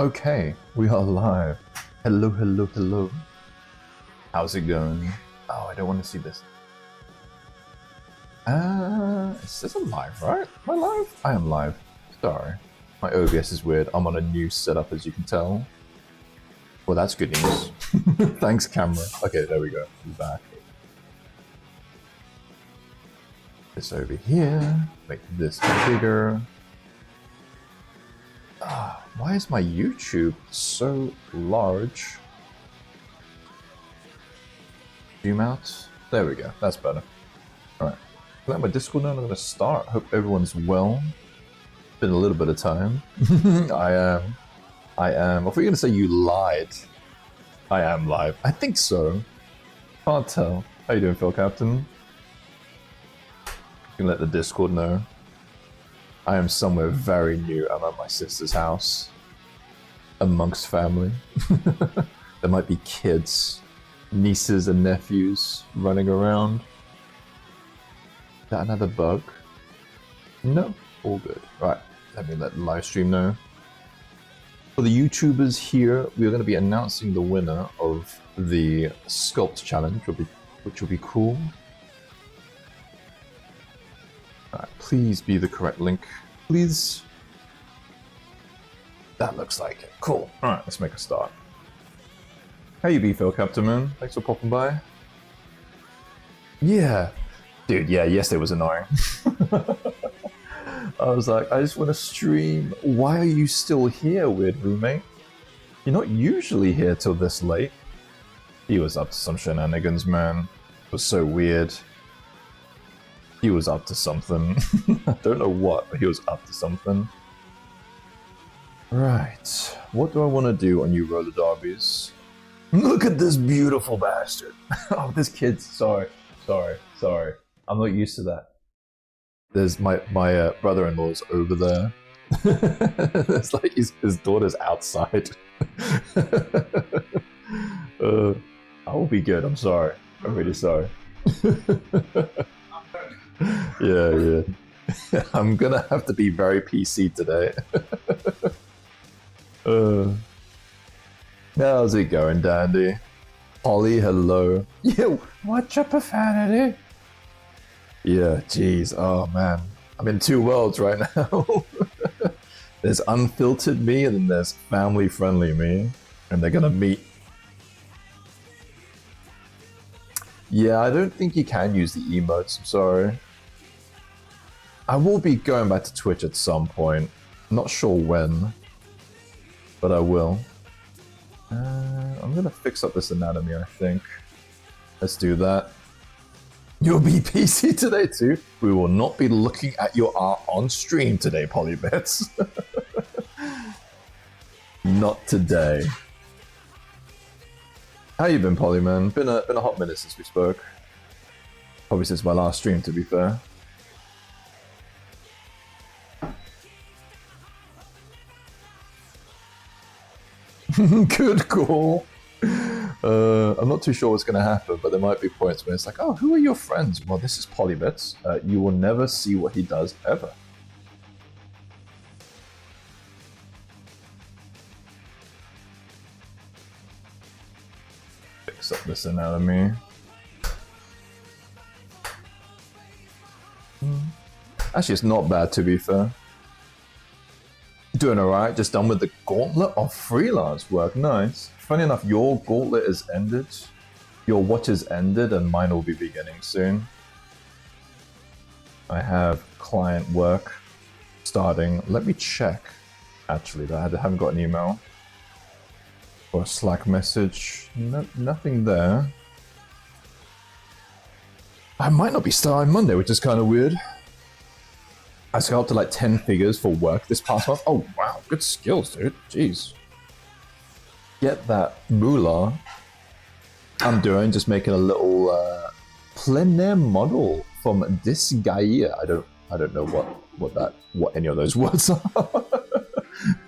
Okay, we are live. Hello, hello, hello. How's it going? Oh, I don't want to see this. Is this a live, right? Am I live? I am live. Sorry. My OBS is weird. I'm on a new setup, as you can tell. Well, that's good news. Thanks, camera. Okay, there we go. We're back. This over here. Make this bigger. Why is my YouTube so large? Zoom out. There we go. That's better. Alright. Let my Discord know. I'm going to start. Hope everyone's well. Been a little bit of time. I am. I thought you were going to say you lied. I am live. I think so. Can't tell. How you doing, Phil Captain? You can let the Discord know. I am somewhere very new. I'm at my sister's house. Amongst family. There might be kids, nieces and nephews running around. Is that another bug? No, all good. Right, let me let the live stream know. For the YouTubers here, we're going to be announcing the winner of the Sculpt challenge, which will be cool. Alright, please be the correct link. Please. That looks like it. Cool. Alright, let's make a start. How you be, Phil Captain Moon? Thanks for popping by. Yeah. Dude, yeah, yesterday was annoying. I was like, I just want to stream. Why are you still here, weird roommate? You're not usually here till this late. He was up to some shenanigans, man. It was so weird. He was up to something. I don't know what, but he was up to something. Right. What do I want to do on you roller derbies? Look at this beautiful bastard. Oh, this kid's... Sorry. I'm not used to that. There's my brother-in-law's over there. It's like his daughter's outside. I will be good. I'm sorry. I'm really sorry. Yeah. I'm gonna have to be very PC today. How's it going, Dandy? Ollie, hello. Yo, what's your profanity? Yeah, jeez. Oh, man. I'm in two worlds right now. There's unfiltered me, and then there's family-friendly me. And they're gonna meet. Yeah, I don't think you can use the emotes. I'm sorry. I will be going back to Twitch at some point. I'm not sure when. But I will. I'm gonna fix up this anatomy, I think. Let's do that. You'll be PC today too. We will not be looking at your art on stream today, Polybits. Not today. How you been, Polyman? Been a hot minute since we spoke. Probably since my last stream, to be fair. Good call. I'm not too sure what's going to happen, but there might be points where it's like, oh, who are your friends? Well, this is Polybits. You will never see what he does, ever. Fix up this anatomy. Actually, it's not bad, to be fair. Doing alright, just done with the gauntlet of freelance work. Nice. Funny enough, your gauntlet is ended. Your watch is ended, and mine will be beginning soon. I have client work starting. Let me check, actually, that I haven't got an email or a Slack message. No, nothing there. I might not be starting Monday, which is kind of weird. I sculpted like 10 figures for work this past month. Oh, wow. Good skills, dude. Jeez. Get that moolah. I'm doing just making a little plein air model from this guy here. I don't know what any of those words are.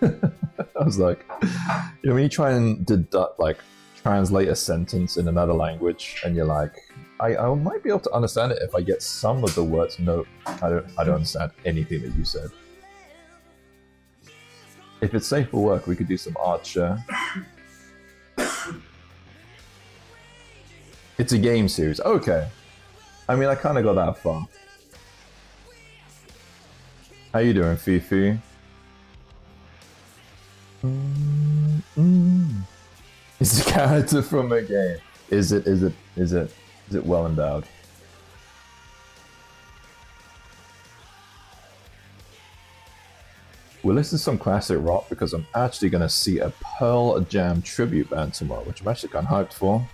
I was like, you know, when you try and deduct, like, translate a sentence in another language, and you're like, I might be able to understand it if I get some of the words. No, I don't understand anything that you said. If it's safe for work, we could do some Archer. It's a game series. Okay. I mean, I kind of got that far. How you doing, Fifi? It's a character from a game. Is it well endowed? We'll listen to some classic rock because I'm actually going to see a Pearl Jam tribute band tomorrow, which I'm actually kind of hyped for.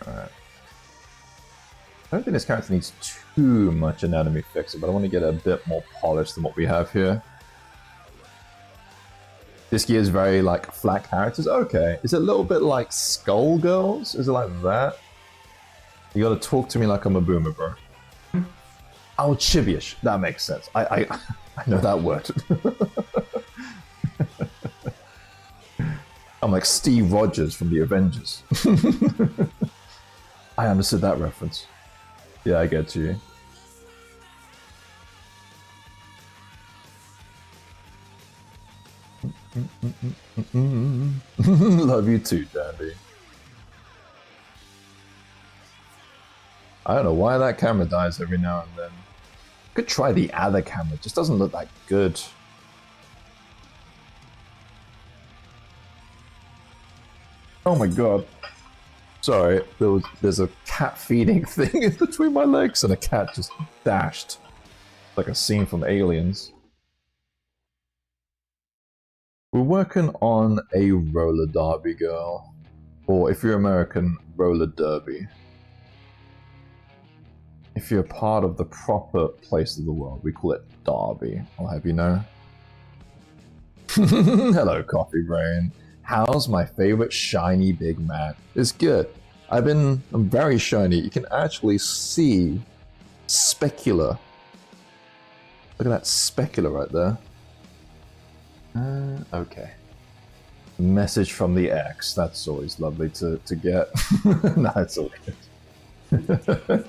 Alright. I don't think this character needs too much anatomy fixing, but I want to get a bit more polished than what we have here. This gear is very, like, flat characters. Okay. Is it a little bit like Skullgirls? Is it like that? You gotta talk to me like I'm a boomer, bro. Oh, chibyish. That makes sense. I know that word. I'm like Steve Rogers from the Avengers. I understood that reference. Yeah, I get you. Love you too, Dandy. I don't know why that camera dies every now and then. Could try the other camera, it just doesn't look that good. Oh my god. Sorry, there's a cat feeding thing in between my legs and a cat just dashed. Like a scene from Aliens. We're working on a roller derby, girl. Or if you're American, roller derby. If you're part of the proper place of the world, we call it derby. I'll have you know. Hello, Coffee Brain. How's my favorite shiny Big Mac? It's good. I'm very shiny. You can actually see specular. Look at that specular right there. Okay. Message from the ex. That's always lovely to get. Nah, it's all good.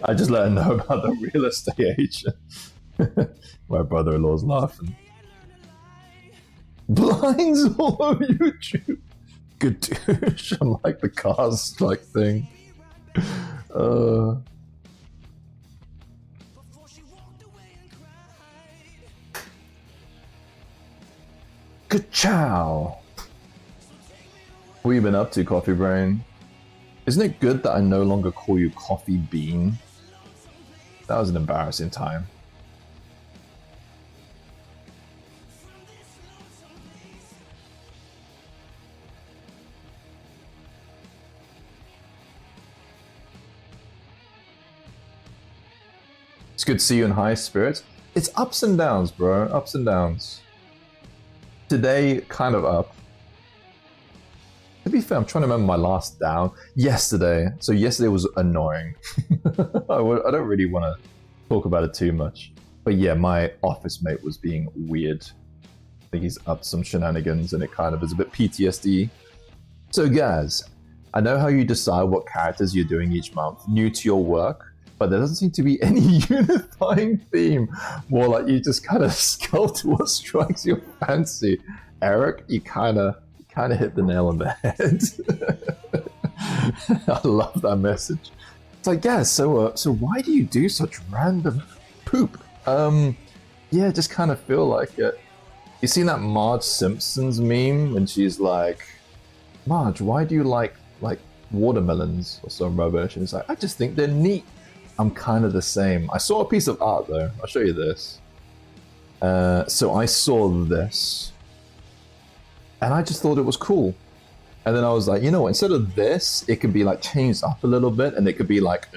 I just let her know about the real estate agent. My brother-in-law's laughing. Blinds all over YouTube. Good douche. I'm like the cars like thing. Good chow. What have you been up to, Coffee Brain? Isn't it good that I no longer call you Coffee Bean? That was an embarrassing time. It's good to see you in high spirits. It's ups and downs, bro. Ups and downs. Today, kind of up. To be fair, I'm trying to remember my last down. Yesterday. So yesterday was annoying. I don't really want to talk about it too much. But yeah, my office mate was being weird. I think he's up to some shenanigans and it kind of is a bit PTSD. So Gaz, I know how you decide what characters you're doing each month, new to your work, but there doesn't seem to be any unifying theme. More like you just kind of sculpt what strikes your fancy. Eric, you kind of hit the nail on the head. I love that message. It's like, yeah, so why do you do such random poop? Yeah, just kind of feel like it. You seen that Marge Simpson's meme when she's like, Marge, why do you like watermelons or some rubbish? And it's like, I just think they're neat. I'm kind of the same. I saw a piece of art though. I'll show you this. So I saw this. And I just thought it was cool. And then I was like, you know what, instead of this, it could be like changed up a little bit and it could be like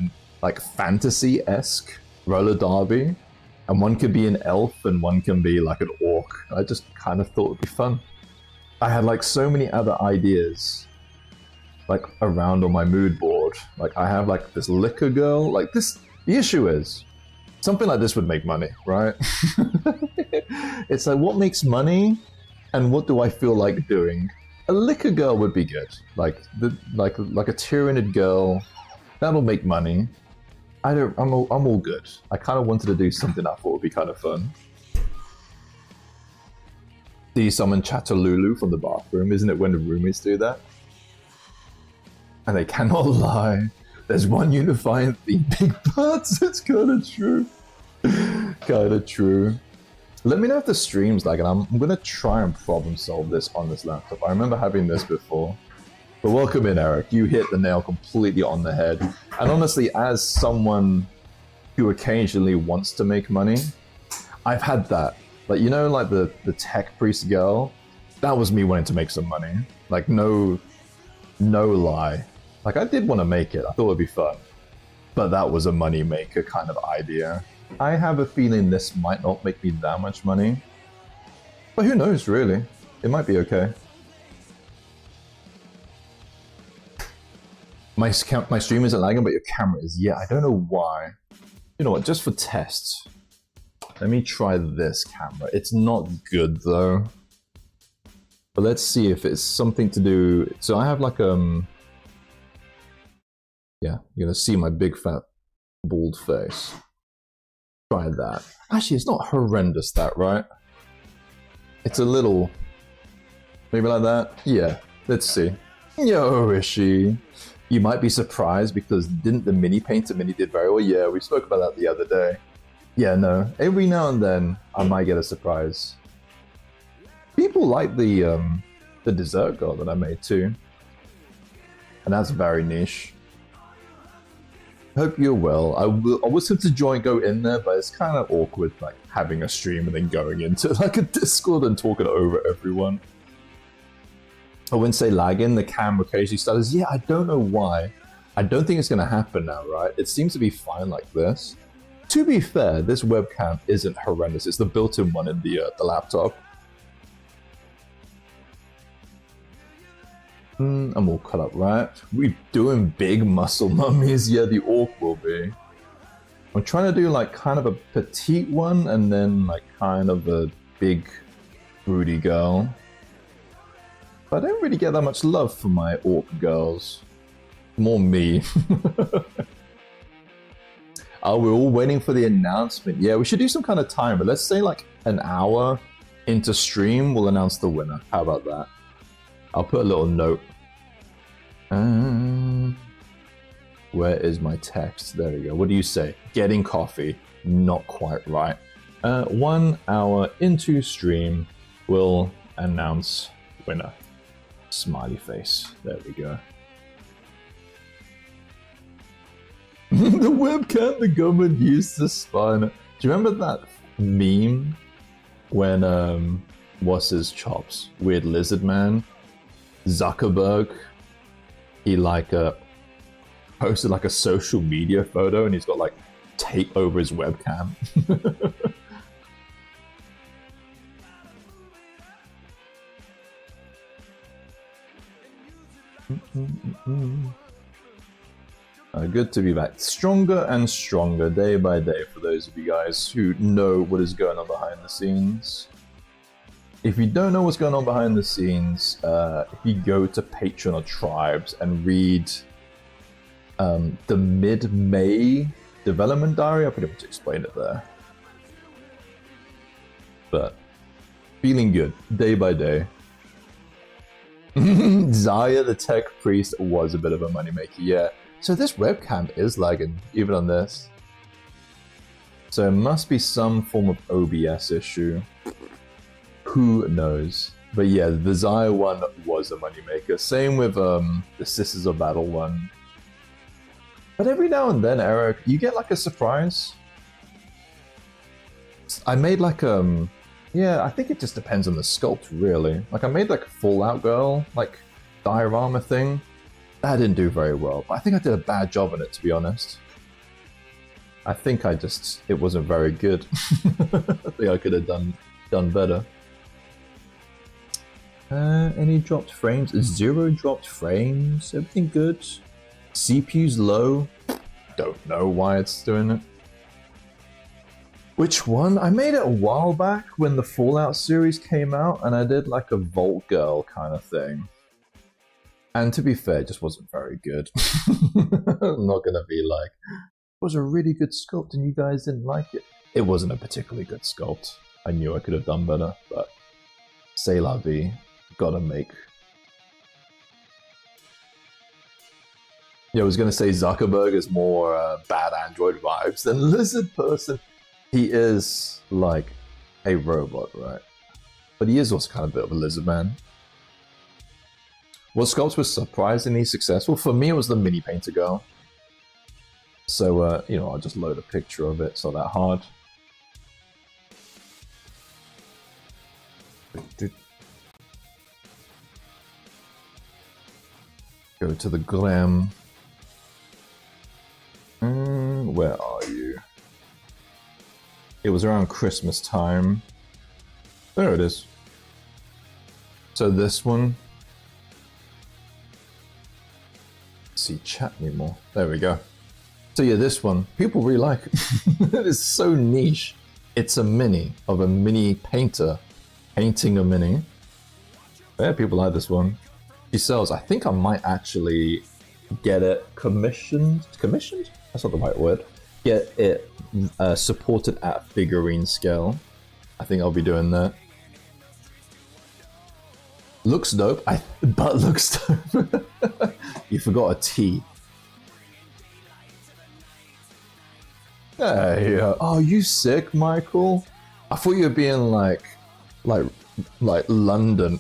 fantasy-esque roller derby. And one could be an elf and one can be like an orc. I just kind of thought it'd be fun. I had like so many other ideas like around on my mood board. Like I have like this liquor girl, like this, the issue is something like this would make money, right? It's like, what makes money? And what do I feel like doing? A liquor girl would be good, like a Tyranid girl That'll make money. I'm all good. I kind of wanted to do something I thought would be kind of fun. Do you summon Chatterlulu from the bathroom? Isn't it when the roommates do that? And they cannot lie. There's one unifying theme, big butts. It's kind of true. Kind of true. Let me know if the stream's lagging. I'm going to try and problem solve this on this laptop. I remember having this before. But welcome in, Eric. You hit the nail completely on the head. And honestly, as someone who occasionally wants to make money, I've had that. Like, you know, like the tech priest girl? That was me wanting to make some money. Like, no lie. Like, I did want to make it. I thought it'd be fun. But that was a money maker kind of idea. I have a feeling this might not make me that much money. But who knows, really? It might be okay. My stream isn't lagging, but your camera is. Yeah, I don't know why. You know what, just for tests. Let me try this camera. It's not good, though. But let's see if it's something to do... So I have like, yeah, you're gonna see my big fat bald face. Try that. Actually, it's not horrendous, that, right? It's a little... Maybe like that? Yeah, let's see. Yo, Rishi. You might be surprised because didn't the mini painter mini did very well? Yeah, we spoke about that the other day. Yeah, no. Every now and then, I might get a surprise. People like the dessert girl that I made too. And that's very niche. Hope you're well. I was going to go in there, but it's kind of awkward, like having a stream and then going into like a Discord and talking over everyone. I wouldn't say lagging, the camera occasionally stutters. Yeah, I don't know why. I don't think it's going to happen now, right? It seems to be fine like this. To be fair, this webcam isn't horrendous. It's the built-in one in the laptop. I'm all cut up, right? We're doing big muscle mummies. Yeah, the orc will be. I'm trying to do like kind of a petite one and then like kind of a big broody girl. But I don't really get that much love for my orc girls. More me. Oh, we're all waiting for the announcement. Yeah, we should do some kind of timer. Let's say like an hour into stream, we'll announce the winner. How about that? I'll put a little note. Where is my text? There we go. What do you say? Getting coffee. Not quite right. 1 hour into stream, we'll announce winner. Smiley face. There we go. The webcam the government used to spy on it. Do you remember that meme when what's his chops? Weird lizard man? Zuckerberg, he like posted like a social media photo and he's got like tape over his webcam. Good to be back. Stronger and stronger day by day for those of you guys who know what is going on behind the scenes. If you don't know what's going on behind the scenes, if you go to Patreon or Tribes and read the mid-May development diary, I'll pretty much explain it there. But feeling good, day by day. Zaya the tech priest was a bit of a moneymaker, yeah. So this webcam is lagging, even on this. So it must be some form of OBS issue. Who knows? But yeah, the Zaya one was a moneymaker. Same with the Sisters of Battle one. But every now and then, Eric, you get like a surprise. I made like yeah, I think it just depends on the sculpt, really. Like I made like a Fallout Girl, like diorama thing. That didn't do very well, but I think I did a bad job on it, to be honest. I think it wasn't very good. I think I could have done better. Any dropped frames? 0 dropped frames. Everything good. CPU's low. Don't know why it's doing it. Which one? I made it a while back when the Fallout series came out, and I did like a Vault Girl kind of thing. And to be fair, it just wasn't very good. I'm not gonna be like, it was a really good sculpt and you guys didn't like it. It wasn't a particularly good sculpt. I knew I could have done better, but c'est la vie. Gotta make. Yeah, I was gonna say Zuckerberg is more bad Android vibes than Lizard Person. He is like a robot, right? But he is also kind of a bit of a lizard man. Well, Sculpt was surprisingly successful. For me, it was the mini painter girl. So, you know, I'll just load a picture of it. It's not that hard. Go to the glam. Where are you? It was around Christmas time. There it is. So this one. See chat anymore. There we go. So yeah, this one people really like. It's so niche. It's a mini of a mini painter painting a mini. Yeah, people like this one. She sells. I think I might actually get it commissioned. Commissioned? That's not the right word. Get it supported at figurine scale. I think I'll be doing that. Looks dope, but looks dope. You forgot a T. Hey, oh, you sick, Michael? I thought you were being like London.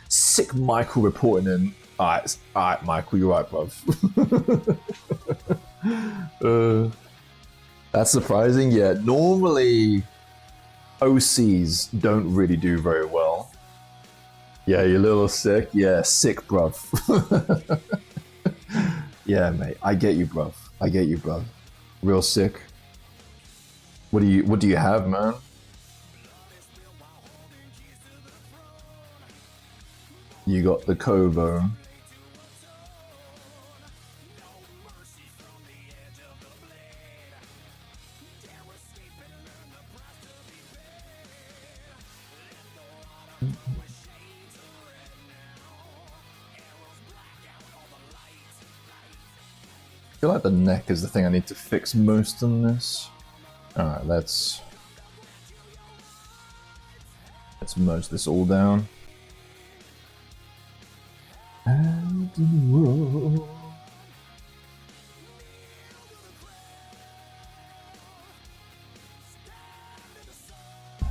Sick Michael reporting in. Alright, Michael, you're right, bruv. That's surprising, yeah. Normally, OCs don't really do very well. Yeah, you're a little sick. Yeah, sick, bruv. Yeah, mate. I get you, bruv. I get you, bruv. Real sick. What do you have, man? You got the Kovo. I feel like the neck is the thing I need to fix most on this. Alright, let's merge this all down.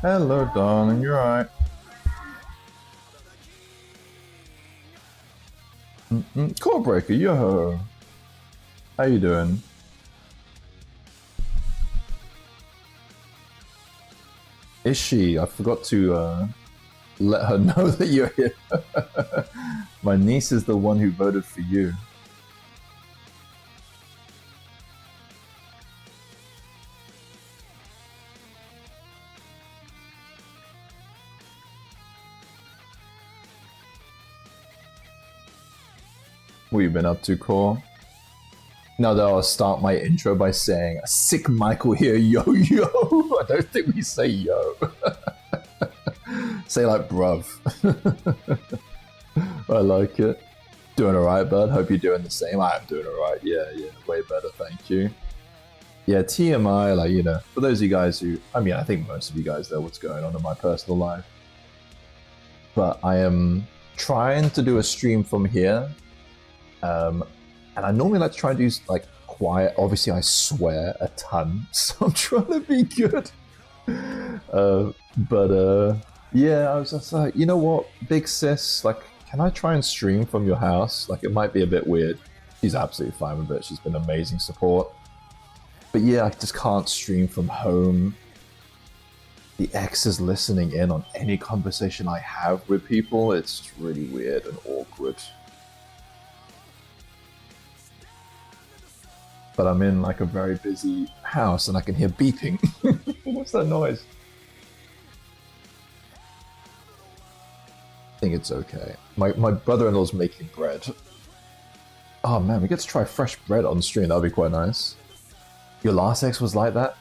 Hello, darling, you're right. Core Breaker, yo. How you doing? Is she? I forgot to let her know that you're here. My niece is the one who voted for you. What have you been up to, Core? Now that I'll start my intro by saying, sick Michael here, yo yo. I don't think we say yo. Say like bruv. I like it. Doing alright, bud. Hope you're doing the same. I am doing alright. Yeah, way better, thank you. Yeah, TMI, like, you know, for those of you guys who, I mean, I think most of you guys know what's going on in my personal life. But I am trying to do a stream from here. And I normally like to try and do like quiet. Obviously, I swear a ton, so I'm trying to be good. Yeah, I was just like, you know what, big sis, like, can I try and stream from your house? Like, it might be a bit weird. She's absolutely fine with it. She's been amazing support. But yeah, I just can't stream from home. The ex is listening in on any conversation I have with people. It's just really weird and awkward. But I'm in like a very busy house and I can hear beeping. What's that noise? I think it's okay. My brother-in-law's making bread. Oh man, we get to try fresh bread on stream. That'd be quite nice. Your last ex was like that?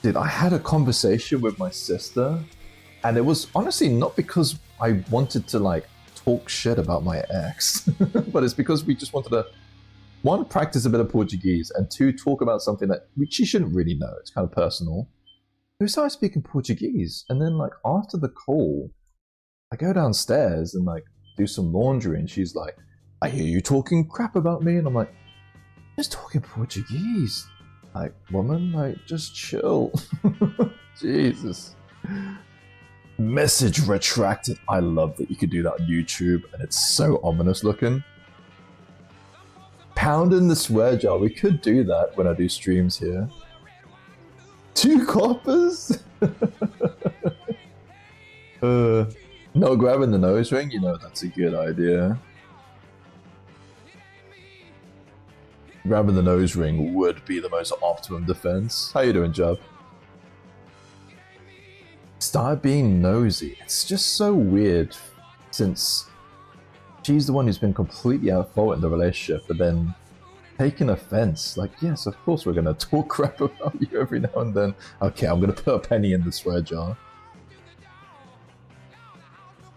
Dude, I had a conversation with my sister and it was honestly not because I wanted to like talk shit about my ex. But it's because we just wanted to, one, practice a bit of Portuguese, and two, talk about something that she shouldn't really know. It's kind of personal. We started speaking Portuguese, and then like after the call, I go downstairs and like do some laundry, and she's like, I hear you talking crap about me, and I'm like, just talking Portuguese. Like, woman, like, just chill. Jesus. Message retracted. I love that you could do that on YouTube, and it's so ominous looking. Pound in the swear jar. We could do that when I do streams here. 2 coppers? No grabbing the nose ring? You know, that's a good idea. Grabbing the nose ring would be the most optimum defense. How you doing, Jub? Start being nosy. It's just so weird since she's the one who's been completely at fault in the relationship, but then taking offense. Like, yes, of course we're gonna talk crap about you every now and then. Okay, I'm gonna put a penny in the swear jar.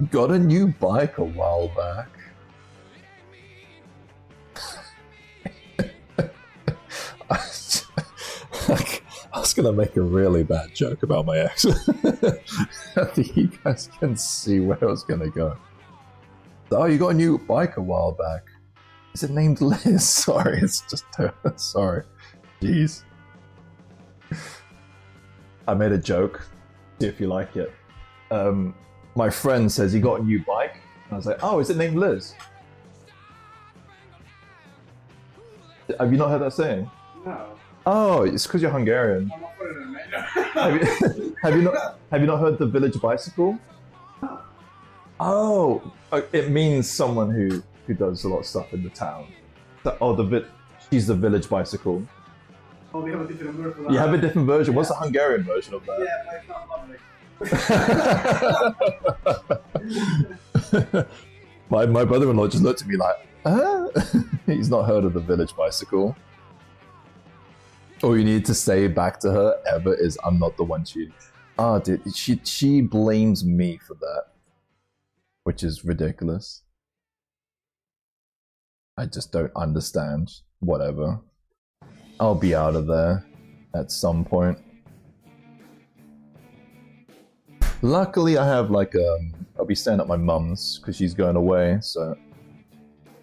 Got a new bike a while back. I was gonna make a really bad joke about my ex. I think you guys can see where I was gonna go. Oh, you got a new bike a while back. Is it named Liz? Sorry, it's just sorry. Jeez. I made a joke. See if you like it. My friend says he got a new bike. And I was like, oh, is it named Liz? Have you not heard that saying? No. Oh, it's because you're Hungarian. I'm not putting it in there. have you not heard the village bicycle? No. Oh, it means someone who does a lot of stuff in the town. She's the village bicycle. Oh, we have a different word for that. You have a different version. Yeah. What's the Hungarian version of that? Yeah, but it's not lovely. My brother-in-law just looked at me like, he's not heard of the village bicycle. All you need to say back to her ever is, I'm not the one she... Ah, dude, she blames me for that. Which is ridiculous. I just don't understand. Whatever. I'll be out of there at some point. Luckily, I have like I'll be staying at my mum's because she's going away, so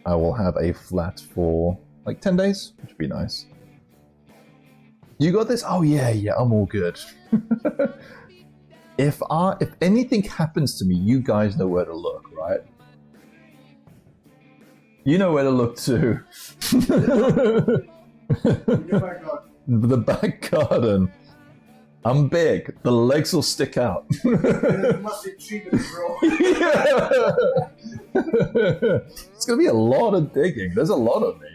I will have a flat for like 10 days, which would be nice. You got this? Oh yeah, I'm all good. If anything happens to me, you guys know where to look, right? You know where to look too. The back garden. I'm big. The legs will stick out. Must be cheated, bro. Yeah. It's gonna be a lot of digging. There's a lot of me.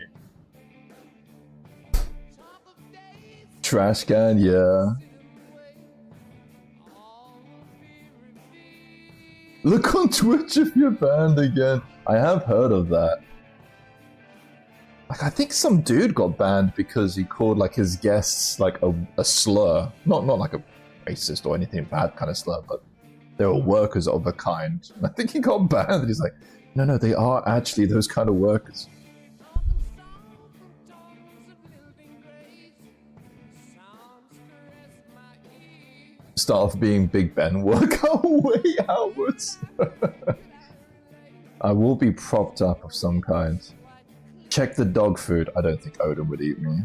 Trash can, yeah. Look on Twitch if you're banned again. I have heard of that. Like, I think some dude got banned because he called like his guests like a slur. Not like a racist or anything bad kind of slur, but they were workers of a kind. And I think he got banned and he's like, no, they are actually those kind of workers. Start off being Big Ben, work our way outwards. I will be propped up of some kind. Check the dog food. I don't think Odin would eat me.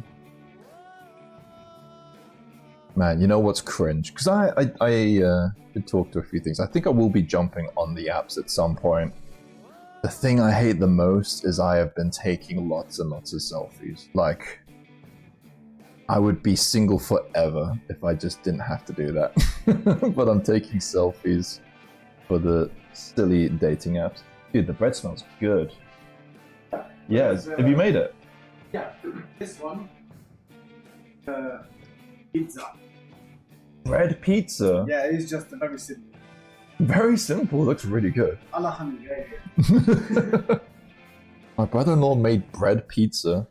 Man, you know what's cringe? Because I did talk to a few things. I think I will be jumping on the apps at some point. The thing I hate the most is I have been taking lots and lots of selfies. Like, I would be single forever if I just didn't have to do that. But I'm taking selfies for the silly dating apps. Dude, the bread smells good. Yeah, have you made it? Yeah, this one. Pizza. Bread pizza? Yeah, it's just very simple. Very simple, looks really good. Alhamdulillah. My brother-in-law made bread pizza.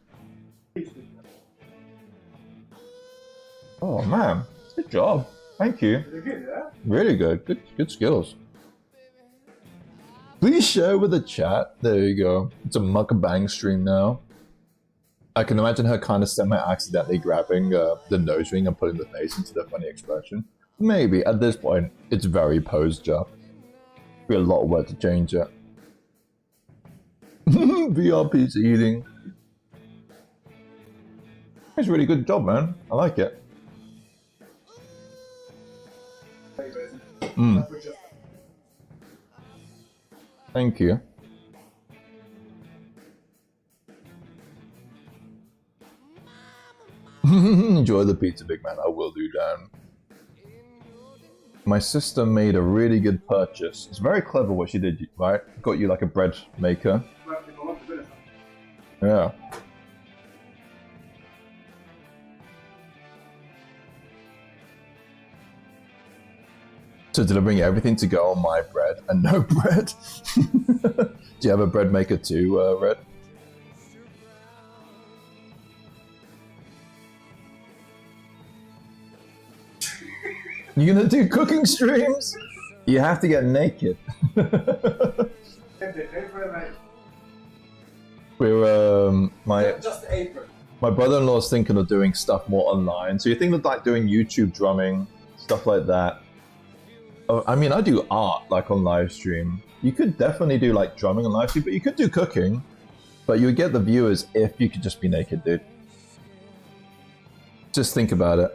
Oh man, good job. Thank you. Really good, yeah? Really good. Good skills. Please share with the chat. There you go. It's a mukbang stream now. I can imagine her kind of semi-accidentally grabbing the nose ring and putting the face into the funny expression. Maybe. At this point, it's very posed up. Be a lot of work to change it. VR pizza eating. It's a really good job, man. I like it. Thank you. Enjoy the pizza, big man. I will do, Dan. My sister made a really good purchase. It's very clever what she did, right? Got you like a bread maker. Yeah. So delivering everything to go on my bread and no bread. Do you have a bread maker too, Red? You gonna do cooking streams? You have to get naked. We're just apron. My brother-in-law's thinking of doing stuff more online. So you're thinking of like doing YouTube drumming, stuff like that. I mean, I do art like on live stream. You could definitely do like drumming on live stream, but you could do cooking. But you would get the viewers if you could just be naked, dude. Just think about it.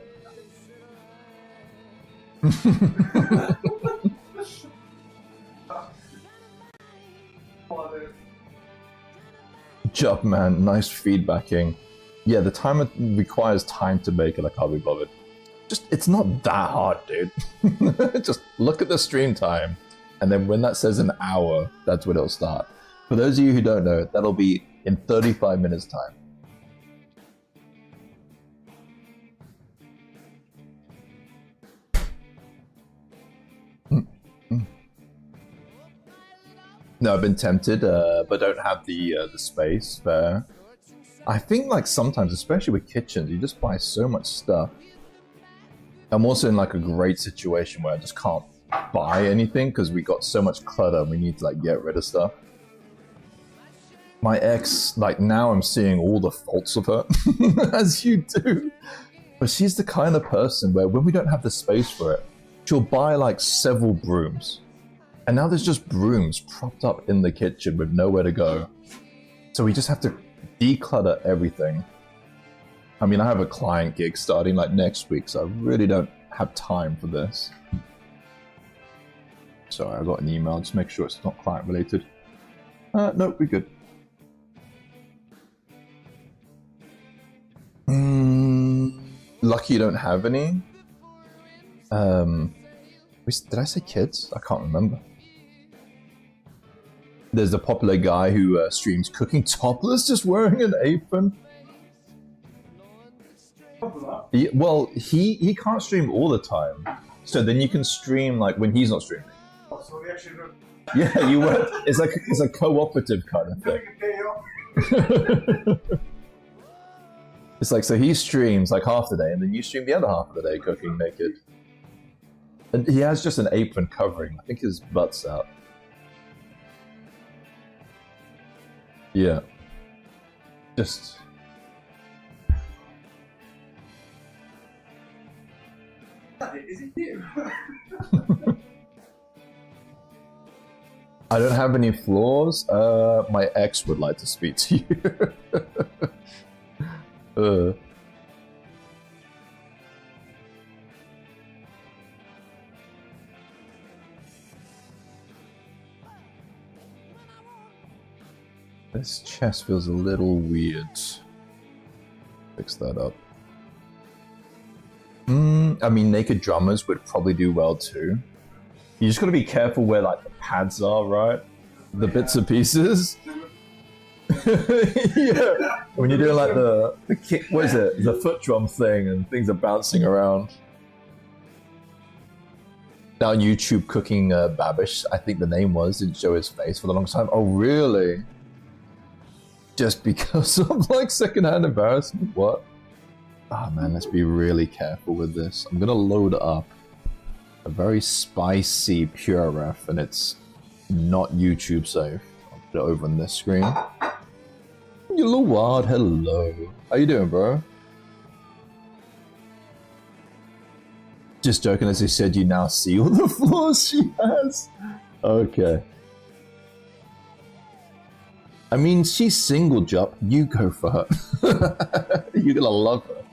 Job, man. Nice feedbacking. Yeah, the time it requires time to make it, I can't be bothered. Just, it's not that hard, dude. Just look at the stream time. And then when that says an hour, that's when it'll start. For those of you who don't know, that'll be in 35 minutes time. No, I've been tempted, but don't have the space there. I think like sometimes, especially with kitchens, you just buy so much stuff. I'm also in like a great situation where I just can't buy anything because we got so much clutter and we need to like get rid of stuff. My ex, like now I'm seeing all the faults of her, as you do. But she's the kind of person where when we don't have the space for it, she'll buy like several brooms. And now there's just brooms propped up in the kitchen with nowhere to go. So we just have to declutter everything. I mean, I have a client gig starting like next week, so I really don't have time for this. Sorry, I got an email. Just make sure it's not client related. No, we're good. Lucky you don't have any. Did I say kids? I can't remember. There's a popular guy who streams cooking topless, just wearing an apron. Well, he can't stream all the time, so then you can stream like when he's not streaming. Oh, so we actually don't... Yeah, you work. It's a cooperative kind of thing. It's like, so he streams like half the day, and then you stream the other half of the day cooking naked. And he has just an apron covering. I think his butt's out. Yeah. Just... Is it you? I don't have any flaws. My ex would like to speak to you. This chest feels a little weird. Fix that up. I mean, naked drummers would probably do well too. You just gotta be careful where like the pads are, right? The bits and pieces. Yeah. When you're doing like the kick, what is it? The foot drum thing, and things are bouncing around. Now on YouTube, cooking Babish, I think the name was, didn't show his face for the longest time. Oh, really? Just because of like secondhand embarrassment? What? Oh man, let's be really careful with this. I'm gonna load up a very spicy pure ref, and it's not YouTube safe. I'll put it over on this screen. You Lord, hello. How you doing, bro? Just joking, as I said, you now see all the flaws she has. Okay. I mean, she's single job. You go for her. You're gonna love her.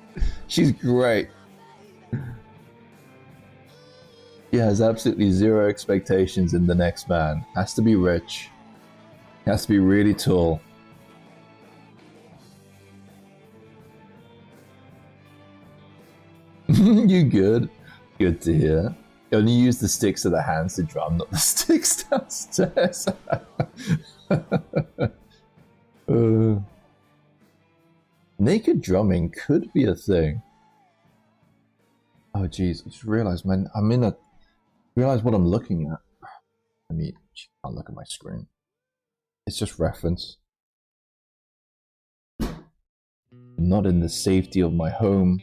She's great. She has absolutely zero expectations in the next man. Has to be rich. Has to be really tall. You good? Good to hear. Only use the sticks of the hands to drum, not the sticks downstairs. Naked drumming could be a thing. Oh geez, I just realized, man, I'm in a... Realize what I'm looking at. I mean, I'll look at my screen. It's just reference. Not in the safety of my home.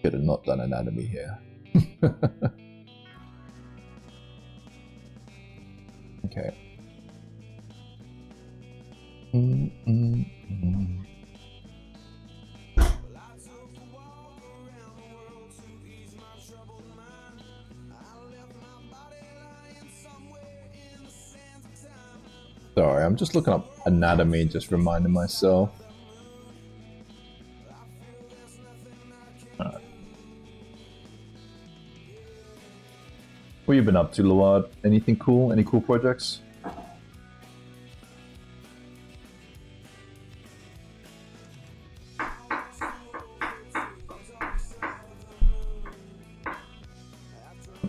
Could have not done anatomy here. Okay. Sorry, I'm just looking up anatomy, just reminding myself. Alright. What you been up to, Luad? Anything cool? Any cool projects?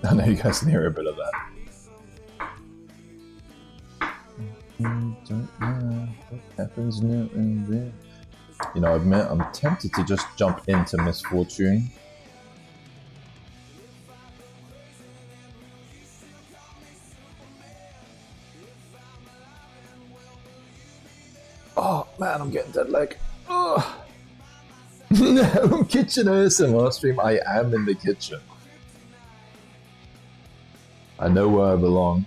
I know you guys can hear a bit of that. What happens now and then? You know, I admit I'm tempted to just jump into Misfortune. Oh man, I'm getting dead leg. Oh. No, kitchen ASMR stream. I am in the kitchen. I know where I belong.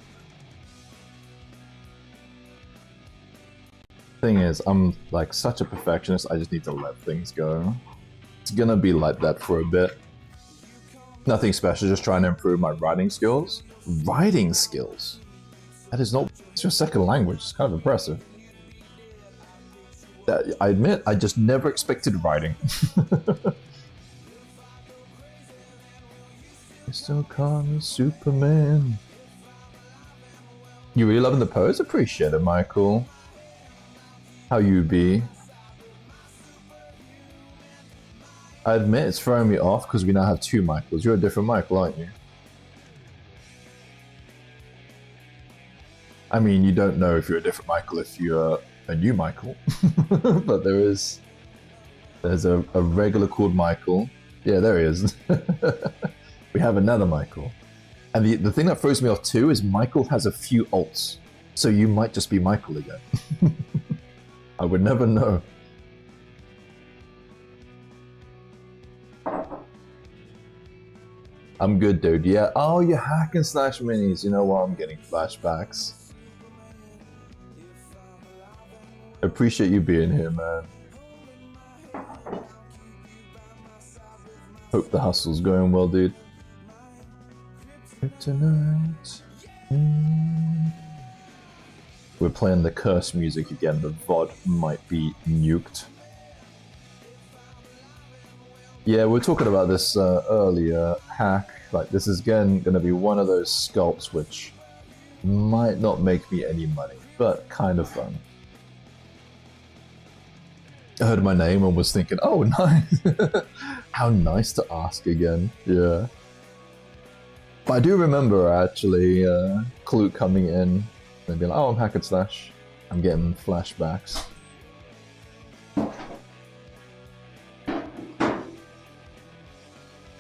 Thing is, I'm like such a perfectionist, I just need to let things go. It's gonna be like that for a bit. Nothing special, just trying to improve my writing skills. Writing skills? That is not... It's your second language, it's kind of impressive. I admit, I just never expected writing. You still call me Superman. You really loving the pose? Appreciate it, Michael. How you be? I admit it's throwing me off because we now have two Michaels. You're a different Michael, aren't you? I mean, you don't know if you're a different Michael if you're a new Michael. But there's a regular called Michael. Yeah, there he is. We have another Michael. And the thing that throws me off too is Michael has a few alts. So you might just be Michael again. I would never know. I'm good, dude. Yeah. Oh, you hack and slash minis. You know what? I'm getting flashbacks. Appreciate you being here, man. Hope the hustle's going well, dude. Tonight. We're playing the curse music again. The VOD might be nuked. Yeah, we were talking about this earlier. Hack. Like, this is again going to be one of those sculpts which might not make me any money, but kind of fun. I heard my name and was thinking, oh, nice. How nice to ask again. Yeah. But I do remember actually Clue coming in and being like, oh, I'm hack and slash. I'm getting flashbacks.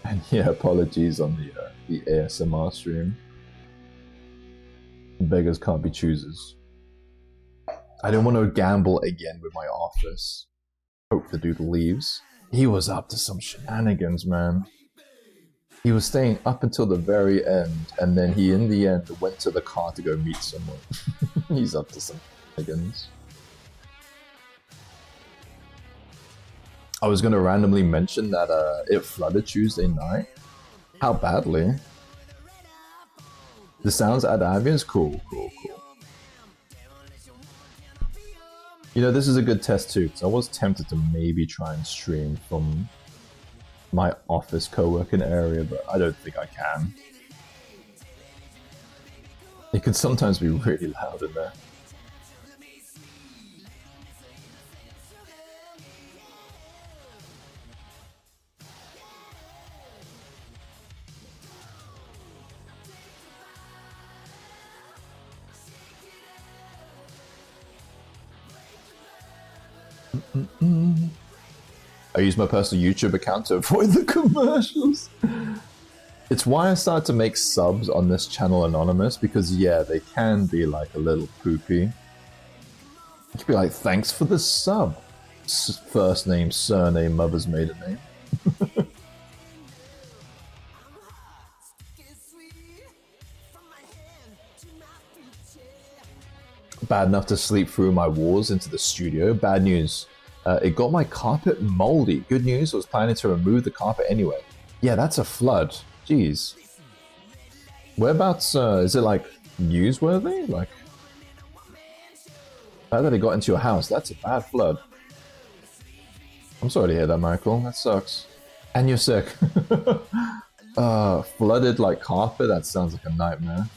And yeah, apologies on the ASMR stream. Beggars can't be choosers. I didn't want to gamble again with my office. Hope the dude leaves. He was up to some shenanigans, man. He was staying up until the very end, and then he, in the end, went to the car to go meet someone. He's up to some shenanigans. I was gonna randomly mention that it flooded Tuesday night. How badly? The sounds at the ambience? Cool. You know, this is a good test too, because I was tempted to maybe try and stream from my office co-working area, but I don't think I can. It can sometimes be really loud in there. I use my personal YouTube account to avoid the commercials. It's why I started to make subs on this channel anonymous, because yeah, they can be like a little poopy. You could be like, thanks for the sub. First name, surname, mother's maiden name. Bad enough to sleep through my walls into the studio. Bad news. It got my carpet moldy. Good news, I was planning to remove the carpet anyway. Yeah, that's a flood. Jeez. Whereabouts, is it like newsworthy? Like, bad that it got into your house. That's a bad flood. I'm sorry to hear that, Michael. That sucks. And you're sick. Flooded like carpet? That sounds like a nightmare.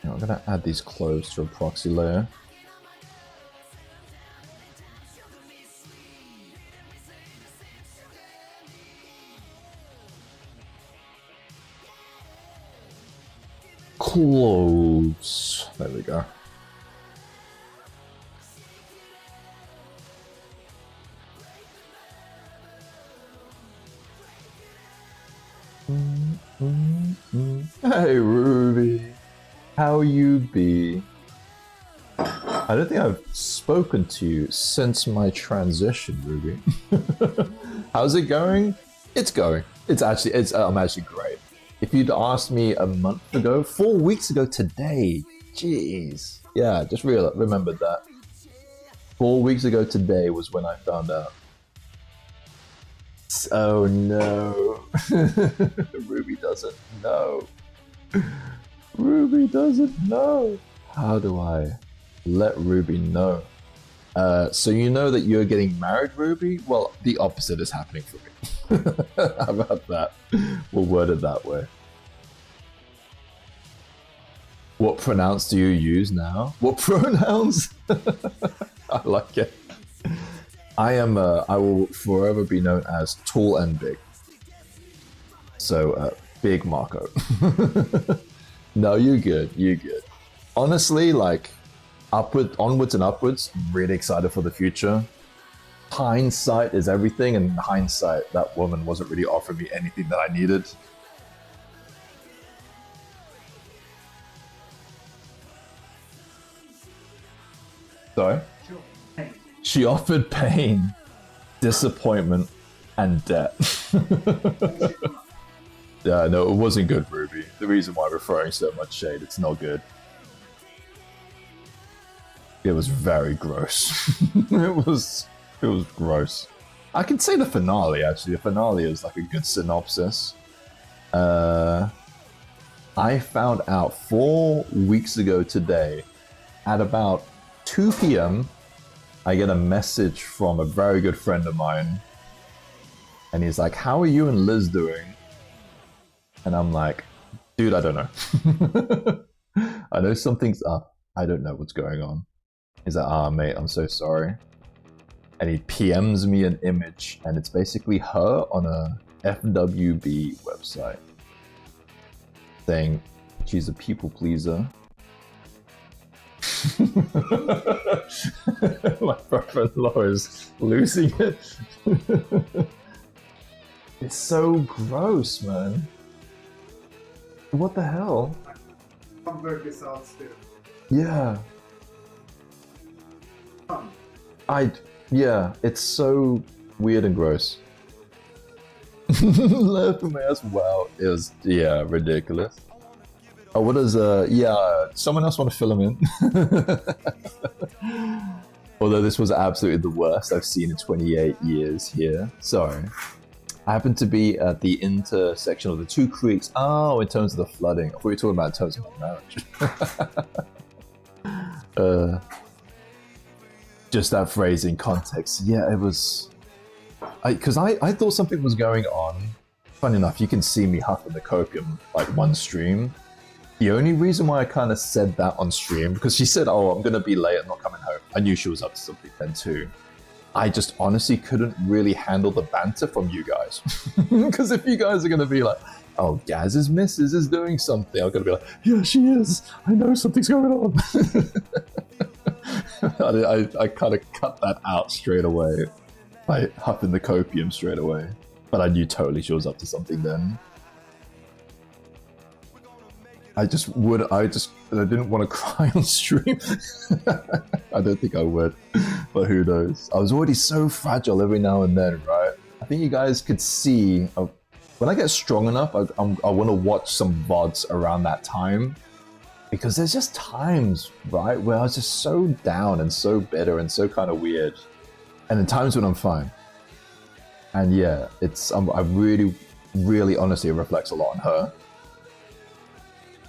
Now, I'm gonna add these clothes to a proxy layer. Clothes. There we go. Hey Ruby, how you be? I don't think I've spoken to you since my transition, Ruby. How's it going? It's going. I'm actually great. If you'd asked me a month ago, 4 weeks ago today, jeez. Yeah, just remembered that. 4 weeks ago today was when I found out. Oh no. Ruby doesn't know. Ruby doesn't know. How do I let Ruby know? So you know that you're getting married, Ruby? Well, the opposite is happening for me. How about that? We'll word it that way. What pronouns do you use now? What pronouns? I like it. I will forever be known as tall and big. So, big Marco. No, you're good. You're good. Honestly, like, onwards and upwards, I'm really excited for the future. Hindsight is everything, and in hindsight, that woman wasn't really offering me anything that I needed. Sorry? She offered pain, disappointment, and debt. Yeah, no, it wasn't good, Ruby. The reason why we're throwing so much shade, it's not good. It was very gross. It was gross. I can say the finale, actually. The finale is like a good synopsis. I found out 4 weeks ago today, at about 2 p.m., I get a message from a very good friend of mine. And he's like, how are you and Liz doing? And I'm like, dude, I don't know. I know something's up. I don't know what's going on. He's like, mate, I'm so sorry. And he PMs me an image, and it's basically her on a FWB website saying she's a people pleaser. My brother-in-law is losing it. It's so gross, man. What the hell? I'm very bizarre still. Yeah. Yeah, it's so weird and gross. Learn from me as well. It was, yeah, ridiculous. Oh, what is, yeah, someone else want to fill him in? Although this was absolutely the worst I've seen in 28 years here. Sorry. I happened to be at the intersection of the two creeks. Oh, in terms of the flooding. I thought you were talking about in terms of marriage. Just that phrase in context. Yeah, it was... Because I thought something was going on. Funny enough, you can see me huffing the copium like one stream. The only reason why I kind of said that on stream, because she said, oh, I'm going to be late, I'm not coming home. I knew she was up to something then too. I just honestly couldn't really handle the banter from you guys. Because if you guys are going to be like, oh, Gaz's missus is doing something, I'm going to be like, yeah, she is. I know something's going on. I kind of cut that out straight away by huffing the copium straight away. But I knew totally she was up to something then. I didn't want to cry on stream. I don't think I would, but who knows. I was already so fragile every now and then, right? I think you guys could see, when I get strong enough, I want to watch some VODs around that time. Because there's just times, right, where I was just so down and so bitter and so kind of weird. And then times when I'm fine. And yeah, I really, really honestly, it reflects a lot on her.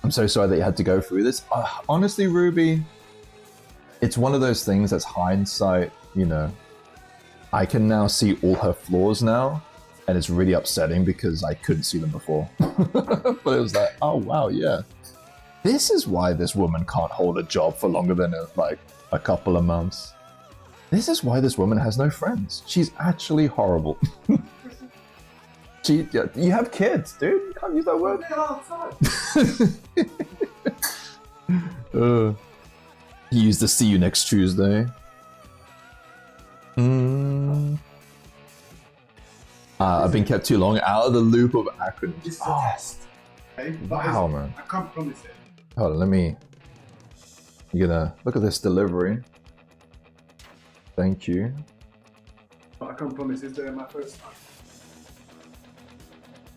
I'm so sorry that you had to go through this. Honestly, Ruby, it's one of those things that's hindsight, you know. I can now see all her flaws now, and it's really upsetting because I couldn't see them before. But it was like, oh wow, yeah. This is why this woman can't hold a job for longer than like a couple of months. This is why this woman has no friends. She's actually horrible. You have kids, dude. You can't use that word. He used to see you next Tuesday. I've been kept too long out of the loop of acronyms. It's a test. Okay? Wow, man. I can't promise it. Hold on, you're gonna look at this delivery. Thank you. But I can't promise it's my first time.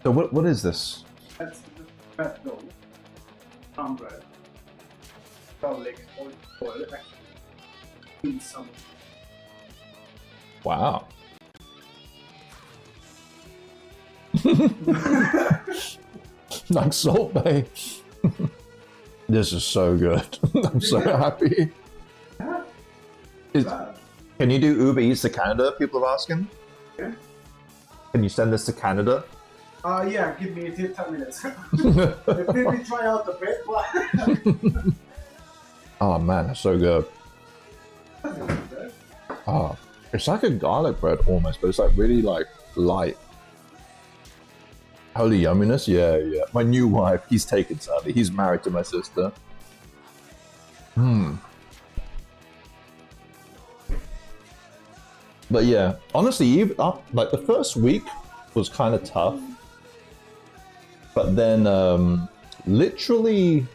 So what is this? That's the bread dough, palm bread, garlic, oil, in some. Wow. Like Salt Bay. This is so good. I'm so happy. Can you do Uber Eats to Canada? People are asking. Yeah. Can you send this to Canada? Yeah, give me 10 minutes. Let me try out the bread. Oh man, that's so good. Oh, it's like a garlic bread almost, but it's like really like light. Holy yumminess, yeah. My new wife, he's taken sadly. He's married to my sister. But yeah, honestly, even like the first week was kind of tough. But then, literally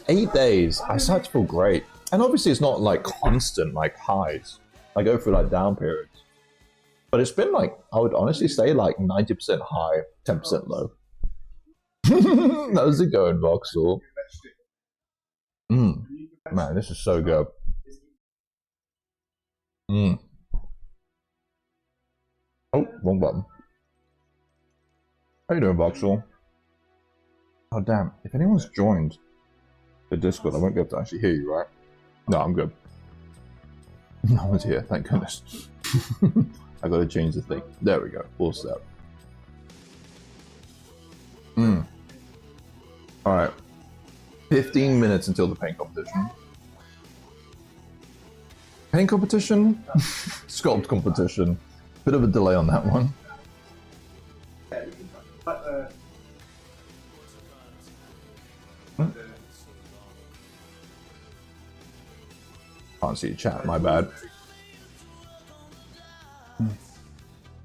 8 days, I started to feel great. And obviously it's not like constant, like highs. I go through like down periods. But it's been like, I would honestly say like 90% high, 10% low. How's it going, Voxel? Man, this is so good. Oh, wrong button. How you doing, Voxel? Oh damn, if anyone's joined the Discord, I won't be able to actually hear you, right? No, I'm good. No one's here, thank goodness. I gotta change the thing. There we go, full set. Alright. 15 minutes until the paint competition. Paint competition? Sculpt competition. Bit of a delay on that one. Can't see your chat, my bad.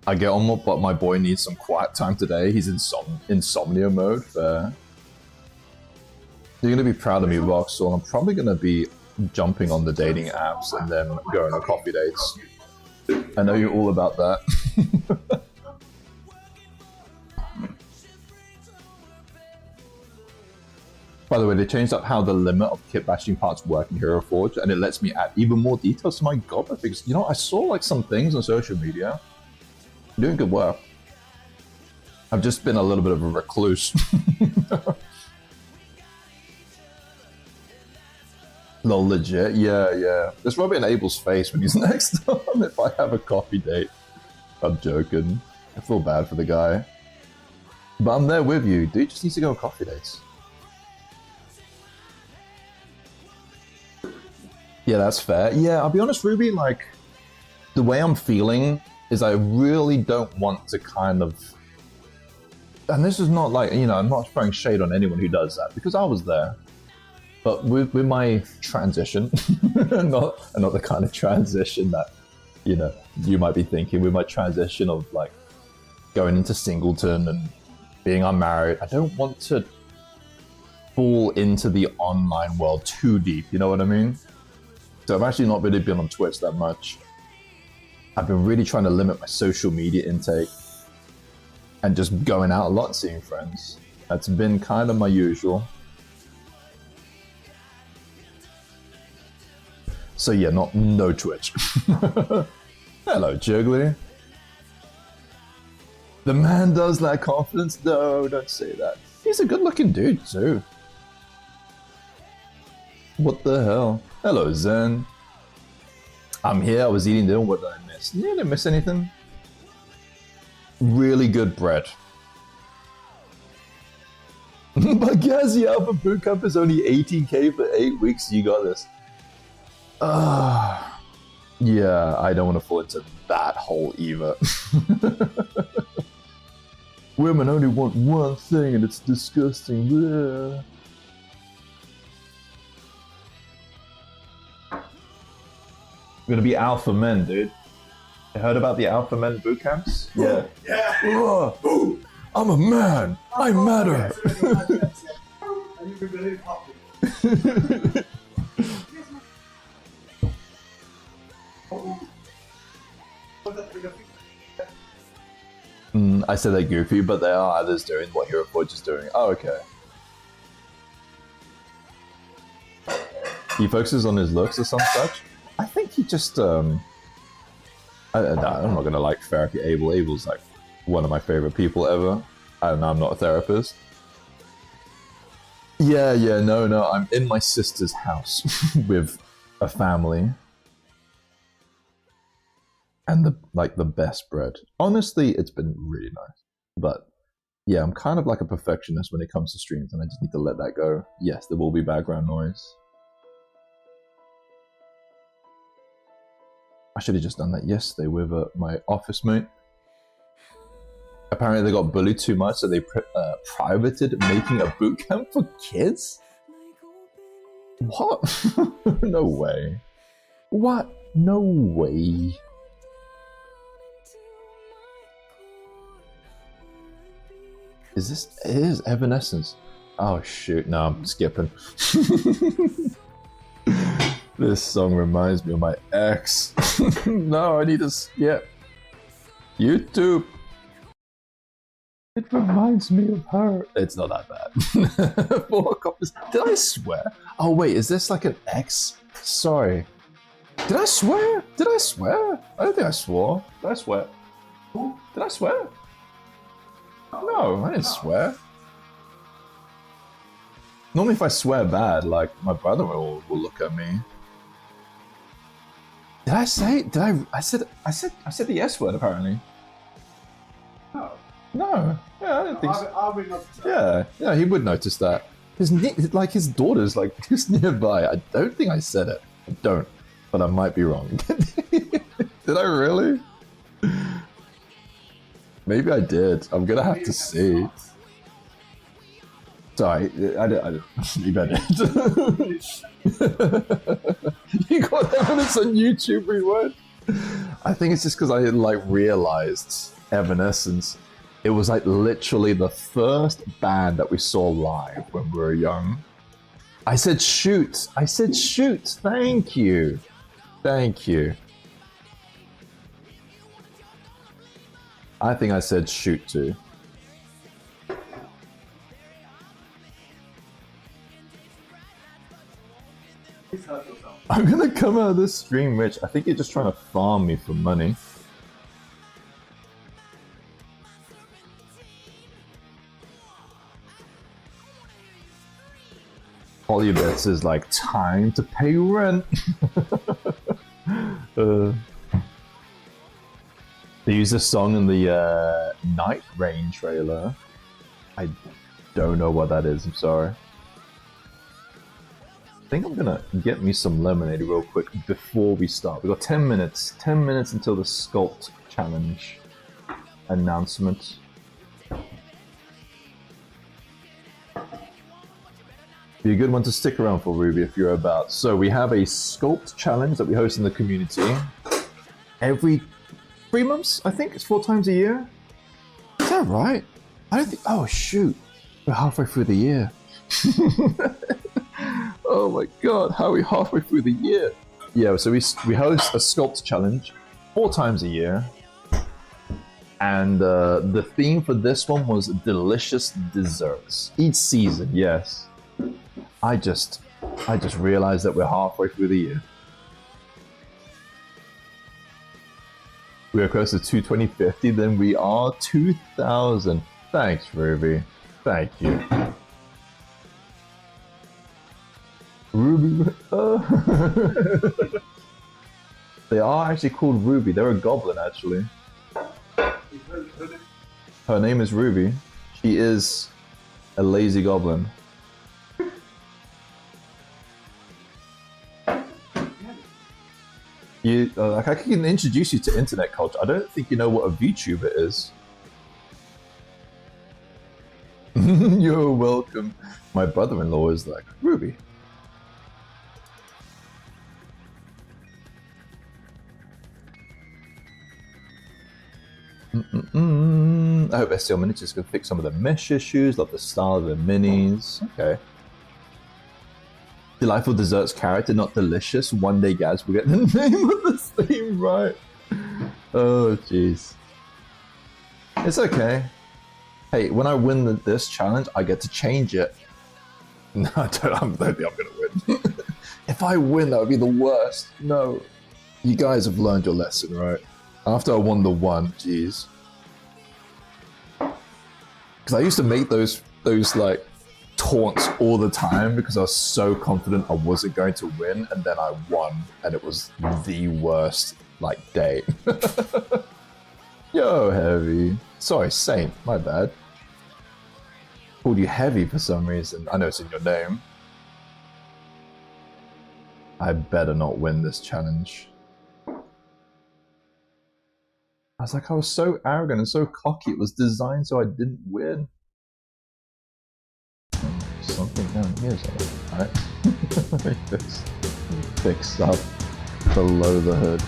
I get on, but my boy needs some quiet time today. He's in insomnia mode. Fair. You're gonna be proud of me, Voxel. I'm probably gonna be jumping on the dating apps and then going on coffee dates. I know you're all about that. By the way, they changed up how the limit of kit bashing parts work in Hero Forge, and it lets me add even more details to my goblet. Because, you know, I saw like some things on social media. Doing good work. I've just been a little bit of a recluse. No, legit, yeah. Just rub it in Abel's face when he's next time if I have a coffee date. I'm joking. I feel bad for the guy. But I'm there with you. Dude just needs to go on coffee dates. Yeah, that's fair. Yeah, I'll be honest, Ruby, like, the way I'm feeling is I really don't want to kind of... And this is not like, you know, I'm not throwing shade on anyone who does that, because I was there. But with my transition, not the kind of transition that, you know, you might be thinking, with my transition of, like, going into singleton and being unmarried, I don't want to fall into the online world too deep, you know what I mean? So I've actually not really been on Twitch that much. I've been really trying to limit my social media intake and just going out a lot and seeing friends. That's been kind of my usual. So yeah, no Twitch. Hello, Jiggly. The man does lack confidence? No, don't say that. He's a good-looking dude too. What the hell? Hello, Zen. I'm here, I was eating dinner, what did I miss? You didn't miss anything. Really good bread. But Gaz, the Alpha Bootcamp is only 18k for 8 weeks, you got this. Yeah, I don't want to fall into that hole either. Women only want one thing and it's disgusting. Bleh. We're gonna be alpha men, dude. You heard about the alpha men boot camps? Yeah. Yeah. I'm a man. I matter. I said they're goofy, but there are others doing what Hero Forge is doing. Oh, okay. He focuses on his looks or some such. I think he just, I'm not gonna like therapy Abel. Abel's like one of my favorite people ever. I don't know, I'm not a therapist. Yeah, no, I'm in my sister's house with a family. And the best bread. Honestly, it's been really nice. But yeah, I'm kind of like a perfectionist when it comes to streams, and I just need to let that go. Yes, there will be background noise. I should have just done that yesterday with my office mate. Apparently they got bullied too much, so they privated making a bootcamp for kids? What? No way. What? No way. Is this? It is Evanescence. Oh shoot, no, I'm skipping. This song reminds me of my ex. No, I need to skip. YouTube. It reminds me of her. It's not that bad. 4 copies. Did I swear? Oh wait, is this like an X? Sorry. Did I swear? Did I swear? I don't think I swore. Did I swear? Did I swear? No, I didn't swear. Normally if I swear bad, like, my brother will look at me. Did I say? Did I said the S word apparently. No. No. Yeah, I didn't think so. I would notice that. Yeah, he would notice that. His daughter's like just nearby. I don't think I said it. I don't. But I might be wrong. Did I really? Maybe I did. I'm gonna have to see. Sorry, I didn't. Maybe I did. You got evidence on YouTube, reword? I think it's just because I like realized Evanescence. It was like literally the first band that we saw live when we were young. I said shoot. I said shoot. Thank you. Thank you. I think I said shoot too. I'm gonna come out of this stream rich. I think you're just trying to farm me for money. Polybits is like time to pay rent. They use this song in the Night Rain trailer. I don't know what that is, I'm sorry. I think I'm gonna get me some lemonade real quick before we start. We got 10 minutes. 10 minutes until the Sculpt challenge announcement. Be a good one to stick around for, Ruby, if you're about. So we have a Sculpt challenge that we host in the community every 3 months. I think it's 4 times a year. Is that right? I don't think. Oh shoot, we're halfway through the year. Oh my god, how are we halfway through the year? Yeah, so we host a Sculpt challenge 4 times a year, and the theme for this one was delicious desserts. Each season, yes. I just realized that we're halfway through the year. We are closer to 2050 than we are 2000. Thanks, Ruby. Thank you. Ruby. They are actually called Ruby. They're a goblin, actually. Her name is Ruby. She is a lazy goblin. Like I can introduce you to internet culture. I don't think you know what a VTuber is. You're welcome. My brother-in-law is like, Ruby. I hope STL Miniatures can fix some of the mesh issues, love the style of the minis. Okay. Delightful desserts character, not delicious. One day, Gaz will get the name of the theme right. Oh, jeez. It's okay. Hey, when I win this challenge, I get to change it. No, I don't think I'm gonna win. If I win, that would be the worst. No. You guys have learned your lesson, right? After I won the one, jeez. Because I used to make those like taunts all the time because I was so confident I wasn't going to win, and then I won, and it was the worst like day. Yo, Heavy. Sorry, Saint. My bad. Called you Heavy for some reason. I know it's in your name. I better not win this challenge. I was so arrogant and so cocky. It was designed so I didn't win. Something down here is alright. Let me fix up below the hood.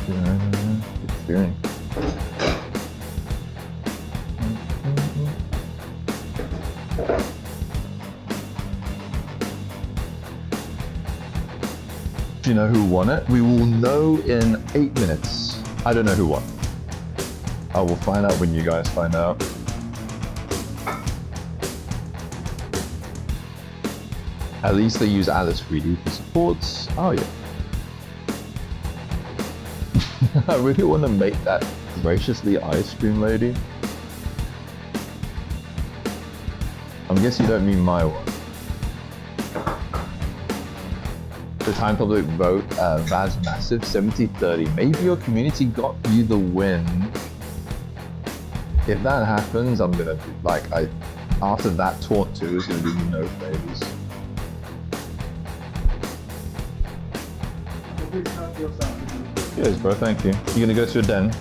Good steering. Do you know who won it? We will know in 8 minutes. I don't know who won. I will find out when you guys find out. At least they use Alice 3D for supports. Oh yeah. I really want to make that graciously ice cream lady. I guess you don't mean my one. The time public vote, Vaz Massive 70-30. Maybe your community got you the win. If that happens, I'm gonna after that taunt too is gonna do me no favors. Cheers, bro. Thank you. You gonna go to a den?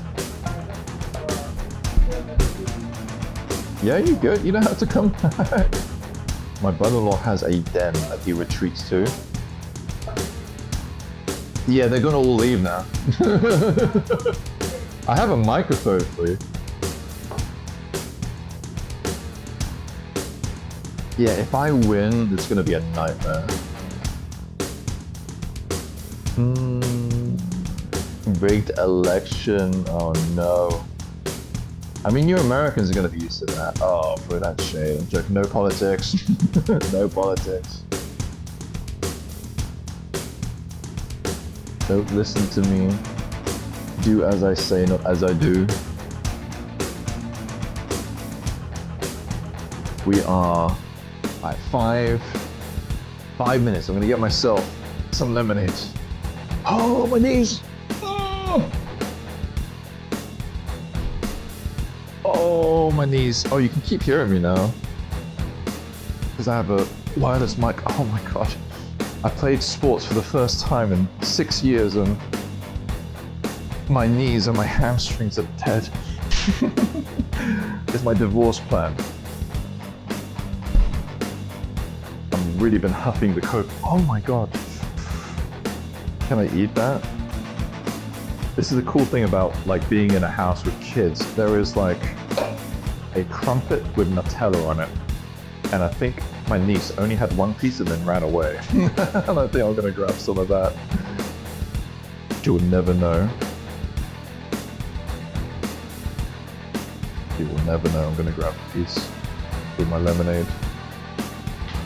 Yeah, you good. You don't have to come back. My brother-in-law has a den that he retreats to. Yeah, they're gonna all leave now. I have a microphone for you. Yeah, if I win, it's gonna be a nightmare. Rigged election, oh no. I mean, you Americans are gonna be used to that. Oh, for that shade. I'm joking. No politics. No politics. Don't listen to me. Do as I say, not as I do. We are at 5 minutes. I'm gonna get myself some lemonade. Oh, my knees! Oh, my knees. Oh, you can keep hearing me now. Because I have a wireless mic. Oh my god. I played sports for the first time in 6 years and my knees and my hamstrings are dead. It's my divorce plan. I've really been huffing the coke. Oh my god. Can I eat that? This is the cool thing about like being in a house with kids. There is like a crumpet with Nutella on it. And I think my niece only had one piece and then ran away. And I think I'm gonna grab some of that. You'll never know. You will never know. I'm gonna grab a piece with my lemonade.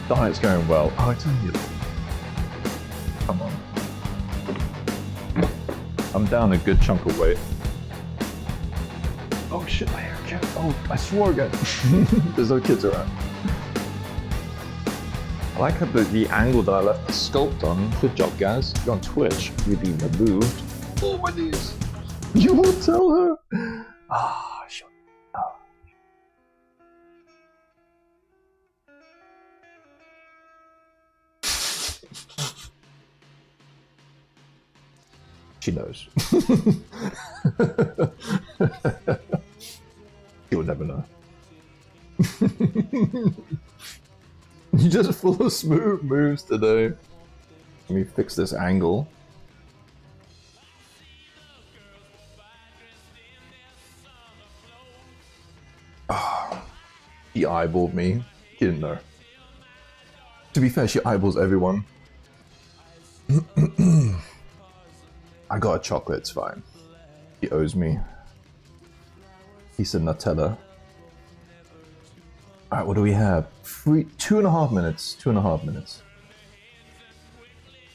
Diet's going well. Oh, I tell you. Come on. I'm down a good chunk of weight. Oh shit, my haircut. Oh, I swore again. There's no kids around. I like how the angle that I left the sculpt on. Good job, Gaz. You're on Twitch. You've been removed. Oh, my knees. You won't tell her. Ah, shut up. She knows. You'll never know. You're just full of smooth moves today. Let me fix this angle. Oh, he eyeballed me. He didn't know. To be fair, she eyeballs everyone. I got a chocolate, it's fine. He owes me. He said Nutella. Alright, what do we have? 2.5 minutes. 2.5 minutes.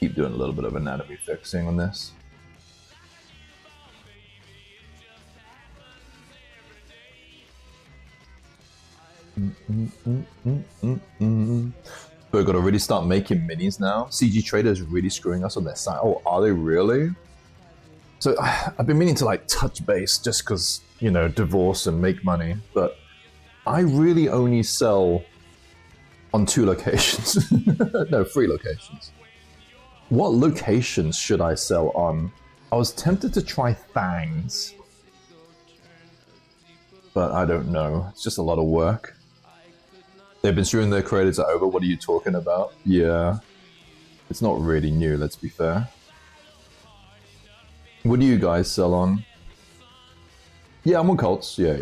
Keep doing a little bit of anatomy fixing on this. But we've got to really start making minis now. CG Trader is really screwing us on their site. Oh, are they really? So I've been meaning to like touch base just because, you know, divorce and make money, but I really only sell on 2 locations. No, 3 locations. What locations should I sell on? I was tempted to try Fangs, but I don't know. It's just a lot of work. They've been streaming their credits over. What are you talking about? Yeah. It's not really new, let's be fair. What do you guys sell on? Yeah, I'm on Cults. Yeah.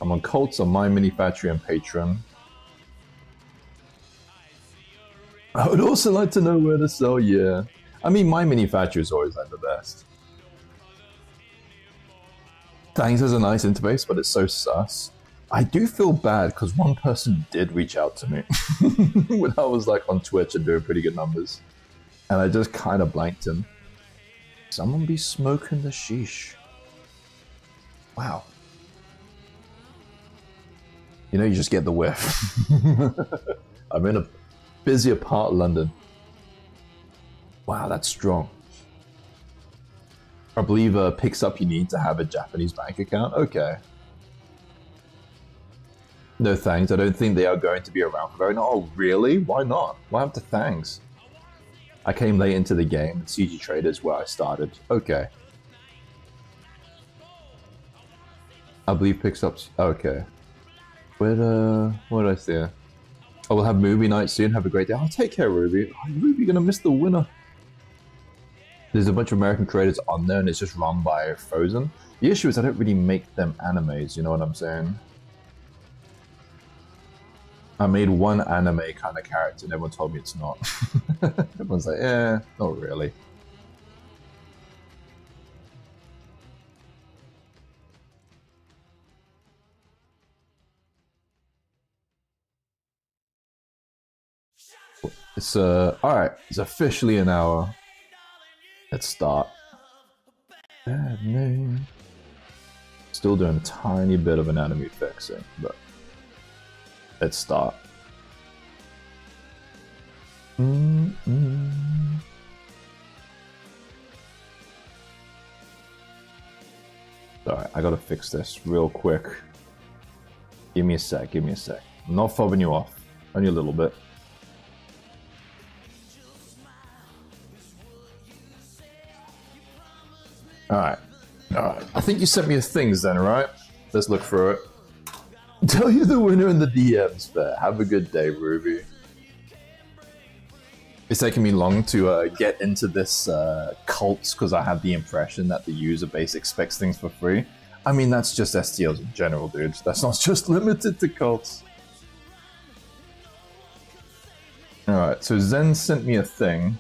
I'm on Cults, on My Mini Factory and Patreon. I would also like to know where to sell, yeah. I mean, My Mini Factory is always like the best. Thanks has a nice interface, but it's so sus. I do feel bad because one person did reach out to me when I was like on Twitch and doing pretty good numbers. And I just kind of blanked him. Someone be smoking the sheesh. Wow. You know, you just get the whiff. I'm in a busier part of London. Wow, that's strong. I believe picks up you need to have a Japanese bank account. Okay. No thanks. I don't think they are going to be around for very long. Oh, really? Why not? Why have the thanks? I came late into the game, and CG Trader is where I started. Okay. I believe picks up... Okay. What did I say? Oh, we'll have movie night soon. Have a great day. Oh, take care, Ruby. Oh, Ruby, you're gonna miss the winner. There's a bunch of American creators on there, and it's just run by Frozen. The issue is I don't really make them animes, you know what I'm saying? I made one anime kind of character, and everyone told me it's not. Everyone's like, eh, not really. It's alright, it's officially an hour. Let's start. Bad name. Still doing a tiny bit of anatomy fixing, but let's start. Alright, I gotta fix this real quick. Give me a sec, give me a sec. I'm not fobbing you off, only a little bit. Alright. Alright. I think you sent me a things then, right? Let's look through it. Tell you the winner in the DMs there. Have a good day, Ruby. It's taking me long to get into this cults because I have the impression that the user base expects things for free. I mean, that's just STLs in general, dude. That's not just limited to cults. Alright, so Zen sent me a thing.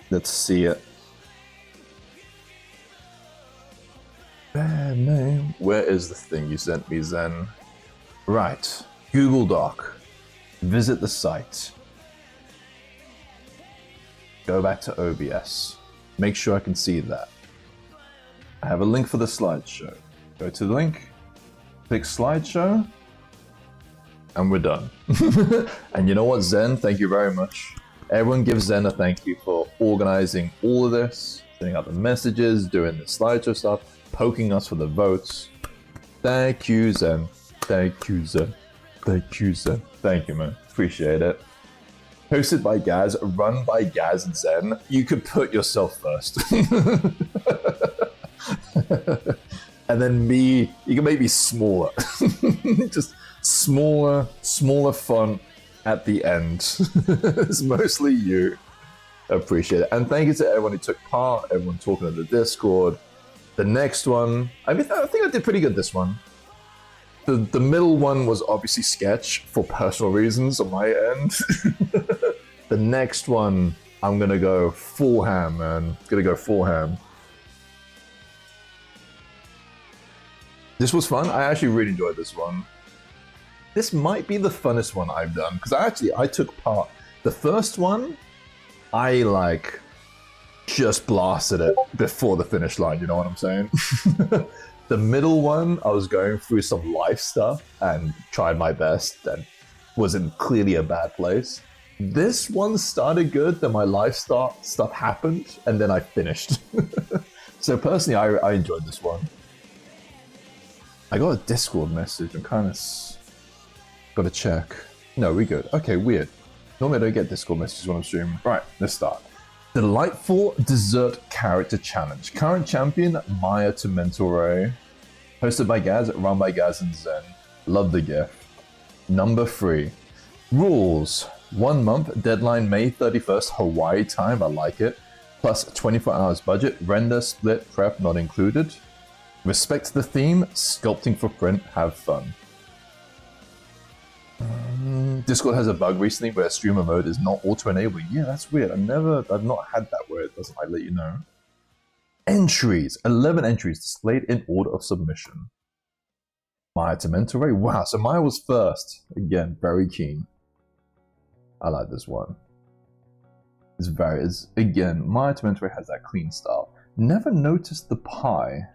Let's see it. Bad name. Where is the thing you sent me, Zen? Right. Google Doc. Visit the site. Go back to OBS. Make sure I can see that. I have a link for the slideshow. Go to the link. Click slideshow. And we're done. And you know what, Zen? Thank you very much. Everyone give Zen a thank you for organizing all of this, sending out the messages, doing the slideshow stuff, poking us for the votes. Thank you, Zen. Thank you, Zen. Thank you, Zen. Thank you, man. Appreciate it. Hosted by Gaz, run by Gaz and Zen. You could put yourself first. And then me, you can make me smaller. Just smaller font at the end. It's mostly you. Appreciate it. And thank you to everyone who took part, everyone talking in the Discord. The next one, I think I did pretty good this one. The middle one was obviously sketch for personal reasons on my end. The next one, I'm gonna go full ham, man. Gonna go full ham. This was fun. I actually really enjoyed this one. This might be the funnest one I've done because I took part. The first one, I just blasted it before the finish line, you know what I'm saying? The middle one, I was going through some life stuff and tried my best and was in clearly a bad place. This one started good, then my life stuff happened, and then I finished. So personally, I enjoyed this one. I got a Discord message, I'm kind of... Gotta check. No, we good. Okay, weird. Normally I don't get Discord messages when I'm streaming. Right, let's start. Delightful Dessert Character Challenge. Current champion, Maya to Mentore. Hosted by Gaz, run by Gaz and Zen. Love the gift. Number 3. Rules. 1 month, deadline May 31st, Hawaii time, I like it. Plus 24 hours budget, render, split, prep not included. Respect the theme, sculpting for print, have fun. Discord has a bug recently where streamer mode is not auto-enabling. Yeah, that's weird. I've not had that where it doesn't let you know. Entries. 11 entries displayed in order of submission. Maya to Mentore. Wow, so Maya was first. Again, very keen. I like this one. Again, Maya to Mentore has that clean style. Never noticed the pie.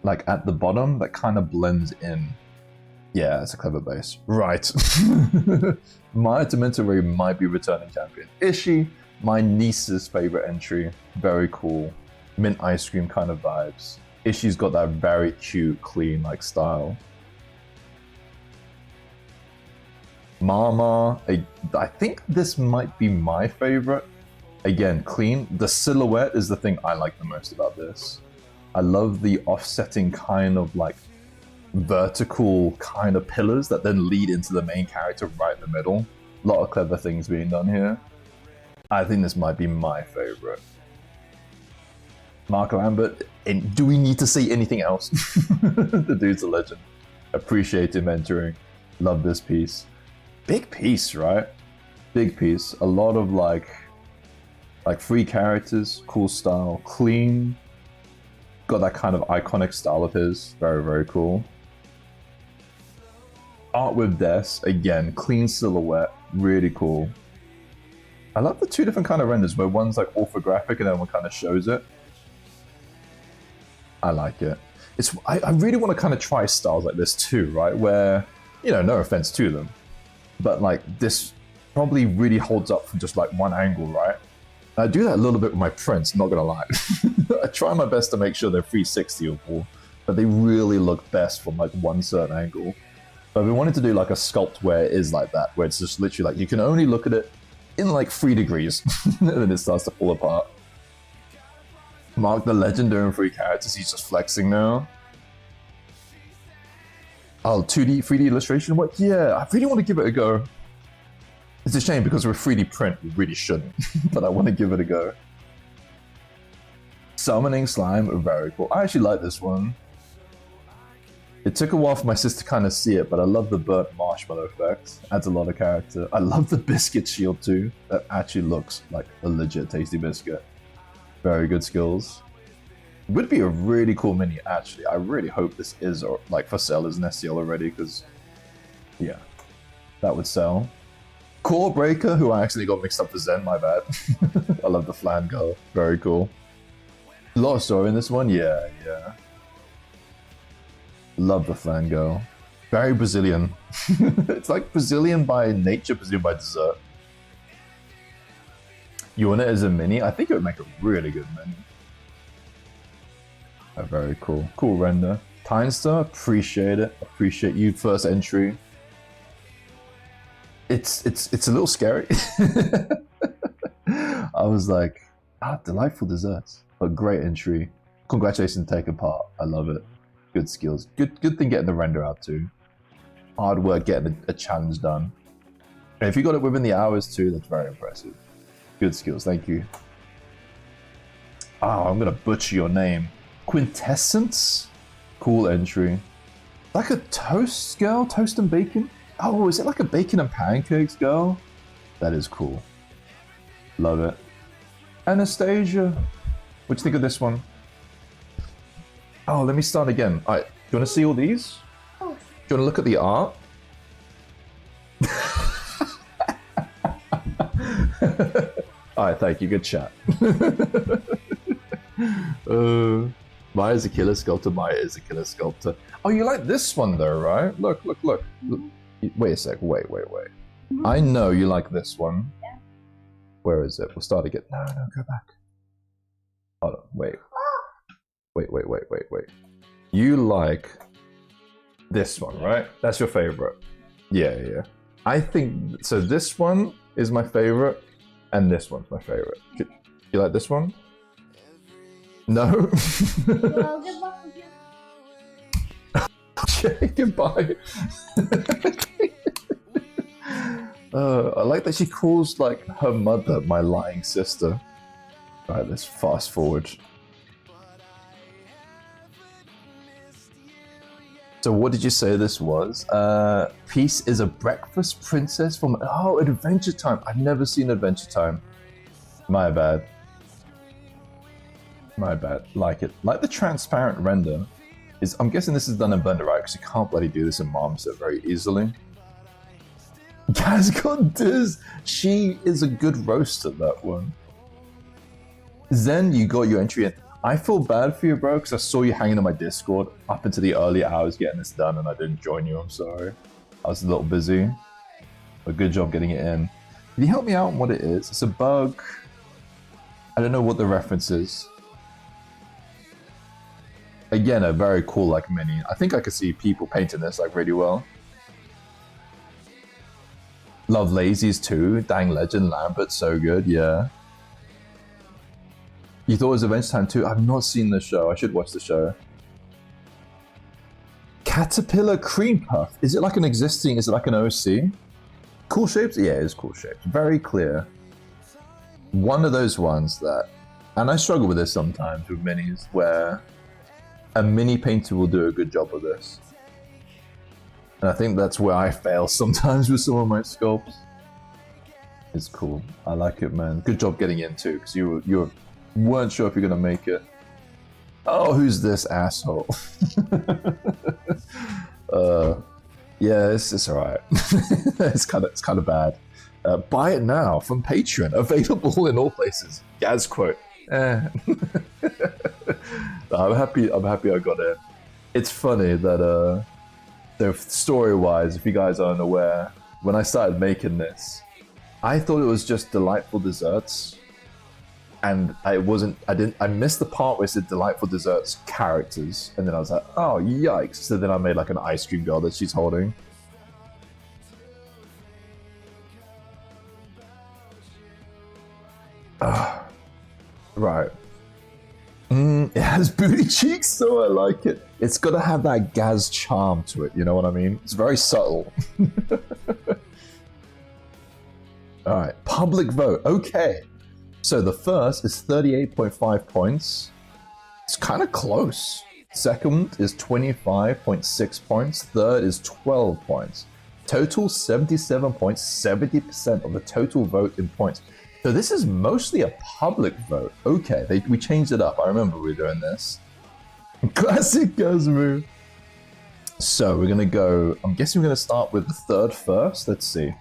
At the bottom, that kind of blends in. Yeah, it's a clever base. Right. Maya to Mentore might be returning champion. Ishi, my niece's favorite entry. Very cool. Mint ice cream kind of vibes. Ishi's got that very cute, clean style. Mama, I think this might be my favorite. Again, clean. The silhouette is the thing I like the most about this. I love the offsetting kind of vertical kind of pillars that then lead into the main character right in the middle. A lot of clever things being done here. I think this might be my favorite. Marco Lambert, do we need to say anything else? The dude's a legend. Appreciate him mentoring. Love this piece. Big piece, right? Big piece. A lot of free characters, cool style, clean. Got that kind of iconic style of his. Very, very cool. Art with Des, again, clean silhouette. Really cool. I love the two different kind of renders where one's like orthographic and then one kind of shows it. I like it. I really want to kind of try styles like this too, right? Where, you know, no offense to them, but like this probably really holds up from just like one angle, right? I do that a little bit with my prints, not gonna lie. I try my best to make sure they're 360 or more, but they really look best from like one certain angle. But we wanted to do like a sculpt where it is like that, where it's just literally like you can only look at it in like 3 degrees, and then it starts to fall apart. Mark the legend doing 3 characters, he's just flexing now. Oh, 2D, 3D illustration work? Yeah, I really want to give it a go. It's a shame because with 3D print, we really shouldn't, but I want to give it a go. Summoning slime, very cool. I actually like this one. It took a while for my sister to kind of see it, but I love the burnt marshmallow effect. Adds a lot of character. I love the biscuit shield too. That actually looks like a legit tasty biscuit. Very good skills. Would be a really cool mini, actually. I really hope this is like for sale as an SCL already, because yeah, that would sell. Core Breaker, who I actually got mixed up for Zen, my bad. I love the Flan Girl. Very cool. A lot of story in this one, yeah. Love the Flan Girl. Very Brazilian. It's like Brazilian by nature, Brazilian by dessert. You want it as a mini? I think it would make a really good mini. Oh, very cool. Cool render. Timestar, appreciate it. Appreciate you. First entry. It's a little scary. I was like, delightful desserts. But great entry. Congratulations on taking part. I love it. Good skills. Good thing getting the render out too. Hard work getting a challenge done. And if you got it within the hours too, that's very impressive. Good skills, thank you. Oh, I'm gonna butcher your name. Quintessence? Cool entry. Like a toast girl? Toast and bacon? Oh, is it like a bacon and pancakes girl? That is cool. Love it. Anastasia. What do you think of this one? Oh, let me start again. Alright, do you want to see all these? Oh. Do you want to look at the art? Alright, thank you. Good chat. Maya is a killer sculptor. Maya is a killer sculptor. Oh, you like this one though, right? Look. Wait a sec. Wait. I know you like this one. Yeah. Where is it? We'll start again. No, go back. Hold on. Wait. You like this one, right? That's your favorite. Yeah. I think so. This one is my favorite, and this one's my favorite. You like this one? No. Well, good luck with you. Okay, goodbye. I like that she calls like her mother my lying sister. Alright, let's fast forward. So what did you say this was? Peace is a breakfast princess from Adventure Time. I've never seen Adventure Time. My bad. Like it. Like the transparent render. I'm guessing this is done in Blender, right? Because you can't bloody do this in Marmoset very easily. Gaz got Diz. She is a good roaster, that one. Zen, you got your entry in. I feel bad for you, bro, because I saw you hanging on my Discord up into the early hours getting this done, and I didn't join you. I'm sorry. I was a little busy. But good job getting it in. Can you help me out on what it is? It's a bug. I don't know what the reference is. Again, a very cool like mini. I think I could see people painting this like really well. Love Lazies too. Dang Legend, Lambert, so good, yeah. You thought it was Adventure Time too? I've not seen the show. I should watch the show. Caterpillar Cream Puff. Is it like an OC? Cool shapes? Yeah, it is cool shapes. Very clear. One of those ones that, and I struggle with this sometimes with minis, where a mini painter will do a good job of this. And I think that's where I fail sometimes with some of my sculpts. It's cool. I like it, man. Good job getting in too, because you weren't sure if you're gonna make it. Oh, who's this asshole? Yeah, it's alright. it's kind of bad. Buy it now from Patreon. Available in all places. Gaz quote. I'm happy I got it. It's funny that so story-wise, if you guys aren't aware, when I started making this, I thought it was just delightful desserts, and I missed the part where it said delightful desserts characters, and then I was like, oh yikes! So then I made like an ice cream girl that she's holding. Right. It has booty cheeks, so I like it. It's got to have that Gaz charm to it, you know what I mean? It's very subtle. Alright, public vote. Okay. So the first is 38.5 points. It's kind of close. Second is 25.6 points. Third is 12 points. Total 77 points, 70% of the total vote in points. So this is mostly a public vote. Okay, we changed it up. I remember we were doing this. Classic Gaz move. So we're gonna go. I'm guessing we're gonna start with the third first. Let's see.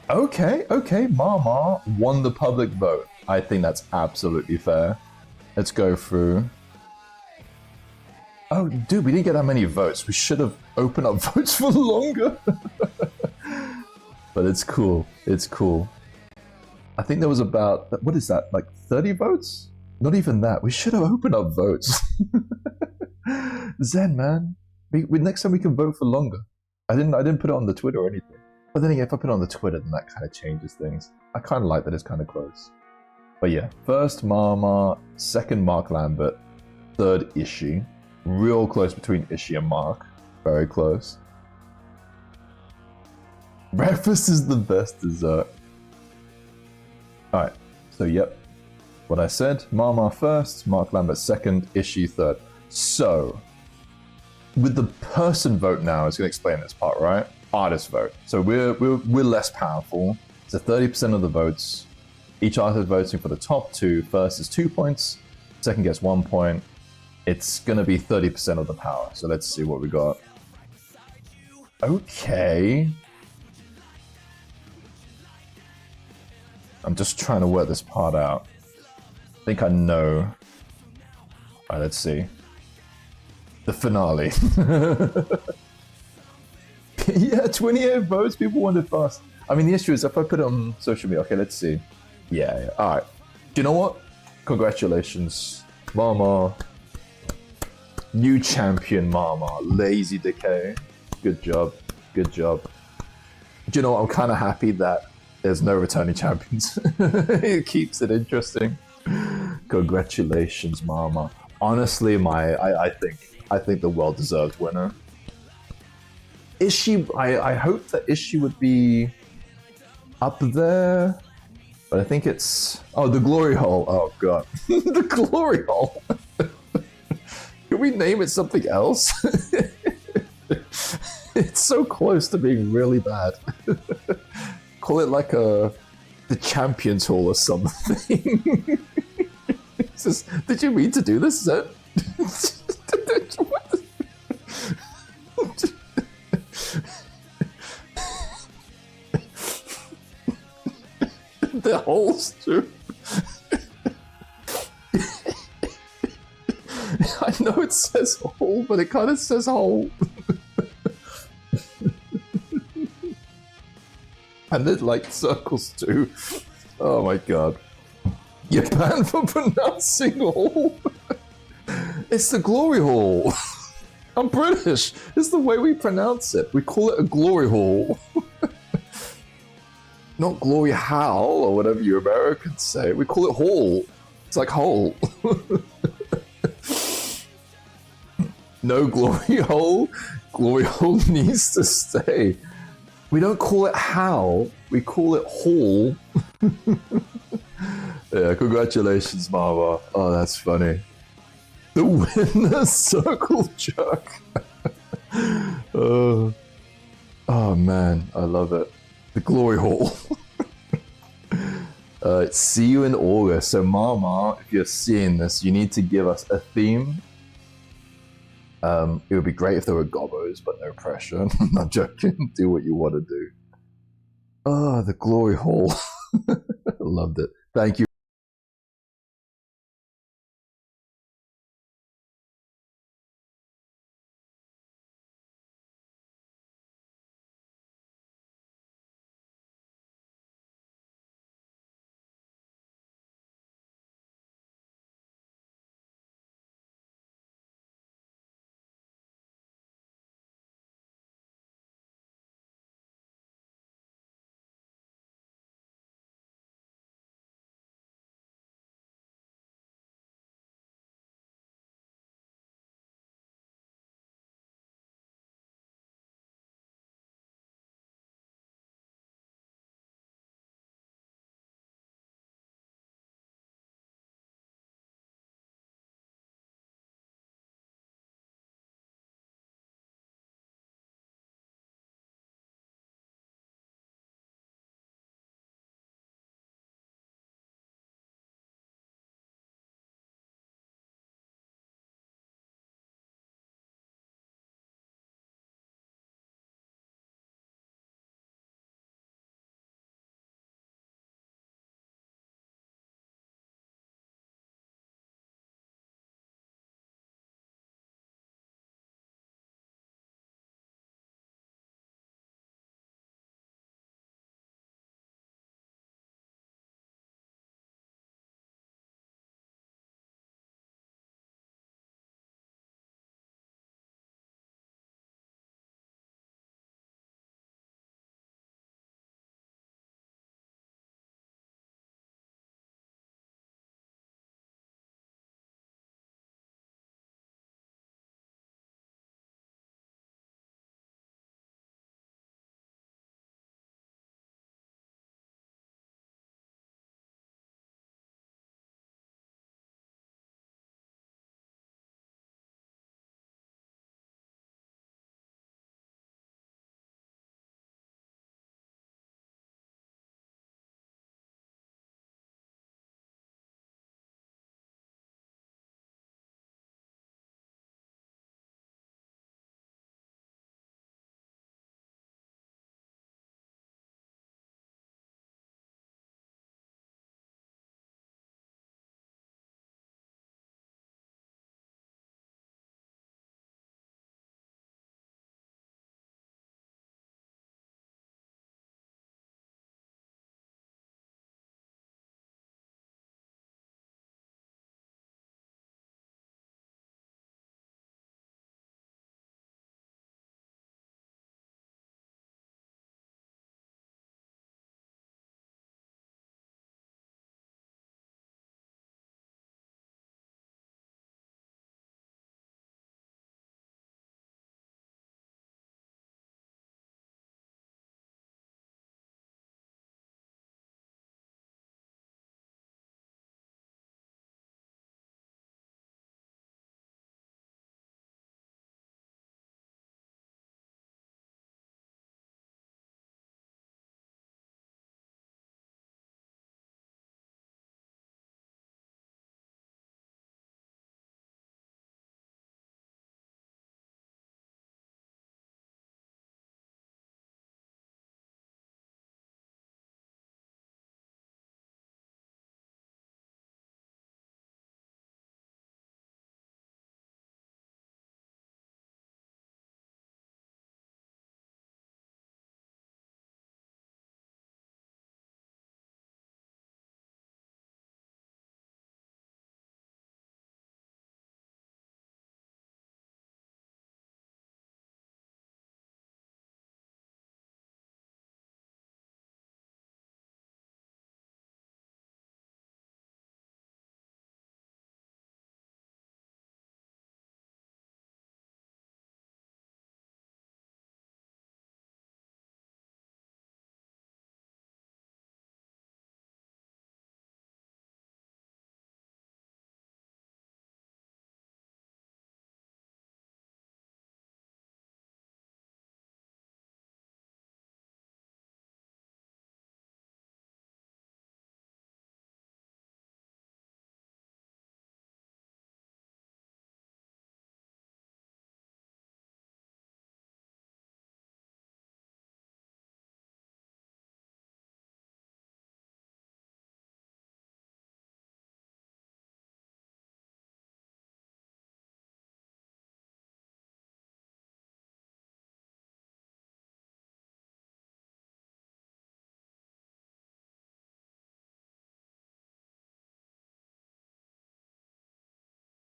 Okay. Mama won the public vote. I think that's absolutely fair. Let's go through. Oh, dude, we didn't get that many votes. We should have opened up votes for longer. But it's cool. It's cool. I think there was about, what is that, like 30 votes? Not even that. We should have opened up votes. Zen, man. Next time we can vote for longer. I didn't put it on the Twitter or anything. But then again, if I put it on the Twitter, then that kind of changes things. I kind of like that it's kind of close. But yeah, first Mama, second Mark Lambert, third Ishii. Real close between Ishii and Mark. Very close. Breakfast is the best dessert. Alright, so yep. What I said, Mama first, Mark Lambert second, Ishii third. So, with the person vote now, it's going to explain this part, right? Artist vote. So we're less powerful. So 30% of the votes. Each artist voting for the top two. First is 2 points. Second gets 1 point. It's going to be 30% of the power. So let's see what we got. Okay. I'm just trying to work this part out. I think I know. Alright, let's see. The finale. Yeah, 28 votes. People wanted fast. I mean, the issue is if I put it on social media. Okay, let's see. Yeah. Alright. Do you know what? Congratulations, Mama. New champion, Mama. Lazy Decay. Good job. Good job. Do you know what? I'm kind of happy that there's no returning champions. It keeps it interesting. Congratulations, Mama. Honestly, I think the well-deserved winner. Ishii, I hope that Ishii would be up there, but I think it's the glory hole. Oh god, the glory hole. Can we name it something else? It's so close to being really bad. Call it like the Champions Hall or something. Did you mean to do this, Zed? The holes too. I know it says hole, but it kind of says hole. And it like circles too. Oh my god. You're banned for pronouncing hole. It's the glory hole. I'm British. It's the way we pronounce it. We call it a glory hole. Not glory hole or whatever you Americans say. We call it hole. It's like hole. No glory hole. Glory hole needs to stay. We don't call it how. We call it hall. Yeah, congratulations, Mama. Oh, that's funny. The winner circle jerk. Oh man, I love it. The glory hole. See you in August. So, Mama, if you're seeing this, you need to give us a theme. It would be great if there were gobos, but no pressure. I'm not joking. Do what you want to do. Oh, the glory hole. Loved it. Thank you.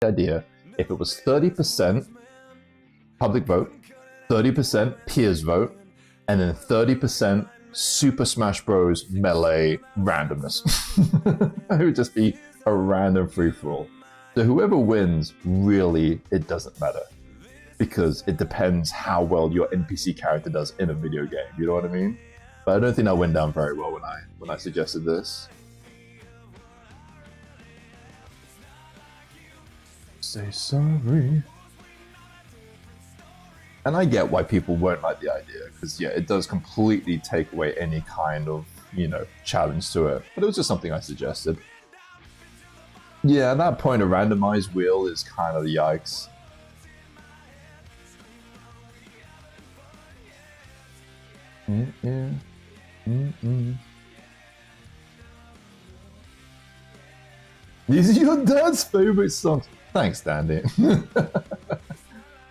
idea if it was 30% public vote, 30% peers vote, and then 30% Super Smash Bros. Melee randomness. It would just be a random free-for-all. So whoever wins, really, it doesn't matter. Because it depends how well your NPC character does in a video game, you know what I mean? But I don't think that went down very well when I suggested this. Say sorry. And I get why people won't like the idea, because yeah, it does completely take away any kind of, you know, challenge to it. But it was just something I suggested. Yeah, at that point, a randomized wheel is kind of yikes. These are your dad's favorite songs. Thanks, Dandy.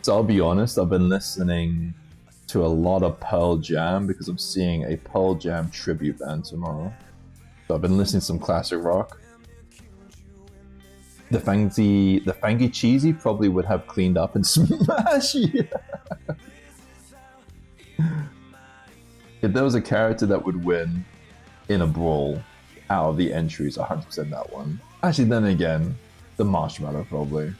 So I'll be honest, I've been listening to a lot of Pearl Jam because I'm seeing a Pearl Jam tribute band tomorrow. So I've been listening to some classic rock. The Fangy Cheesy probably would have cleaned up and smash. Yeah. If there was a character that would win in a brawl out of the entries, 100% that one. Actually, then again, the Marshmallow probably.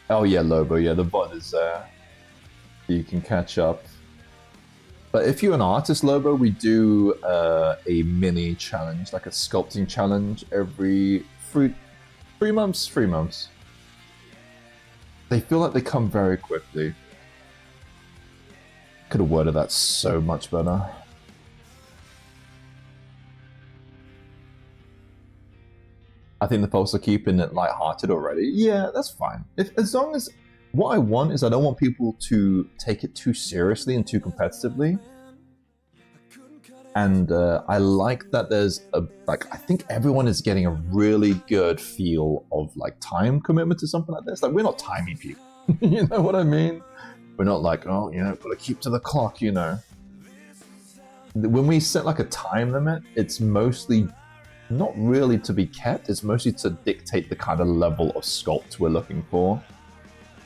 Oh yeah, Lobo, yeah, the bot is there. You can catch up. But if you're an artist, Lobo, we do a mini challenge, like a sculpting challenge every 3 months. 3 months. They feel like they come very quickly. Could have worded that so much better. I think the folks are keeping it lighthearted already. Yeah, that's fine. As long as what I want is I don't want people to take it too seriously and too competitively. And I like that there's I think everyone is getting a really good feel of like time commitment to something like this. Like we're not timing people, you know what I mean? We're not like, oh, you know, gotta keep to the clock, you know. When we set like a time limit, it's mostly not really to be kept, it's mostly to dictate the kind of level of sculpt we're looking for.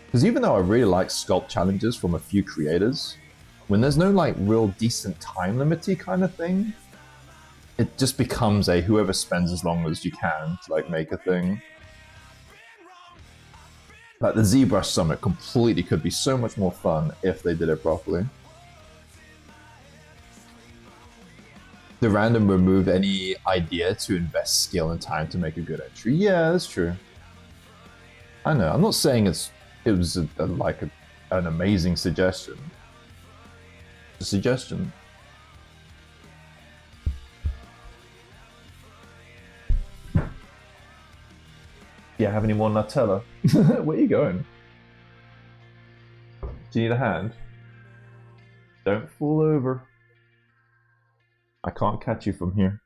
Because even though I really like sculpt challenges from a few creators, when there's no like real decent time limity kind of thing, it just becomes a whoever spends as long as you can to like make a thing. Like the ZBrush Summit completely could be so much more fun if they did it properly. The random remove any idea to invest skill and time to make a good entry. Yeah, that's true. I know. I'm not saying it was an amazing suggestion. It's a suggestion. Do you have any more Nutella? Where are you going? Do you need a hand? Don't fall over. I can't catch you from here.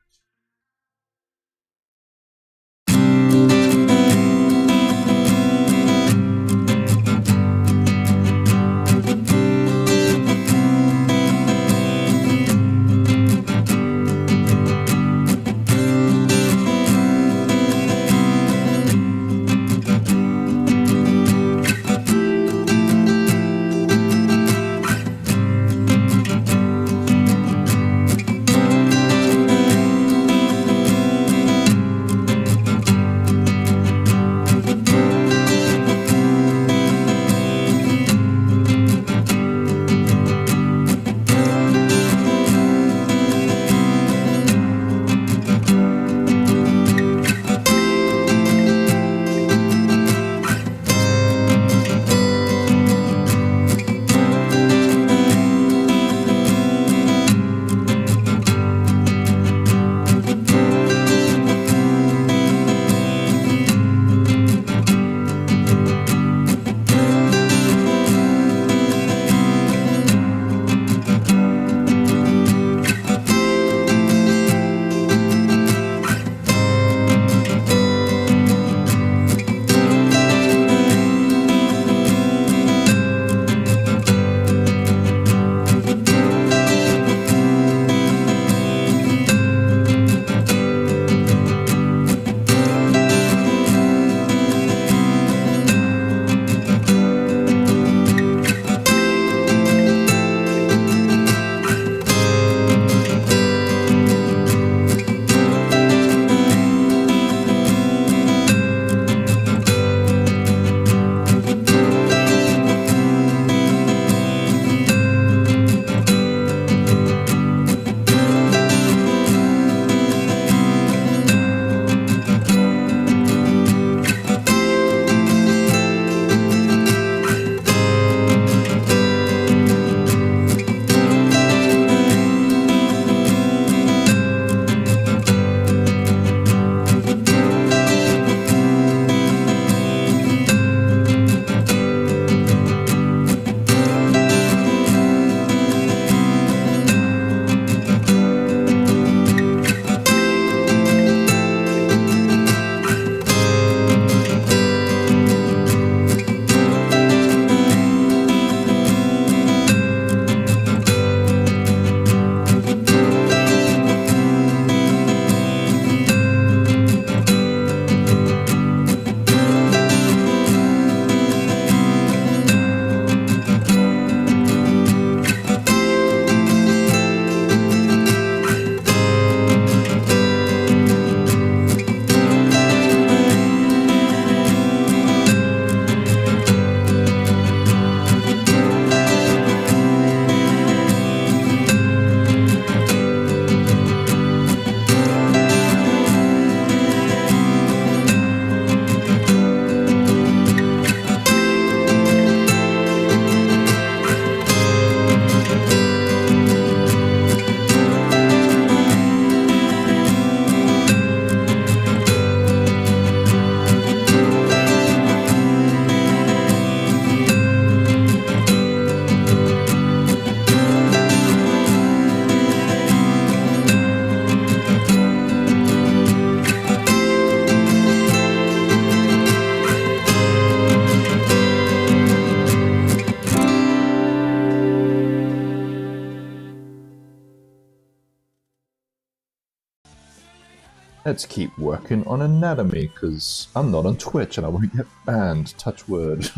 Let's keep working on anatomy, because I'm not on Twitch and I won't get banned. Touch word.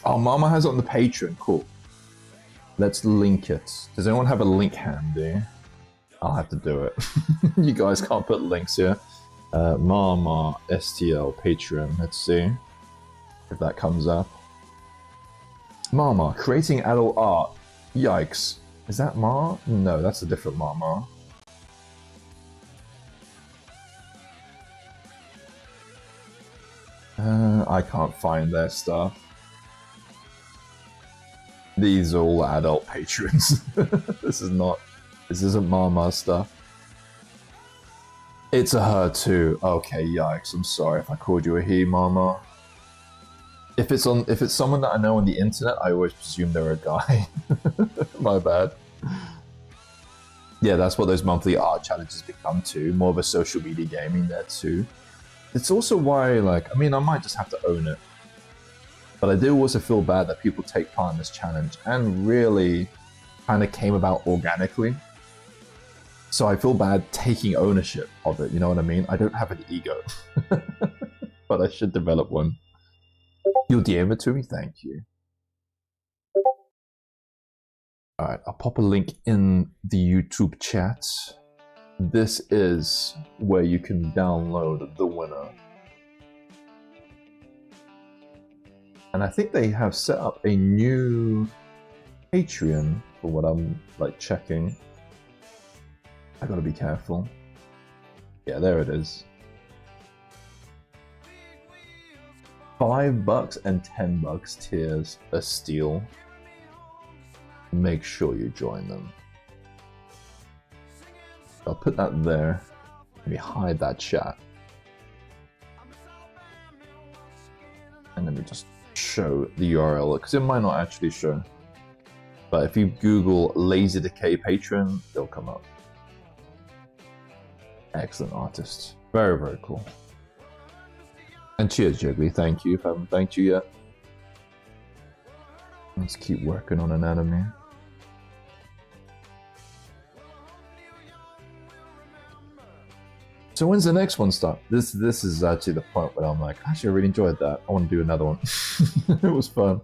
Oh, Mama has it on the Patreon. Cool. Let's link it. Does anyone have a link handy? I'll have to do it. You guys can't put links here. Mama STL Patreon. Let's see if that comes up. Mama, creating adult art. Yikes. Is that Ma? No, that's a different Mama. I can't find their stuff. These are all adult patrons. This isn't Mama's stuff. It's a her too. Okay, yikes. I'm sorry if I called you a he, Mama. If it's someone that I know on the internet, I always presume they're a guy. My bad. Yeah, that's what those monthly art challenges become too. More of a social media gaming there too. It's also why, like, I mean, I might just have to own it. But I do also feel bad that people take part in this challenge and really kind of came about organically. So I feel bad taking ownership of it, you know what I mean? I don't have an ego. But I should develop one. You'll DM it to me? Thank you. Alright, I'll pop a link in the YouTube chat. This is where you can download the winner. And I think they have set up a new Patreon for what I'm like checking. I gotta be careful. Yeah, there it is. $5 and $10 tiers a steal. Make sure you join them. I'll put that there. Let me hide that chat. And let me just show the URL, because it might not actually show. But if you Google Lazy Decay Patron, they'll come up. Excellent artist. Very, very cool. And cheers, Jiggly. Thank you if I haven't thanked you yet. Let's keep working on anatomy. So when's the next one start? This is actually the point where I'm like, actually I really enjoyed that. I want to do another one. It was fun.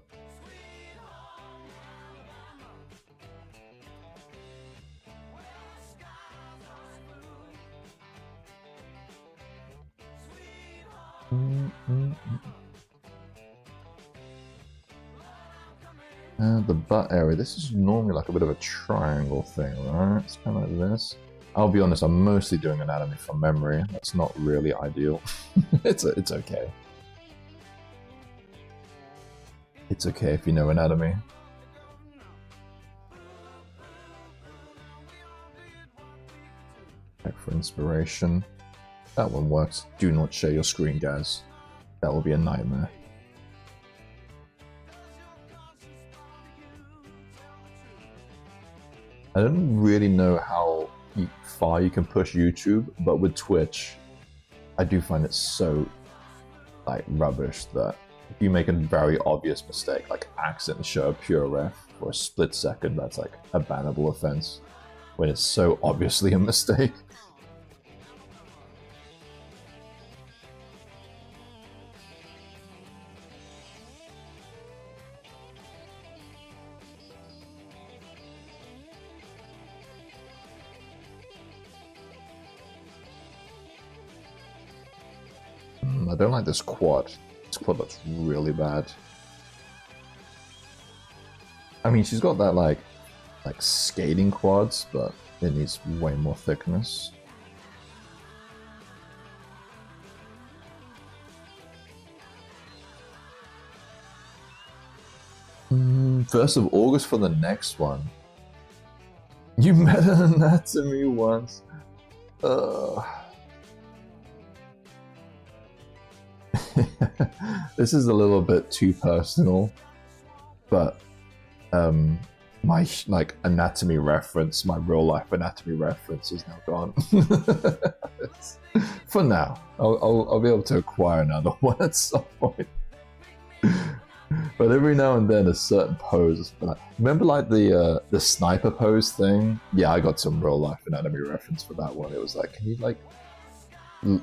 The butt area. This is normally like a bit of a triangle thing, right? It's kind of like this. I'll be honest, I'm mostly doing anatomy from memory. That's not really ideal. It's okay. It's okay if you know anatomy. Check for inspiration. That one works. Do not share your screen, guys. That will be a nightmare. I don't really know how far you can push YouTube, but with Twitch, I do find it so like rubbish that if you make a very obvious mistake, like accidentally show a pure ref for a split second, that's like a bannable offense when it's so obviously a mistake. I don't like this quad. This quad looks really bad. I mean, she's got that like skating quads, but it needs way more thickness. First of August for the next one. You met an anatomy once. This is a little bit too personal, but my like anatomy reference, my real life anatomy reference is now gone. For now, I'll be able to acquire another one at some point. But every now and then a certain pose. Remember like the sniper pose thing? Yeah, I got some real life anatomy reference for that one. It was like, can you like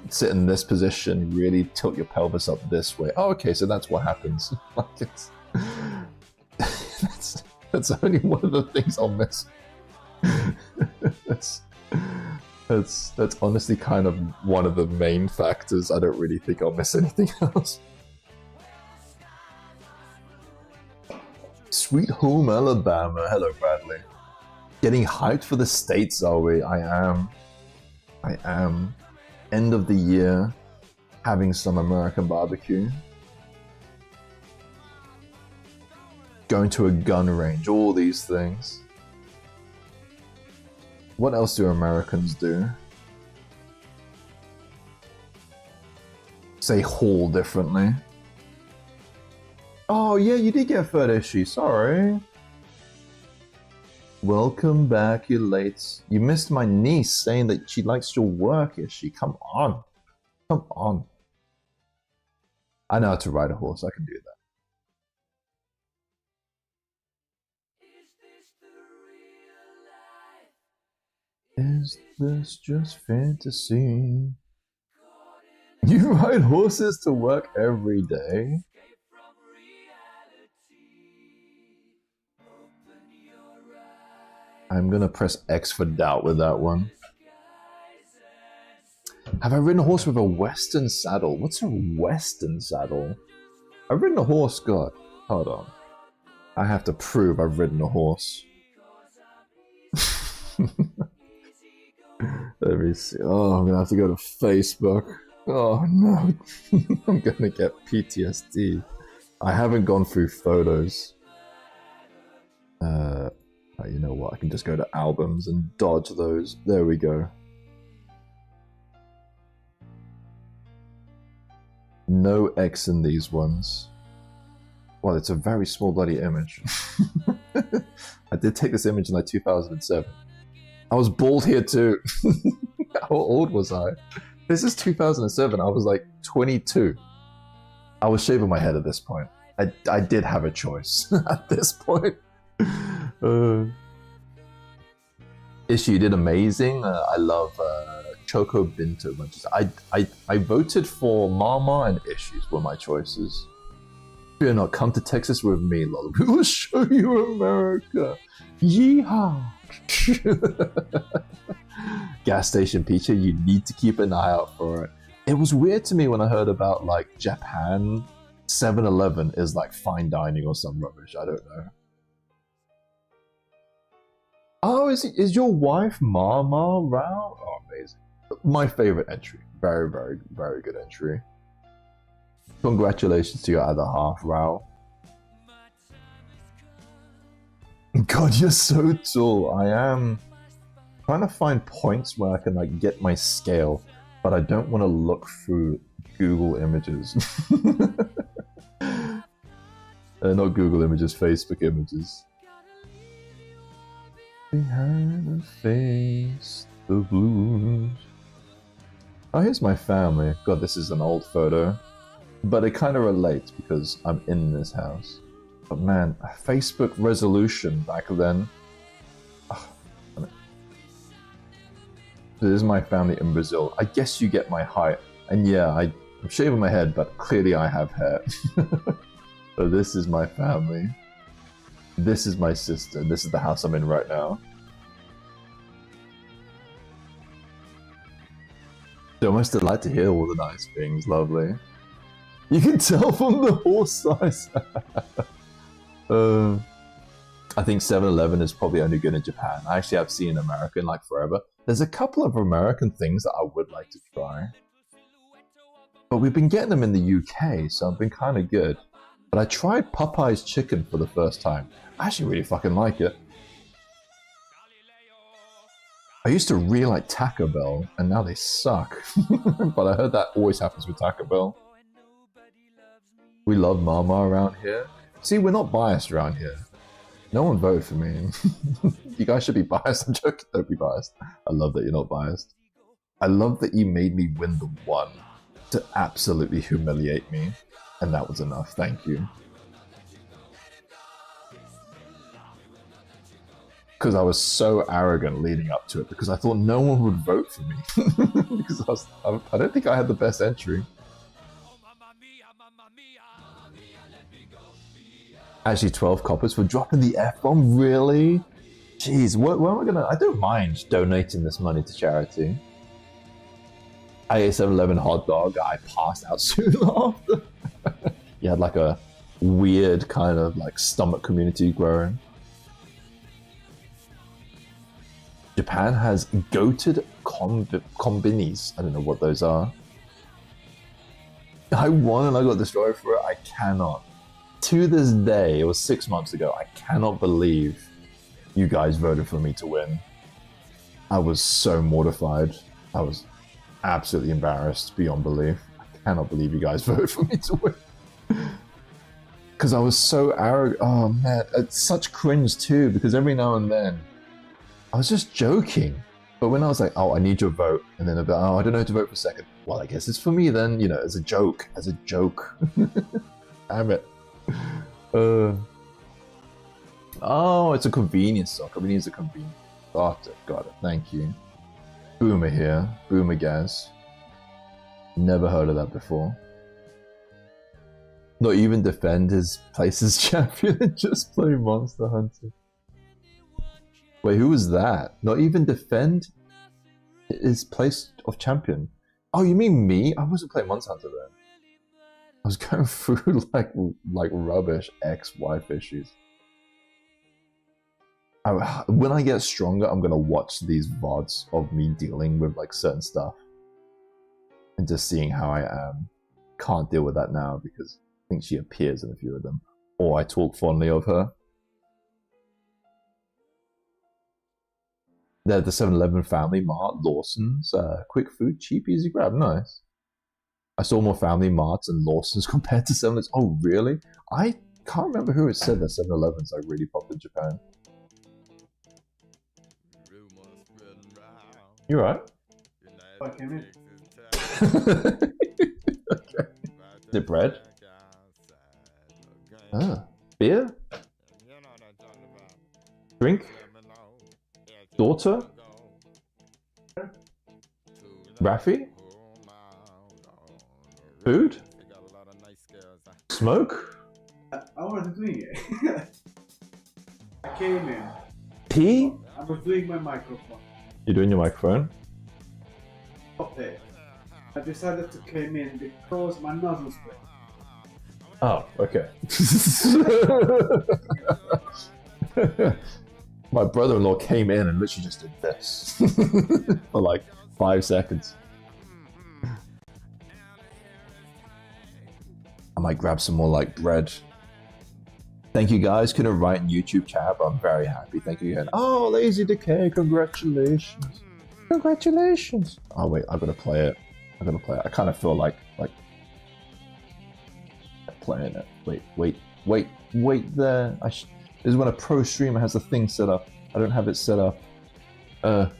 sit in this position, really tilt your pelvis up this way? Oh, okay, so that's what happens. Like it's that's only one of the things I'll miss. That's honestly kind of one of the main factors. I don't really think I'll miss anything else. Sweet home Alabama. Hello, Bradley. Getting hyped for the States, are we? I am. End of the year, having some American barbecue. Going to a gun range, all these things. What else do Americans do? Say haul differently. Oh yeah, you did get a third issue, sorry. Welcome back, you late. You missed my niece saying that she likes your work issue. Come on. Come on. I know how to ride a horse, I can do that. Is this just fantasy? You ride horses to work every day? I'm gonna press X for doubt with that one. Have I ridden a horse with a western saddle? What's a western saddle? I've ridden a horse, God. Hold on. I have to prove I've ridden a horse. Let me see. Oh, I'm gonna have to go to Facebook. Oh no. I'm gonna get PTSD. I haven't gone through photos. You know what? I can just go to albums and dodge those. There we go. No X in these ones. Well, it's a very small bloody image. I did take this image in like 2007. I was bald here too. How old was I? This is 2007. I was like 22. I was shaving my head at this point. I did have a choice at this point. Issue did amazing. I love Choco Binto Munches. I voted for Mama and Issues were my choices. Fear not, come to Texas with me, lol. We will show you America. Yeehaw! Gas station pizza, you need to keep an eye out for it. It was weird to me when I heard about like Japan 7-Eleven is like fine dining or some rubbish. I don't know. Oh, is your wife Mama Rao? Oh, amazing. My favorite entry. Very, very, very good entry. Congratulations to your other half, Rao. God, you're so tall. I am trying to find points where I can like get my scale, but I don't want to look through Google images. Not Google images, Facebook images. Behind the face, the blues. Oh, here's my family. God, this is an old photo. But it kind of relates because I'm in this house. But man, a Facebook resolution back then. Oh, this is my family in Brazil. I guess you get my height. And yeah, I'm shaving my head, but clearly I have hair. So this is my family. This is my sister. This is the house I'm in right now. So almost delight to hear all the nice things. Lovely. You can tell from the horse size. I think 7-Eleven is probably only good in Japan. I actually have seen America in like forever. There's a couple of American things that I would like to try. But we've been getting them in the UK, so I've been kind of good. But I tried Popeye's chicken for the first time. I actually really fucking like it. I used to really like Taco Bell, and now they suck. But I heard that always happens with Taco Bell. We love Mama around here. See, we're not biased around here. No one voted for me. You guys should be biased. I'm joking, don't be biased. I love that you're not biased. I love that you made me win the one to absolutely humiliate me. And that was enough, thank you. because I was so arrogant leading up to it because I thought no one would vote for me because I don't think I had the best entry. Actually, 12 coppers for dropping the F-bomb? Really? Jeez, what am I gonna... I don't mind donating this money to charity. I ate 7-Eleven hot dog. I passed out soon after. You had like a weird kind of like stomach community growing. Japan has goated kombinis. I don't know what those are. I won and I got destroyed for it. I cannot. To this day, it was 6 months ago, I cannot believe you guys voted for me to win. I was so mortified. I was absolutely embarrassed beyond belief. I cannot believe you guys voted for me to win. Because I was so arrogant. Oh man, it's such cringe too, because every now and then, I was just joking. But when I was like, oh, I need your vote, and then about, oh, I don't know who to vote for second. Well, I guess it's for me then, you know, as a joke. Damn it. Oh, it's a convenience store. Convenience is a convenience. Got it. Thank you. Boomer here. Boomer Gaz. Never heard of that before. Not even defend his place as champion and just play Monster Hunter. Wait, who was that? Not even defend his place of champion? Oh, you mean me? I wasn't playing Monster Hunter then. I was going through like rubbish ex-wife issues. When I get stronger, I'm gonna watch these VODs of me dealing with like certain stuff and just seeing how I am. Can't deal with that now because I think she appears in a few of them, or I talk fondly of her. They're the 7-Eleven Family Mart, Lawson's, quick food, cheap, easy grab, nice. I saw more Family Marts and Lawson's compared to 7-Elevens. Oh, really? I can't remember who it said that 7-Elevens are really popular in Japan. You right? Fucking in. Okay. Is it bread? Ah, beer? Drink? Daughter? Raffy? Food? Smoke? I wasn't doing it. I came in. Tea? I was doing my microphone. You're doing your microphone? Okay. I decided to come in because my nose was red. Oh, okay. My brother-in-law came in and literally just did this for like 5 seconds. I might grab some more like bread. Thank you guys. Couldn't write in YouTube chat, but I'm very happy. Thank you again. Oh, Lazy Decay, congratulations. Congratulations. Oh wait, I gotta play it. I kind of feel like playing it. Wait there. This is when a pro streamer has a thing set up. I don't have it set up. I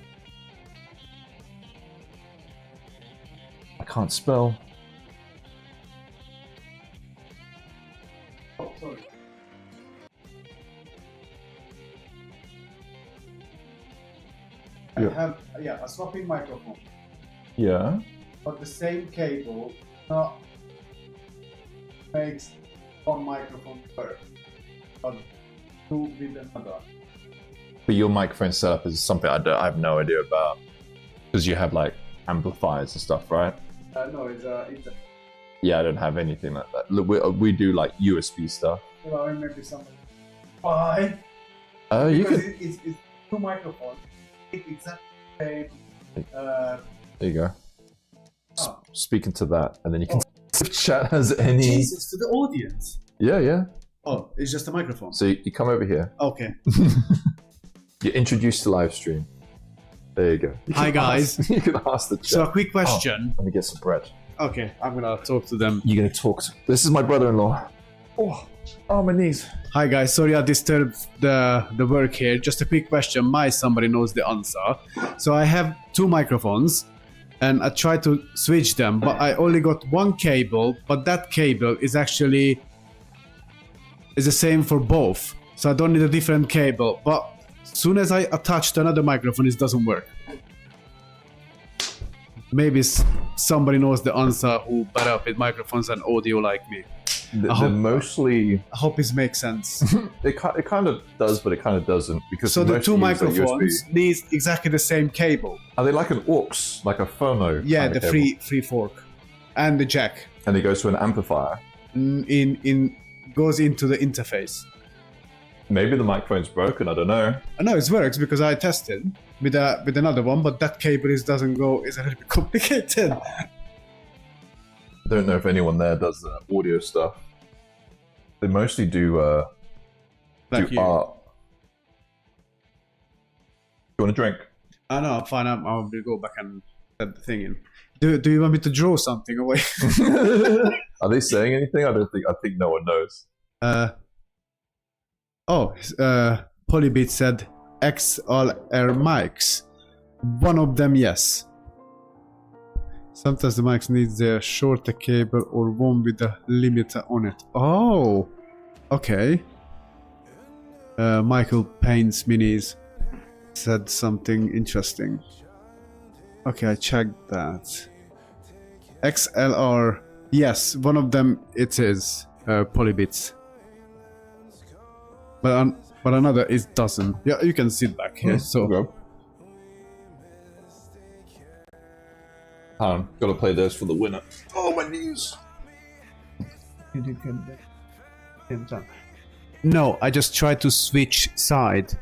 can't spell. Oh, sorry. Yeah. I have a swapping microphone, Yeah. but the same cable not makes one microphone work, but two with another. But your microphone setup is something I have no idea about. Because you have like amplifiers and stuff, right? No, it's a Yeah, I don't have anything like that. Look, we do like USB stuff. well, maybe something. Why? You Because can. it's two microphones. It's exactly the same. There you go. Oh. Speaking to that, and then you can. If chat has any. Jesus, to the audience. Yeah. Oh, it's just a microphone. So you come over here. Okay. You're introduced to live stream. There you go. You Hi, can guys. ask- you can ask the chat. So a quick question. Let me get some bread. Okay, I'm gonna talk to them. You're gonna talk to. This is my brother-in-law. Oh, my knees. Hi guys, sorry I disturbed the work here. Just a quick question. Somebody knows the answer. So I have two microphones, and I tried to switch them, but I only got one cable. But that cable is actually the same for both. So I don't need a different cable. But soon as I attach to another microphone, it doesn't work. Maybe somebody knows the answer who better with microphones and audio like me. They're mostly. I hope this makes sense. It kind of does, but it kind of doesn't because So the two mostly use, like, microphones USB. need exactly the same cable. Are they like an aux, like a phono? Yeah, kind the of cable? free fork and the jack And it goes to an amplifier. in goes into the interface. Maybe the microphone's broken. I don't know. I know it works because I tested with another one, but that cable doesn't go. It's a little bit complicated. I don't know if anyone there does the audio stuff. They mostly do Like do you. art. You want a drink? I know. I'm fine. I'll go back and set the thing in. Do you want me to draw something away? Are they saying anything? I think no one knows. Polybit said XLR mics. One of them, yes. Sometimes the mics needs a shorter cable or one with a limiter on it. Oh, okay. Michael Payne's Minis said something interesting. Okay, I checked that. XLR, yes, one of them it is Polybits. But another it doesn't. Yeah, you can sit back here. So Okay. Gotta play this for the winner. Oh, my knees! no, I just tried to switch side.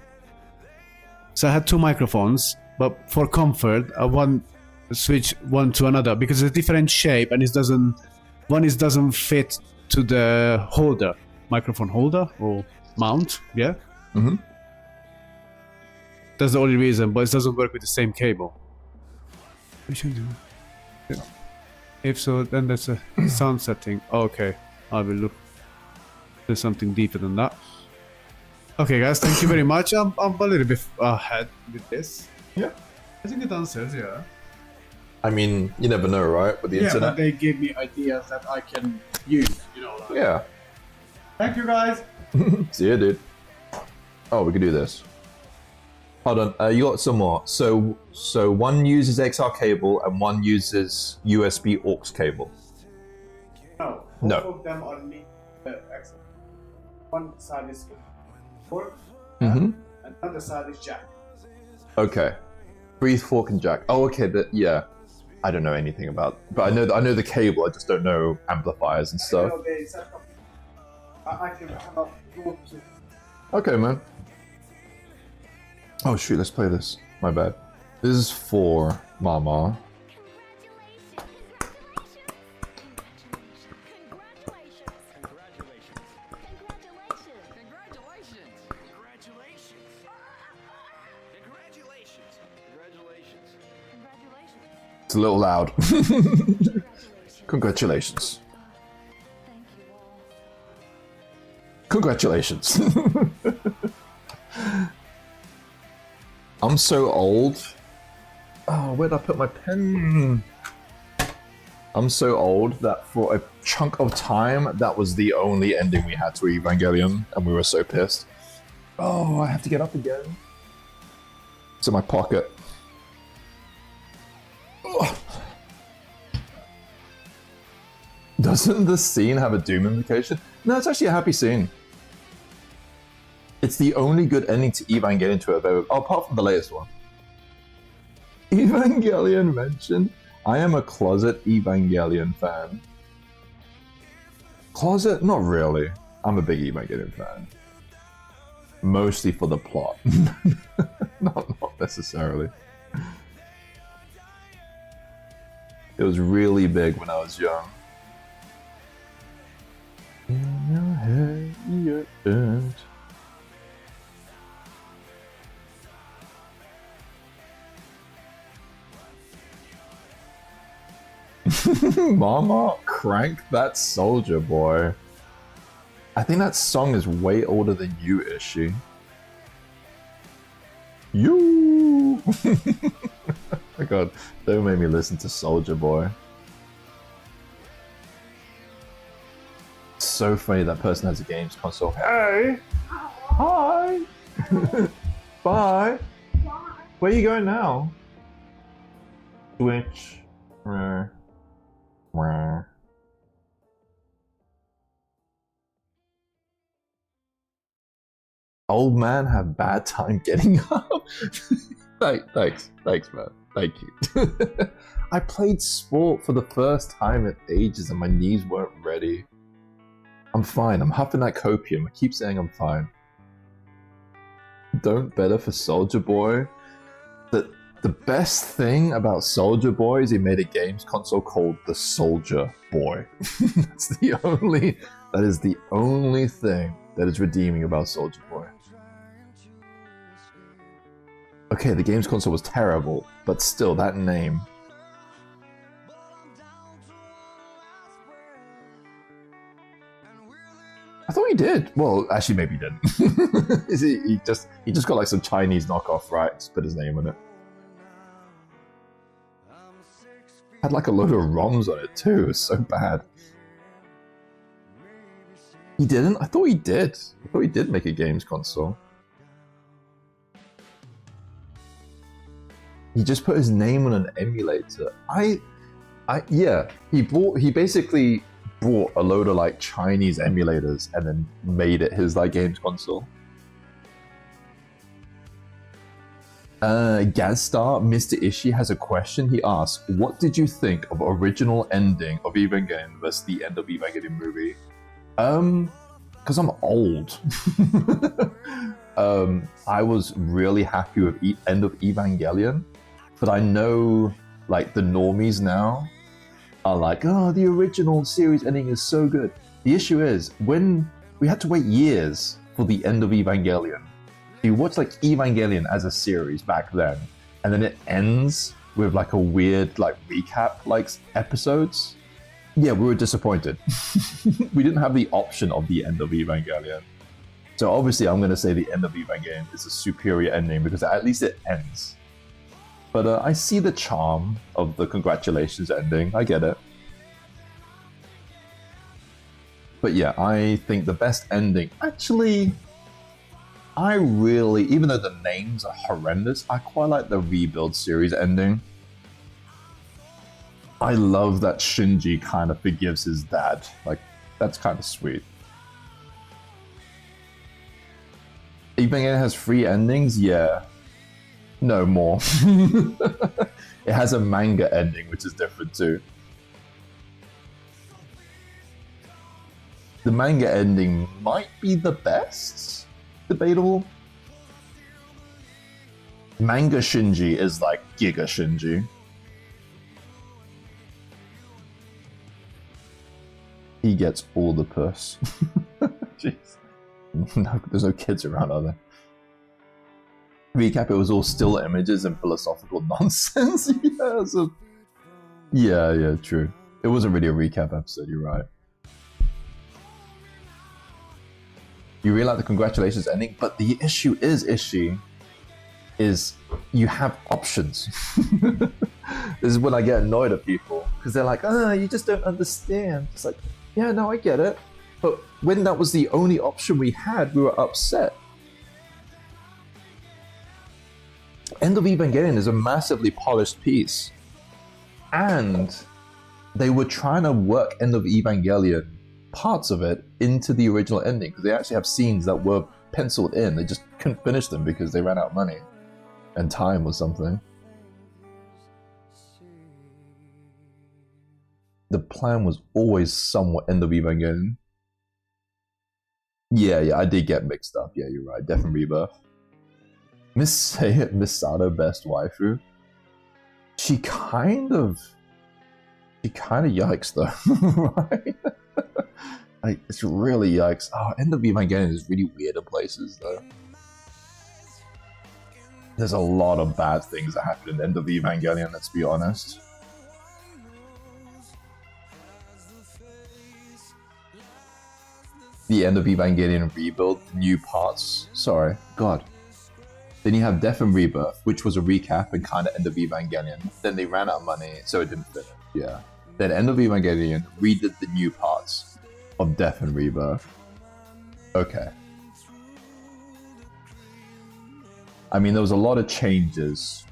So I had two microphones, but for comfort, I want to switch one to another because it's a different shape and it doesn't fit to the holder, microphone holder or mount. Yeah. Mm-hmm. That's the only reason, but it doesn't work with the same cable. We should do. If so, then that's a sound setting. Okay, I will look. There's something deeper than that. Okay, guys, thank you very much. I'm a little bit ahead with this. Yeah. I think it answers, yeah. I mean, you never know, right? With the Yeah, internet. but they give me ideas that I can use, you know. Like. Yeah. Thank you, guys. See ya, dude. Oh, we could do this. Hold on, you got some more. So one uses XR cable and one uses USB aux cable. No. No. Both of them are one side is fork, Mm-hmm. and other side is jack. Okay. Breathe, fork, and jack. Oh, okay. Yeah. I don't know anything about, but I know the cable. I just don't know amplifiers and stuff. I can go to. Okay, man. Oh shoot, let's play this. My bad. This is for Mama. It's a little loud. Congratulations. Congratulations. I'm so old. Oh, where'd I put my pen? I'm so old that for a chunk of time, that was the only ending we had to Evangelion, and we were so pissed. Oh, I have to get up again. It's in my pocket. Oh. Doesn't the scene have a Doom invocation? No, it's actually a happy scene. It's the only good ending to Evangelion to have ever... Oh, apart from the latest one. Evangelion mentioned. I am a closet Evangelion fan. Closet? Not really. I'm a big Evangelion fan. Mostly for the plot. not necessarily. It was really big when I was young. In your head. Mama, crank that soldier boy. I think that song is way older than you, is she? You. Oh my god, don't make me listen to Soldier Boy. It's so funny that person has a games console. Hey! Hi! Bye. Where are you going now? Switch. Old man have bad time getting up. Thanks, man. Thank you. I played sport for the first time in ages and my knees weren't ready. I'm fine. I'm huffing that copium. I keep saying I'm fine. Don't better for Soldier Boy. The best thing about Soldier Boy is he made a games console called the Soldier Boy. That is the only thing that is redeeming about Soldier Boy. Okay, the games console was terrible, but still, that name. I thought he did. Well, actually, maybe he didn't. he just got like some Chinese knockoff, right? Just put his name on it. Had like a load of ROMs on it too. It was so bad. He didn't? I thought he did. I thought he did make a games console. He just put his name on an emulator. Yeah. He basically bought a load of like Chinese emulators and then made it his like games console. Gazstar, Mr. Ishii has a question. He asks, what did you think of original ending of Evangelion versus the end of Evangelion movie? Because I'm old. I was really happy with end of Evangelion, but I know like the normies now are like, oh, the original series ending is so good. The issue is, when we had to wait years for the end of Evangelion, you watch like Evangelion as a series back then, and then it ends with like a weird like recap like episodes. Yeah, we were disappointed. We didn't have the option of the end of Evangelion. So obviously I'm going to say the end of Evangelion is a superior ending because at least it ends. But I see the charm of the congratulations ending. I get it. But yeah, I think the best ending... Actually, I really... Even though the names are horrendous, I quite like the Rebuild series ending. I love that Shinji kind of forgives his dad. Like, that's kind of sweet. Evangelion has 3 endings? Yeah. No, more. It has a manga ending, which is different too. The manga ending might be the best? Debatable. Manga Shinji is like Giga Shinji. He gets all the puss. Jeez. No, there's no kids around, are there? Recap, it was all still images and philosophical nonsense. Yeah, true. It wasn't really a recap episode, you're right. You really like the congratulations ending, but the issue is, you have options. This is when I get annoyed at people, because they're like, you just don't understand. It's like, yeah, no, I get it. But when that was the only option we had, we were upset. End of Evangelion is a massively polished piece. And they were trying to work End of Evangelion, parts of it, into the original ending. Because they actually have scenes that were penciled in. They just couldn't finish them because they ran out of money. And time or something. The plan was always somewhat End of Evangelion. Yeah, I did get mixed up. Yeah, you're right. Death and Rebirth. Miss Sato, best waifu. She kind of yikes though, right? Like, it's really yikes. Oh, End of Evangelion is really weird in places though. There's a lot of bad things that happen in the End of Evangelion, let's be honest. The End of Evangelion Rebuild, new parts. Sorry, God. Then you have Death and Rebirth, which was a recap and kind of End of Evangelion. Then they ran out of money, so it didn't finish. Yeah. Then End of Evangelion redid the new parts of Death and Rebirth. Okay. I mean, there was a lot of changes.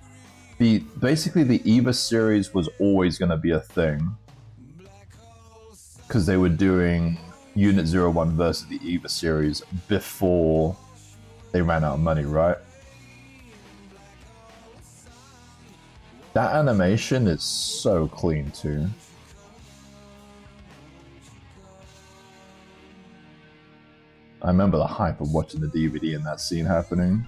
Basically the EVA series was always going to be a thing because they were doing Unit 01 versus the EVA series before they ran out of money, right? That animation is so clean too. I remember the hype of watching the DVD and that scene happening.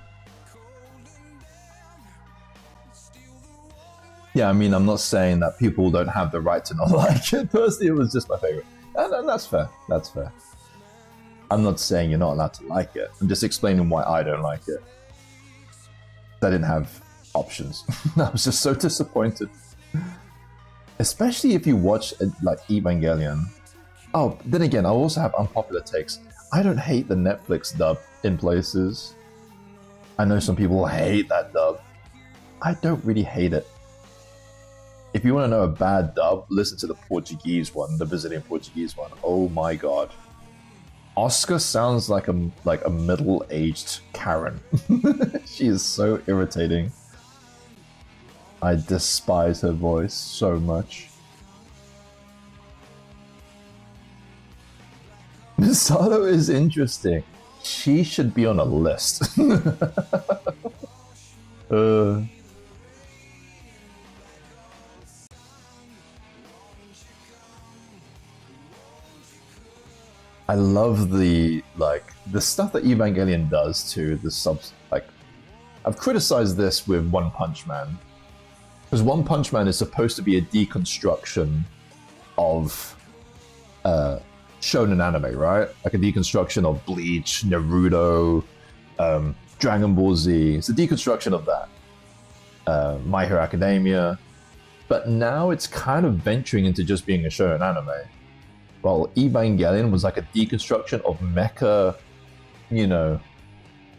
Yeah, I mean, I'm not saying that people don't have the right to not like it. Personally, it was just my favorite. And that's fair. That's fair. I'm not saying you're not allowed to like it. I'm just explaining why I don't like it. I didn't have options. I was just so disappointed. Especially if you watch, like, Evangelion. Oh, then again, I also have unpopular takes. I don't hate the Netflix dub in places. I know some people hate that dub. I don't really hate it. If you want to know a bad dub, listen to the Portuguese one, the Brazilian Portuguese one. Oh my god. Oscar sounds like a middle-aged Karen. She is so irritating. I despise her voice so much. Misato is interesting. She should be on a list. I love the stuff that Evangelion does to the subs. Like, I've criticized this with One Punch Man, because One Punch Man is supposed to be a deconstruction of shonen anime, right? Like a deconstruction of Bleach, Naruto, Dragon Ball Z. It's a deconstruction of that. My Hero Academia. But now it's kind of venturing into just being a shonen anime. Well, Evangelion was like a deconstruction of mecha, you know,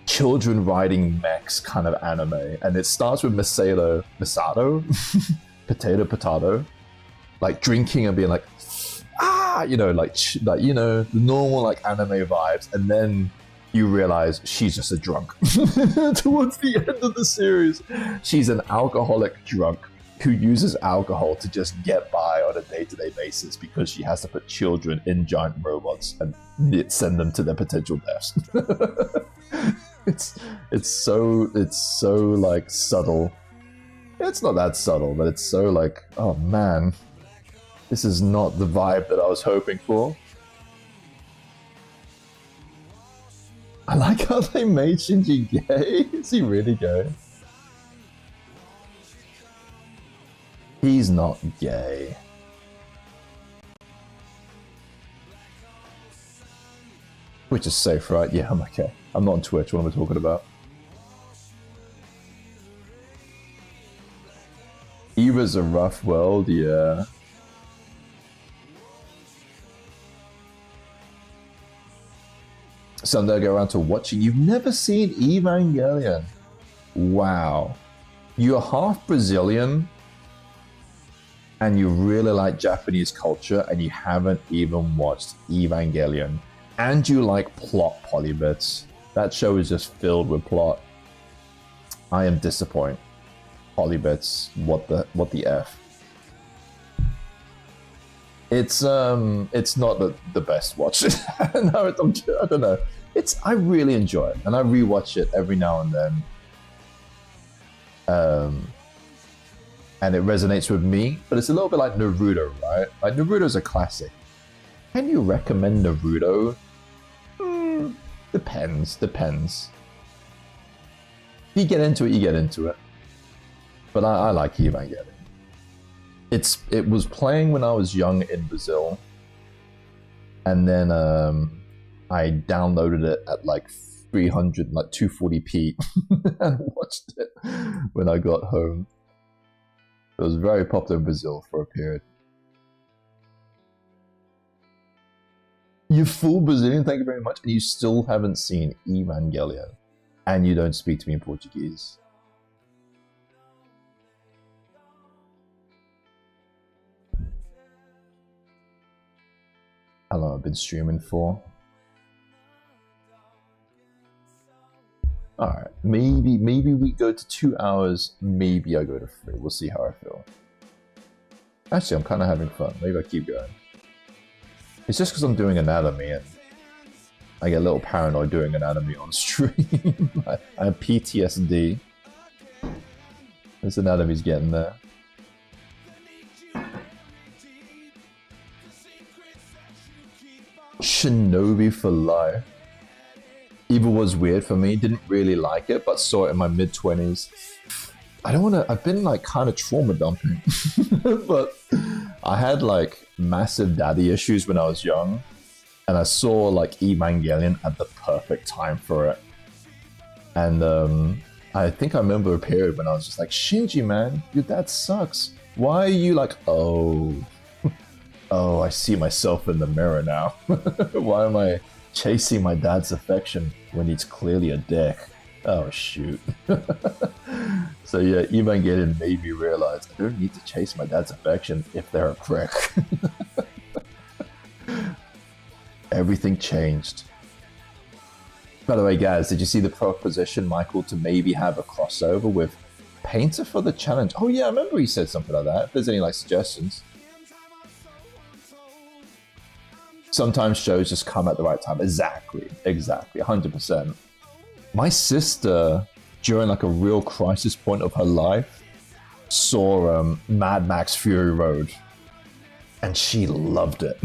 children riding mechs kind of anime. And it starts with Misato, potato, like drinking and being like, ah, you know, you know, the normal like anime vibes. And then you realize she's just a drunk. Towards the end of the series, she's an alcoholic drunk who uses alcohol to just get by on a day-to-day basis because she has to put children in giant robots and send them to their potential deaths. it's so like subtle. It's not that subtle, but it's so like, oh man, this is not the vibe that I was hoping for. I like how they made Shinji gay. Is he really gay? He's not gay. Twitch is safe, right? Yeah, I'm okay. I'm not on Twitch. What am I talking about? Eva's a rough world, yeah. Someday I'll go around to watching. You've never seen Evangelion? Wow. You're half Brazilian and you really like Japanese culture and you haven't even watched Evangelion. And you like plot polybits. That show is just filled with plot. I am disappointed. Polybits, what the F? It's not the best watch. No, I don't know. I really enjoy it, and I rewatch it every now and then. And it resonates with me, but it's a little bit like Naruto, right? Like Naruto's a classic. Can you recommend Naruto? Depends. If you get into it, you get into it. But I like Evangelion. It was playing when I was young in Brazil, and then I downloaded it at like 240p and watched it when I got home. It was very popular in Brazil for a period. You're full Brazilian, thank you very much, and you still haven't seen Evangelion, and you don't speak to me in Portuguese. How long I've been streaming for? Alright. Maybe we go to 2 hours. Maybe I go to 3. We'll see how I feel. Actually, I'm kind of having fun. Maybe I keep going. It's just because I'm doing anatomy and I get a little paranoid doing anatomy on stream. I have PTSD. This anatomy's getting there. Shinobi for life. Evil was weird for me. Didn't really like it, but saw it in my mid-20s. I don't want to... I've been like kind of trauma dumping. But I had like massive daddy issues when I was young. And I saw like Evangelion at the perfect time for it. And I think I remember a period when I was just like, Shinji, man, your dad sucks. Why are you like, oh, I see myself in the mirror now. Why am I chasing my dad's affection when he's clearly a dick? Oh, shoot. So yeah, Evangelion made me realize I don't need to chase my dad's affection if they're a prick. Everything changed. By the way, Gaz, did you see the proposition, Michael, to maybe have a crossover with Painter for the challenge? Oh yeah, I remember he said something like that. If there's any like suggestions. Sometimes shows just come at the right time. Exactly, 100%. My sister, during like a real crisis point of her life, saw Mad Max Fury Road. And she loved it.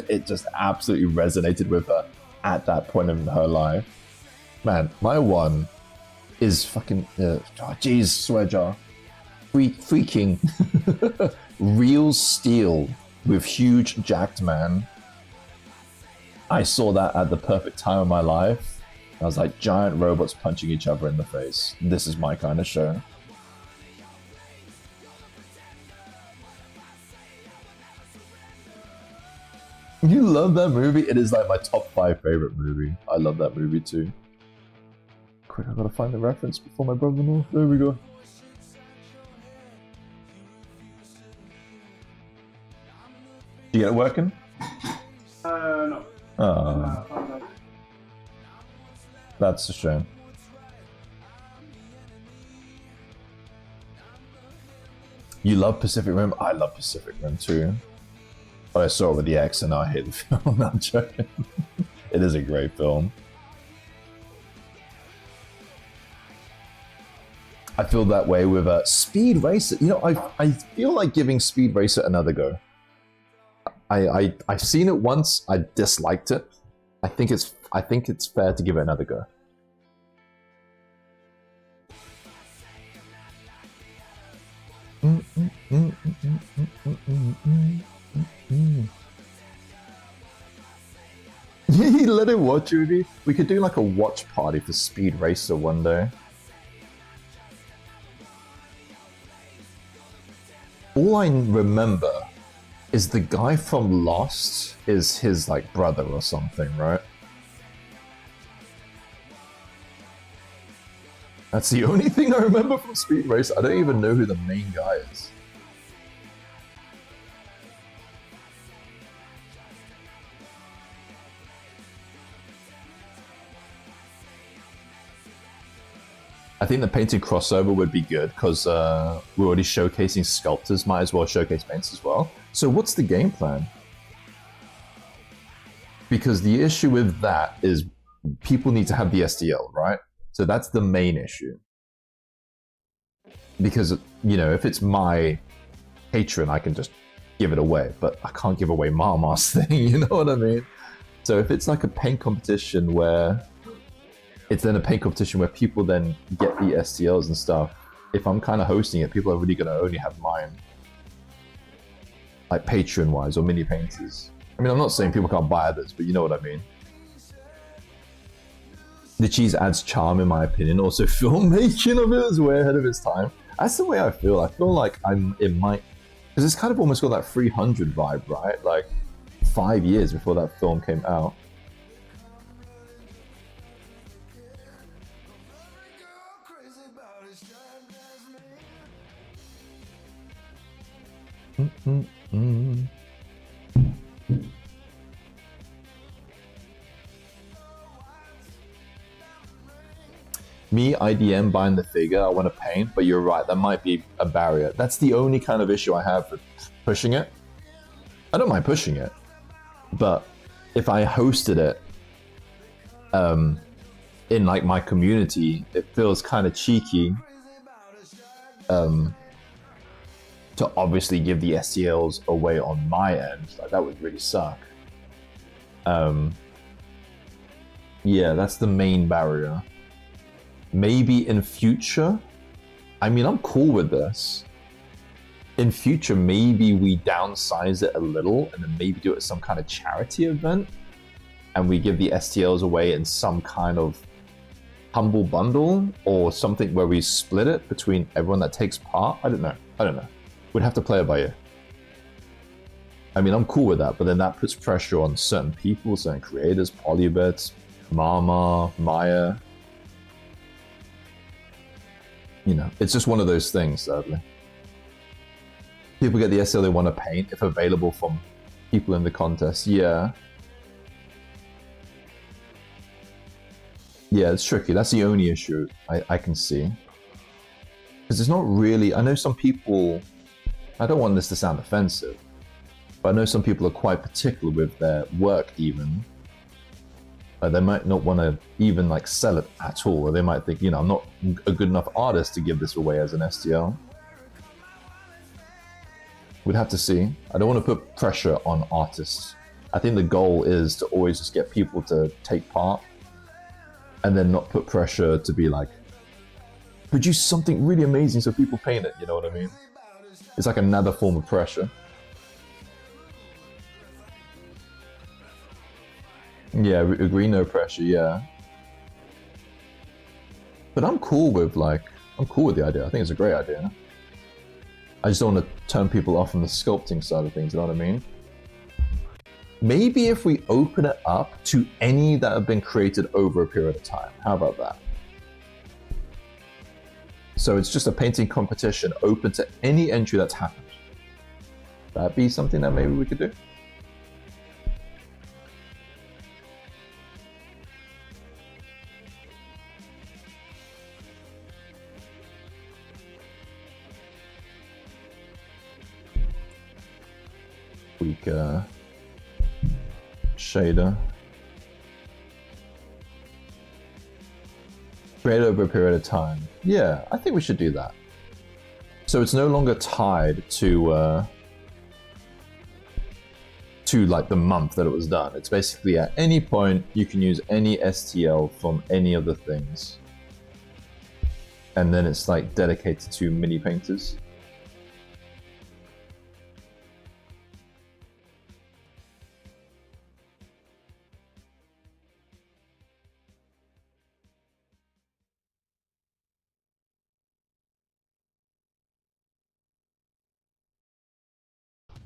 It just absolutely resonated with her at that point in her life. Man, my one is fucking... Jeez, swear jar. Freaking real steel with huge jacked man. I saw that at the perfect time of my life. I was like, giant robots punching each other in the face. This is my kind of show. You love that movie? It is like my top 5 favorite movie. I love that movie too. Quick, I gotta find the reference before my brother-in-law. There we go. You get it working? No. Oh. That's a shame. You love Pacific Rim? I love Pacific Rim too. I saw it with the X and now I hate the film. I'm joking. It is a great film. I feel that way with Speed Racer. You know, I feel like giving Speed Racer another go. I've seen it once. I disliked it. I think it's fair to give it another go. Let it watch, Rudy. We could do like a watch party for Speed Racer one day. All I remember is the guy from Lost is his like brother or something, right? That's the only thing I remember from Speed Racer. I don't even know who the main guy is. I think the painted crossover would be good because we're already showcasing sculptors, might as well showcase paints as well. So what's the game plan? Because the issue with that is people need to have the STL, right? So that's the main issue. Because, you know, if it's my patron, I can just give it away, but I can't give away Marmar's thing, you know what I mean? So if it's like a paint competition where it's then a paint competition where people then get the STLs and stuff. If I'm kind of hosting it, people are really going to only have mine. Like Patreon-wise or mini painters. I mean, I'm not saying people can't buy others, but you know what I mean. The cheese adds charm, in my opinion. Also, filmmaking of it is way ahead of its time. That's the way I feel. I feel like it might... Because it's kind of almost got that 300 vibe, right? Like 5 years before that film came out. Me, IDM, buying the figure, I want to paint, but you're right, that might be a barrier. That's the only kind of issue I have with pushing it. I don't mind pushing it, but if I hosted it in like my community, it feels kind of cheeky to obviously give the STLs away on my end. Like, that would really suck. Yeah, that's the main barrier. Maybe in future, I mean, I'm cool with this. In future, maybe we downsize it a little and then maybe do it as some kind of charity event, and we give the STLs away in some kind of humble bundle or something where we split it between everyone that takes part. I don't know. We'd have to play it by ear. I mean, I'm cool with that, but then that puts pressure on certain people, certain creators, Polybets, Mama, Maya. You know, it's just one of those things, sadly. People get the SL they want to paint, if available from people in the contest. Yeah. Yeah, it's tricky. That's the only issue I can see. Because it's not really... I know some people... I don't want this to sound offensive, but I know some people are quite particular with their work even. They might not want to even like sell it at all, or they might think, you know, I'm not a good enough artist to give this away as an STL. We'd have to see. I don't want to put pressure on artists. I think the goal is to always just get people to take part and then not put pressure to be like, produce something really amazing so people paint it, you know what I mean? It's like another form of pressure. Yeah, agree, no pressure, yeah. But I'm cool with the idea. I think it's a great idea. I just don't want to turn people off from the sculpting side of things, you know what I mean? Maybe if we open it up to any that have been created over a period of time. How about that? So it's just a painting competition open to any entry that's happened. That'd be something that maybe we could do. Weak shader. Create over a period of time. Yeah, I think we should do that. So it's no longer tied to like the month that it was done. It's basically at any point you can use any STL from any of the things. And then it's like dedicated to mini painters.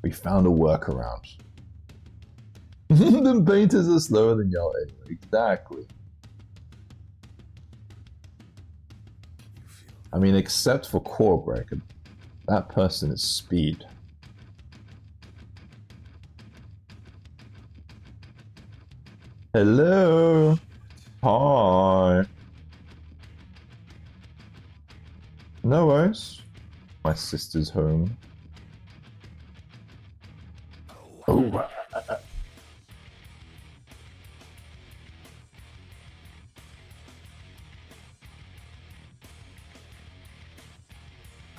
We found a workaround. The painters are slower than y'all anyway. Exactly. I mean, except for Core Breaker, that person is speed. Hello. Hi. No worries. My sister's home. Oh.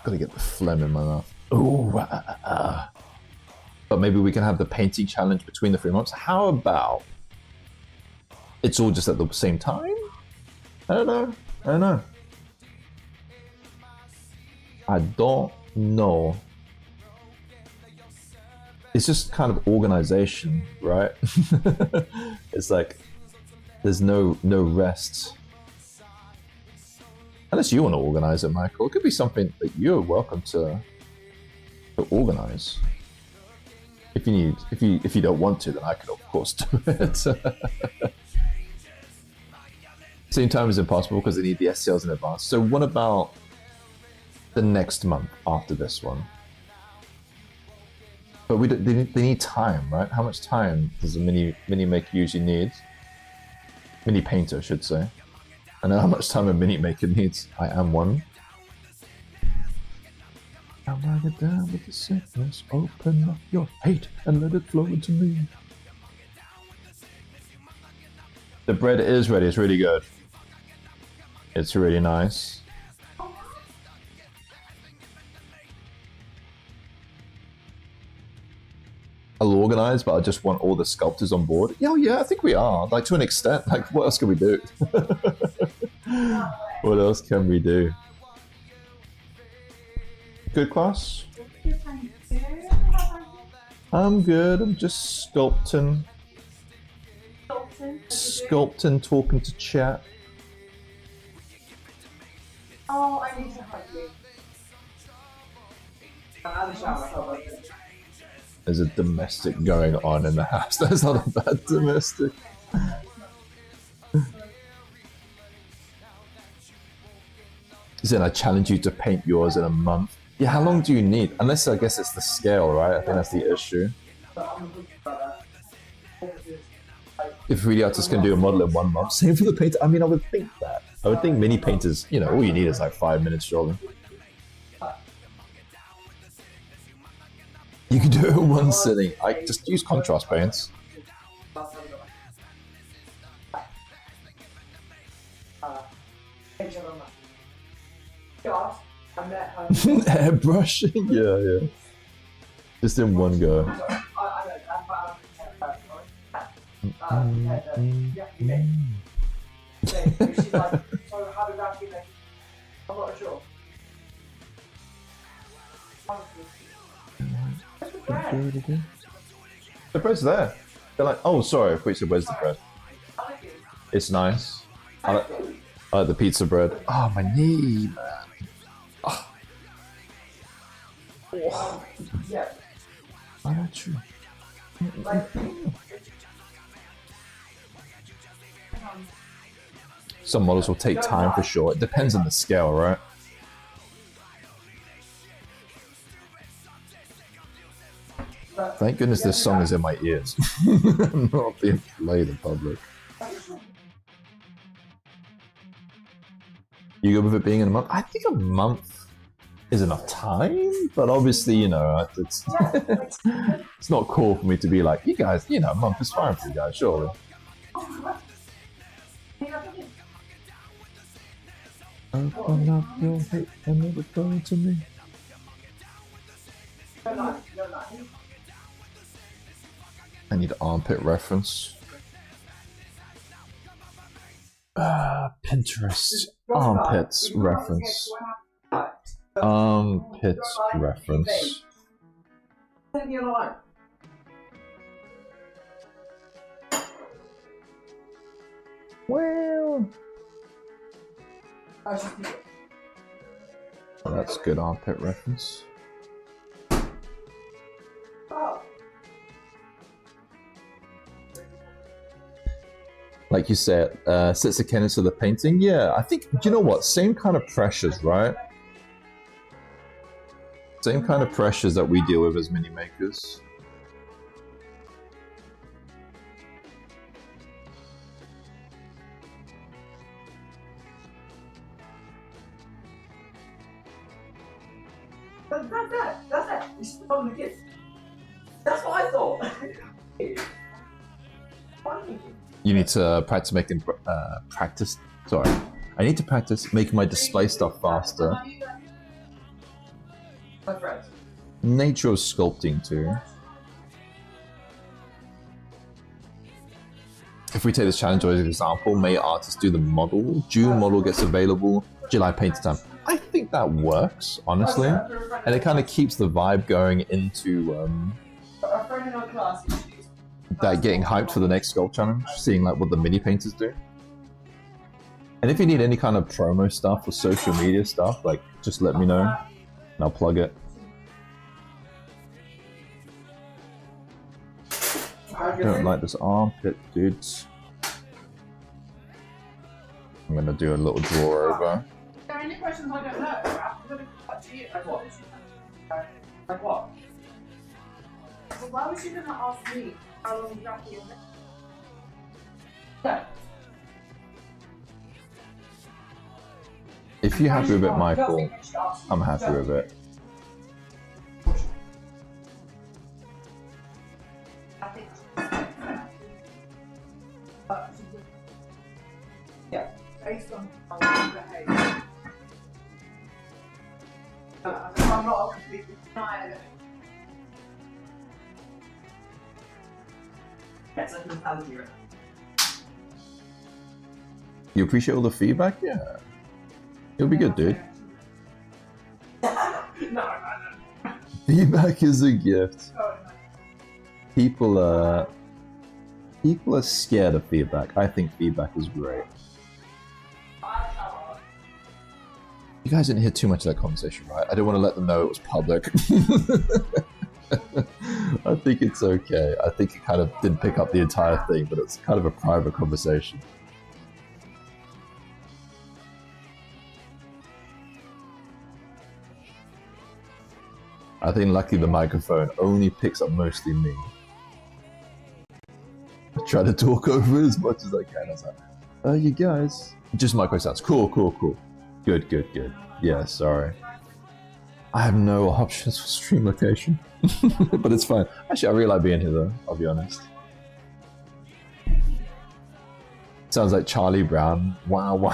Gotta get the phlegm in my mouth. Oh. But maybe we can have the painting challenge between the 3 months. How about it's all just at the same time? I don't know. I don't know. It's just kind of organization, right? It's like there's no rest. Unless you want to organize it, Michael. It could be something that you're welcome to organize. If you don't want to, then I can of course do it. Same time is impossible because they need the STLs in advance. So what about the next month after this one? But they need time, right? How much time does a mini make usually need? Mini painter, I should say. I know how much time a mini maker needs. I am one. Now ride it down with the sickness. Open up your hate and let it flow into me. The bread is ready. It's really good. It's really nice. I'll organize, but I just want all the sculptors on board. Yeah, yeah, I think we are. Like, to an extent. Like, what else can we do? What else can we do? Good, class? I'm good. I'm just sculpting. Sculpting, talking to chat. Oh, I need to hug you. There's a domestic going on in the house. That's not a bad domestic. Then I challenge you to paint yours in a month. Yeah, how long do you need? Unless I guess it's the scale, right? I think that's the issue. If 3D artists can do a model in 1 month, same for the painter. I mean, I would think that. I would think mini painters, you know, all you need is like 5 minutes, surely. You can do it in one sitting. I just use contrast paints. Airbrush? Yeah, yeah. Just in one go. The bread's there. They're like, oh, sorry. Wait, so where's the bread? It's nice. I like the pizza bread. Oh, my knee, man. Oh. Oh. Why not you? Some models will take time for sure. It depends on the scale, right? Thank goodness this song is in my ears. I'm not being played in public. You go with it being in a month? I think a month is enough time, but obviously, you know, it's it's not cool for me to be like, you guys, you know, a month is fine for you guys, surely. Open up your hate and let it go into me. I need armpit reference. Pinterest. Armpits reference. Armpits reference. Well, that's good armpit reference. Like you said, sets a cadence to the painting. Yeah, I think, you know what? Same kind of pressures, right? Same kind of pressures that we deal with as mini makers. That's it. You should follow the kids. That's what I thought. You need to practice making Sorry, I need to practice making my display stuff faster. My friend. Nature of sculpting too. If we take this challenge as an example, May artists do the model, June model gets available, July painter time. I think that works, honestly, and it kind of keeps the vibe going into A friend in our class. that getting hyped for the next sculpt challenge, seeing like what the mini painters do. And if you need any kind of promo stuff or social media stuff, like just let me know and I'll plug it. I don't like this armpit, dudes. I'm gonna do a little draw over. Are there any questions I don't know? I'm going to cut to you. Like what? Like what? Well, why was you going to ask me how long exactly you're Yeah. If you're happy with it, Michael, I'm happy with it. Yeah, based on how you behave. I'm not a complete denier. Yes, I can tell you. You appreciate all the feedback? Yeah. It'll be good, dude. No. Feedback is a gift. People are scared of feedback. I think feedback is great. You guys didn't hear too much of that conversation, right? I didn't want to let them know it was public. I think it's okay. I think it kind of didn't pick up the entire thing, but it's kind of a private conversation. I think luckily the microphone only picks up mostly me. I try to talk over it as much as I can. I was like, you guys. Just micro sounds. Cool. Good. Yeah, sorry. I have no options for stream location. But it's fine. Actually, I really like being here though, I'll be honest. Sounds like Charlie Brown. Wow.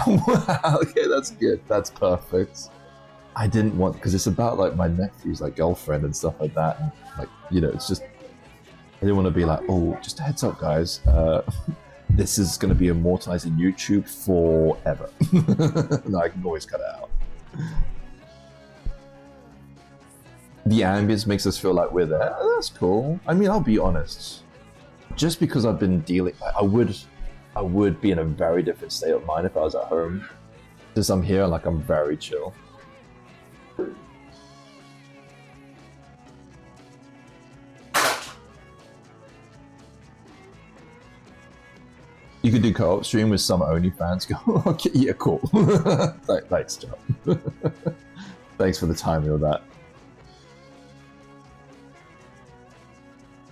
Okay, that's good. That's perfect. I didn't want, because it's about like my nephew's like girlfriend and stuff like that, and like, you know, it's just, I didn't want to be like, oh, just a heads up guys, this is going to be immortalized in YouTube forever. No, I can always cut it out. The ambience makes us feel like we're there. Oh, that's cool. I mean, I'll be honest, just because I've been dealing, I would be in a very different state of mind if I was at home. Since I'm here, like, I'm very chill. You could do co-op stream with some OnlyFans. Go, okay, yeah, cool. Thanks, John. Thanks for the timing of that.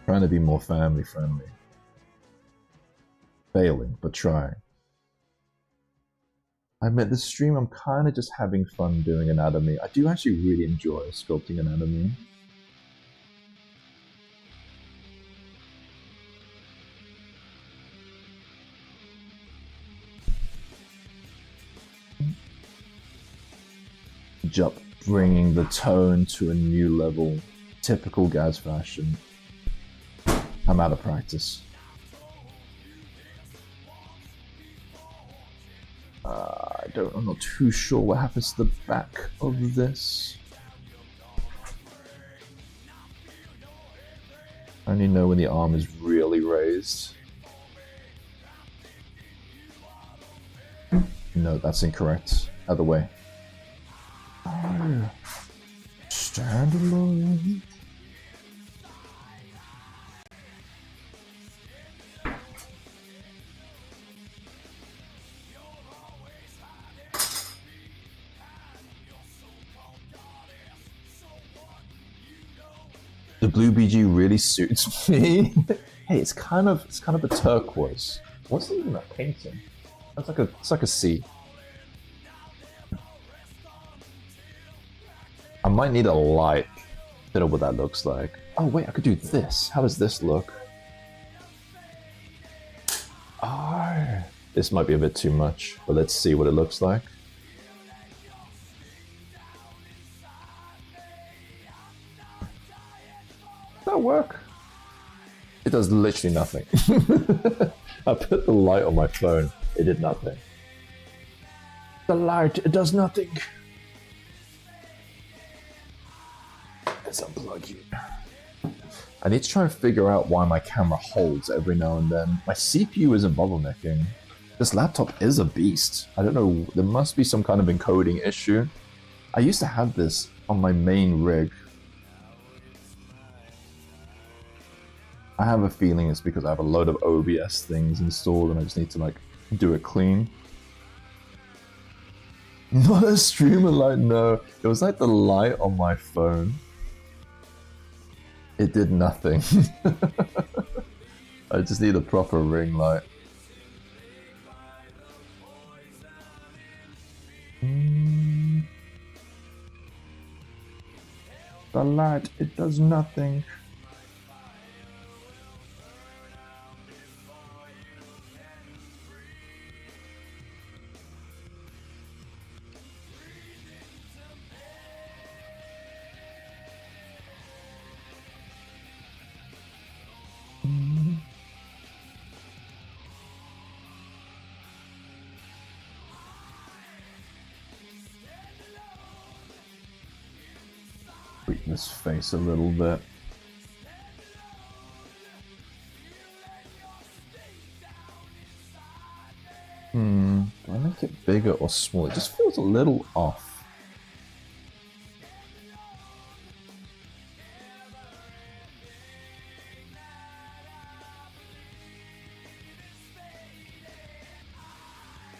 Trying to be more family friendly. Failing, but trying. I admit this stream, I'm kind of just having fun doing anatomy. I do actually really enjoy sculpting anatomy. Just bringing the tone to a new level. Typical Gaz fashion. I'm out of practice. I'm not too sure what happens to the back of this. I only know when the arm is really raised. No, that's incorrect. Other way. Stand alone. The blue BG really suits me. Hey, it's kind of a turquoise. What's even that painting? It's like a sea. I might need a light. Don't know what that looks like. Oh wait, I could do this. How does this look? Oh, this might be a bit too much, but let's see what it looks like. That work? It does literally nothing. I put the light on my phone. It did nothing. The light, it does nothing. Let's unplug you. I need to try and figure out why my camera holds every now and then. My CPU isn't bottlenecking. This laptop is a beast. I don't know, there must be some kind of encoding issue. I used to have this on my main rig. I have a feeling it's because I have a load of OBS things installed and I just need to like do it clean. Not a streamer light, no. It was like the light on my phone. It did nothing. I just need a proper ring light. The light, it does nothing. Tweak this face a little bit. Do I make it bigger or smaller? It just feels a little off.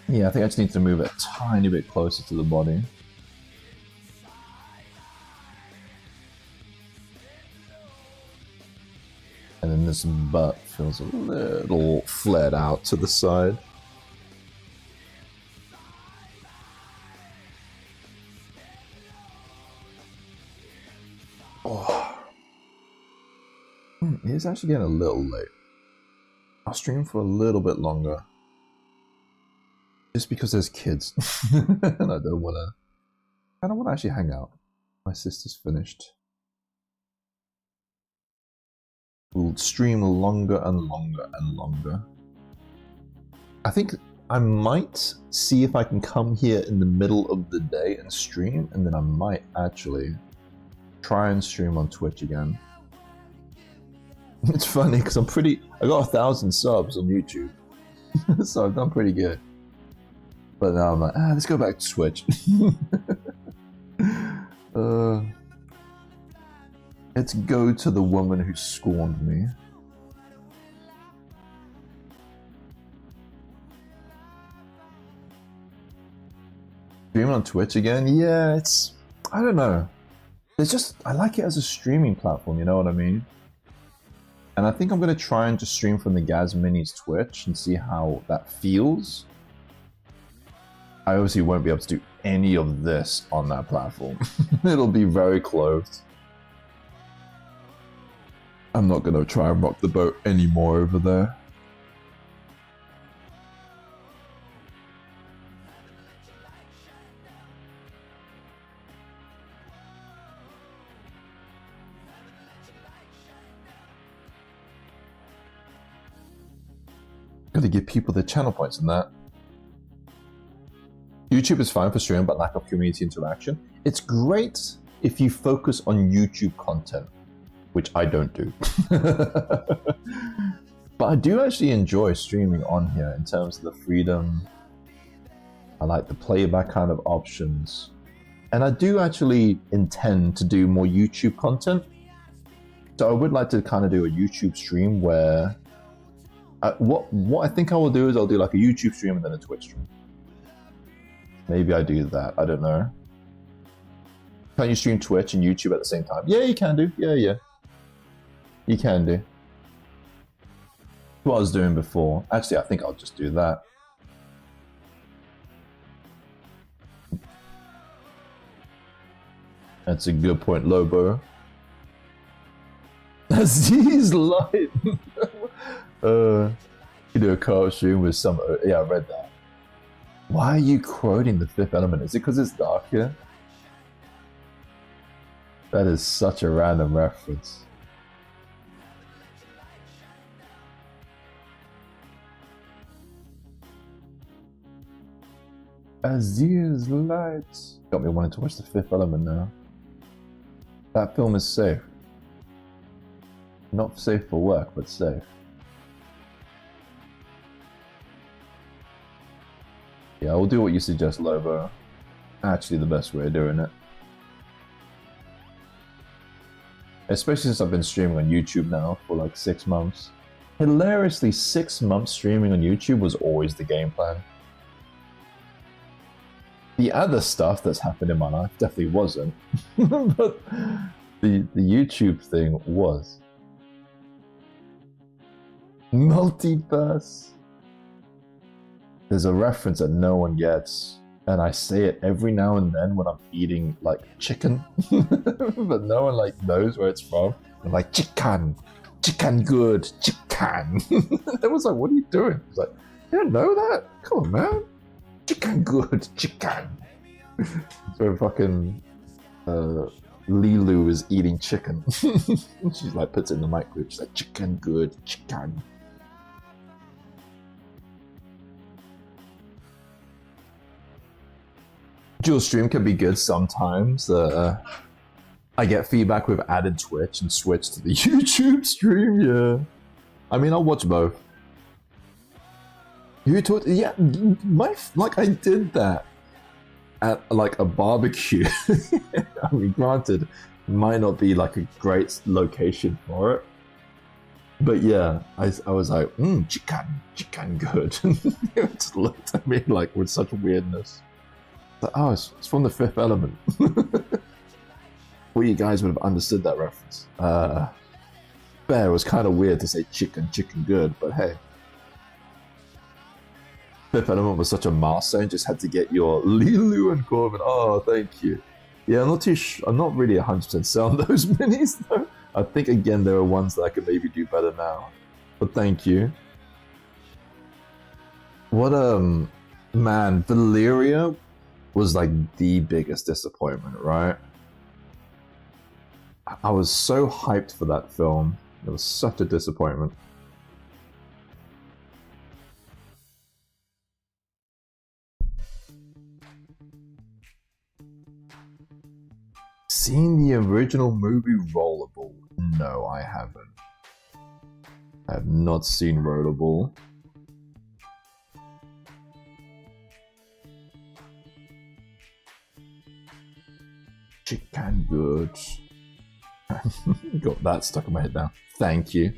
Yeah, I think I just need to move it a tiny bit closer to the body. And then this butt feels a little flared out to the side. Oh. It is actually getting a little late. I'll stream for a little bit longer. Just because there's kids. And I don't want to actually hang out. My sister's finished. We'll stream longer and longer and longer. I think I might see if I can come here in the middle of the day and stream, and then I might actually try and stream on Twitch again. It's funny because I got 1,000 subs on YouTube. So I've done pretty good. But now I'm like, let's go back to Twitch. Let's go to the woman who scorned me. Streaming on Twitch again? Yeah, I don't know. I like it as a streaming platform, you know what I mean? And I think I'm going to try and just stream from the Gaz Minis Twitch and see how that feels. I obviously won't be able to do any of this on that platform. It'll be very closed. I'm not going to try and rock the boat anymore over there. Gotta give people the channel points and that. YouTube is fine for streaming, but lack of community interaction. It's great if you focus on YouTube content, which I don't do. But I do actually enjoy streaming on here in terms of the freedom. I like the playback kind of options. And I do actually intend to do more YouTube content. So I would like to kind of do a YouTube stream where what I think I will do is I'll do like a YouTube stream and then a Twitch stream. Maybe I do that. I don't know. Can you stream Twitch and YouTube at the same time? Yeah, you can do. Yeah. You can do. What I was doing before. Actually, I think I'll just do that. That's a good point, Lobo. Aziz light. You do a co-op stream with some. Yeah, I read that. Why are you quoting The Fifth Element? Is it because it's dark here? That is such a random reference. Aziz lights. Got me wanting to watch The Fifth Element now. That film is safe. Not safe for work, but safe. Yeah, I'll do what you suggest, Lobo. Actually, the best way of doing it. Especially since I've been streaming on YouTube now for like 6 months. Hilariously, 6 months streaming on YouTube was always the game plan. The other stuff that's happened in my life definitely wasn't. But the YouTube thing was. Multiverse. There's a reference that no one gets. and I say it every now and then when I'm eating like chicken, but no one like knows where it's from. I'm like chicken good, chicken. It was like, what are you doing? It's like, you don't know that? Come on, man. Chicken good, chicken. So fucking Lilu is eating chicken. She's like puts it in the microwave. She's like, chicken good, chicken. Dual stream can be good sometimes. I get feedback with added Twitch and switch to the YouTube stream. Yeah, I mean I'll watch both. You taught? Yeah, like I did that at like a barbecue. I mean, granted, it might not be like a great location for it, but yeah, I was like, chicken good. It just looked at me like with such weirdness. Like, oh, it's from The Fifth Element. Well, you guys would have understood that reference. Bear was kind of weird to say chicken good, but hey. Fifth Element was such a milestone, just had to get your Lilu and Corbin. Oh, thank you. Yeah, I'm not too I'm not really 100% selling those minis though. I think again there are ones that I could maybe do better now. But thank you. What man, Valeria was like the biggest disappointment, right? I was so hyped for that film. It was such a disappointment. Seen the original movie Rollerball? No, I haven't. I have not seen Rollerball. Chicken good. Got that stuck in my head now. Thank you.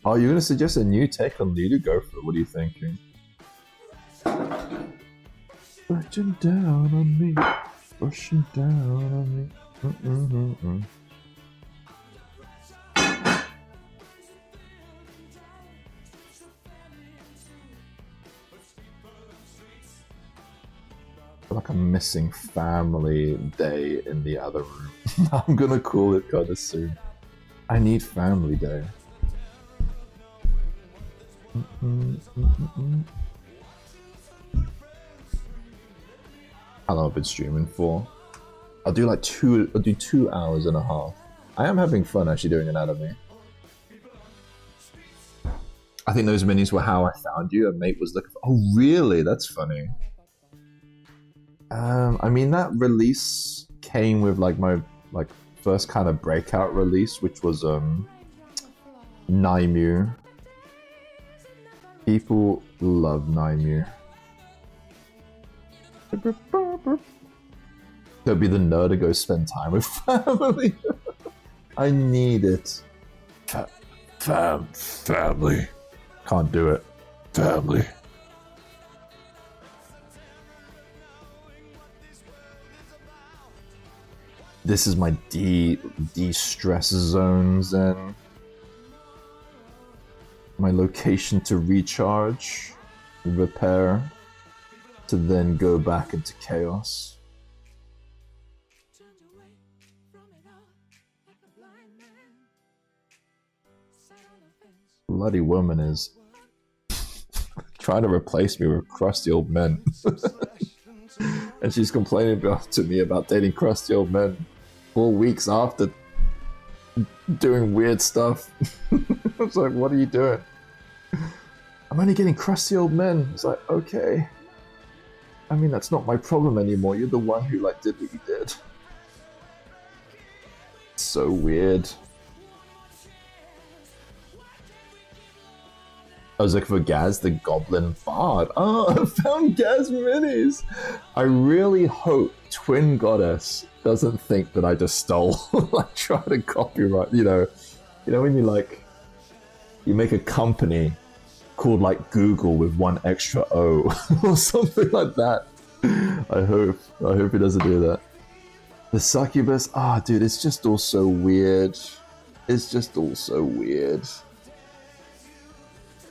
Oh, you're going to suggest a new take on Lilu? Go for it. What are you thinking? Brushing down on me. Brushing down on me. Like a missing family day in the other room. I'm gonna call it kind of soon. I need family day. How long I've been streaming for? I'll do like 2 hours and a half. I am having fun actually doing anatomy. I think those minis were how I found you. A mate was looking for. Oh really? That's funny. I mean that release came with like my first kind of breakout release, which was Naimu. People love Naimu. Go be the nerd to go spend time with family. I need it. Family. Can't do it. Family. This is my de-stress zones and my location to recharge, repair, to then go back into chaos. Bloody woman is trying to replace me with crusty old men. And she's complaining to me about dating crusty old men 4 weeks after doing weird stuff. I was like, what are you doing? I'm only getting crusty old men. It's like, okay. I mean, that's not my problem anymore. You're the one who like did what you did. So weird. I was looking for Gaz, the Goblin Bard. Oh, I found Gaz Minis! I really hope Twin Goddess doesn't think that I just stole, like, try to copyright, you know when you make a company called, like, Google with one extra O, or something like that. I hope he doesn't do that. The succubus, dude, it's just all so weird. It's just all so weird.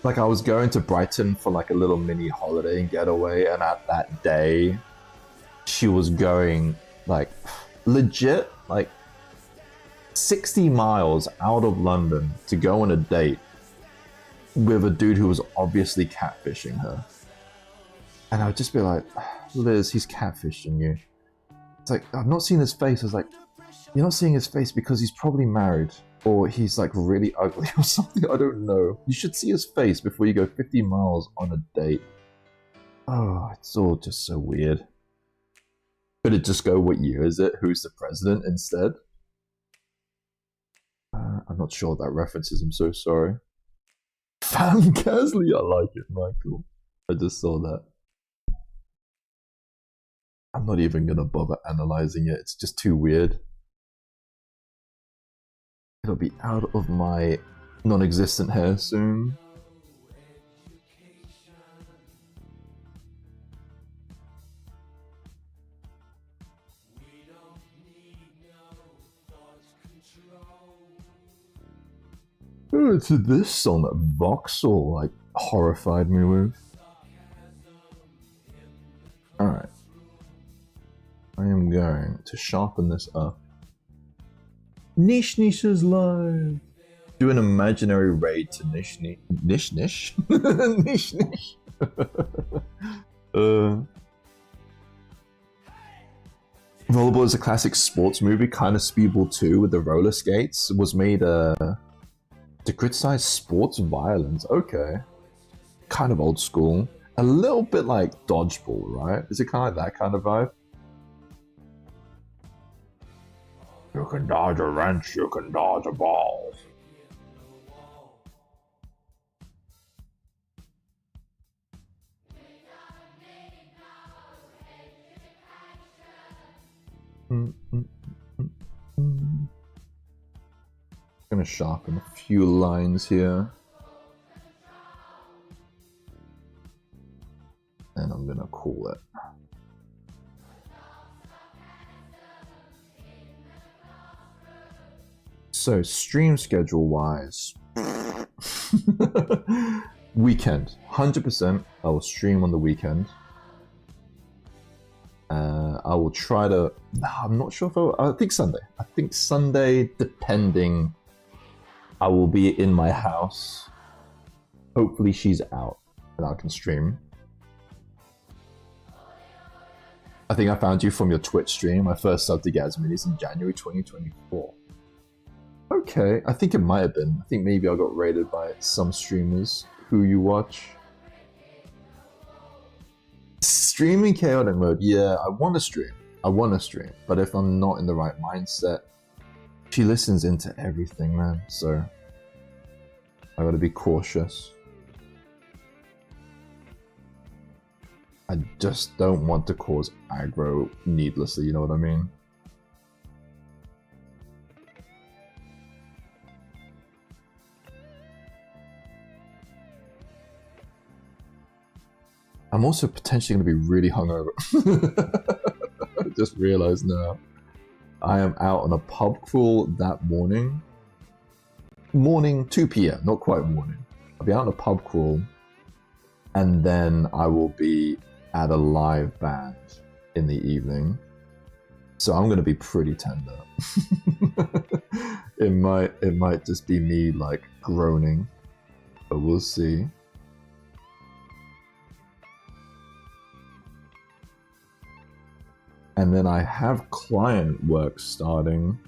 Like I was going to Brighton for like a little mini holiday and getaway, and at that day, she was going like legit like 60 miles out of London to go on a date with a dude who was obviously catfishing her. And I would just be like, Liz, he's catfishing you. It's like, I've not seen his face. I was like, you're not seeing his face because he's probably married or he's like really ugly or something. I don't know. You should see his face before you go 50 miles on a date. Oh, it's all just so weird. Could it just go, what year is it? Who's the president instead? I'm not sure what that references. I'm so sorry. Fan Gasly, I like it, Michael. I just saw that. I'm not even gonna bother analyzing it. It's just too weird. It'll be out of my non-existent hair soon. Oh, it's this song that Voxel like horrified me with. Alright. I am going to sharpen this up. Nish Nish is live. Do an imaginary raid to Nish Nish. Nish Nish? Nish Nish. Rollerball is a classic sports movie, kind of Speedball 2 with the roller skates. It was made to criticize sports violence. Okay. Kind of old school. A little bit like Dodgeball, right? Is it kind of like that kind of vibe? You can dodge a wrench, you can dodge a ball. Gonna sharpen a few lines here. And I'm gonna call it. So stream schedule wise, weekend, 100%. I will stream on the weekend. I will try to. I'm not sure if I think Sunday. I think Sunday, depending. I will be in my house. Hopefully she's out and I can stream. I think I found you from your Twitch stream. I first subbed to Gaz Minis in January 2024. Okay, I think it might have been. I think maybe I got rated by some streamers who you watch. Streaming chaotic mode, yeah, I want to stream. I want to stream, but if I'm not in the right mindset, she listens into everything, man, so I gotta be cautious. I just don't want to cause aggro needlessly, you know what I mean? I'm also potentially going to be really hungover. I just realized now. I am out on a pub crawl that morning. Morning, 2 p.m., not quite morning. I'll be out on a pub crawl, and then I will be at a live band in the evening. So I'm going to be pretty tender. It might just be me like groaning, but we'll see. And then I have client work starting.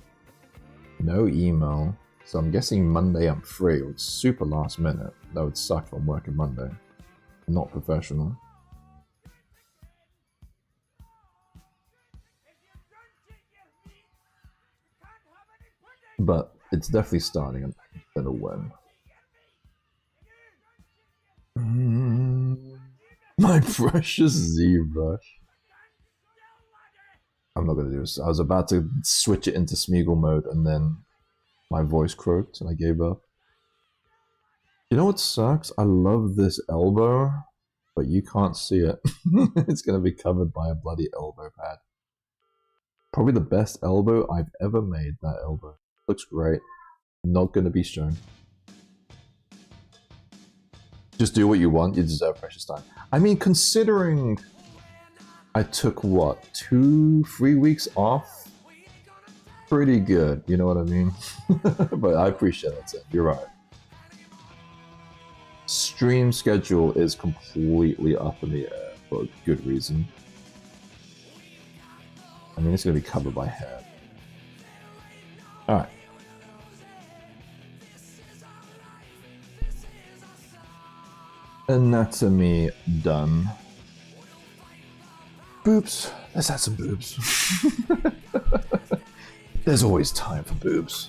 No email. So I'm guessing Monday I'm free. It's super last minute. That would suck if I'm working Monday. Not professional. But it's definitely starting. I don't know when. My precious ZBrush. I'm not going to do this. I was about to switch it into Smeagol mode and then my voice croaked and I gave up. You know what sucks? I love this elbow, but you can't see it. It's going to be covered by a bloody elbow pad. Probably the best elbow I've ever made, that elbow. Looks great. Not going to be shown. Just do what you want. You deserve precious time. I mean, considering I took what, 2-3 weeks off? Pretty good, you know what I mean? But I appreciate that, Tim. You're right. Stream schedule is completely up in the air for a good reason. I mean, it's going to be covered by hair. Alright. Anatomy done. Boobs. Let's add some boobs. There's always time for boobs.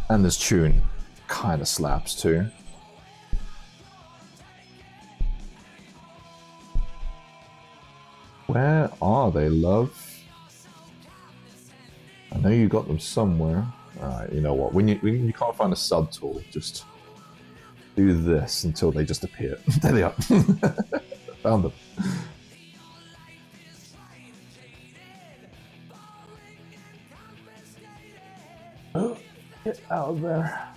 And this tune kind of slaps too. Where are they, love? I know you got them somewhere. Alright, you know what? When you can't find a sub tool, just do this until they just appear. There they are. Found them. Oh, get out of there.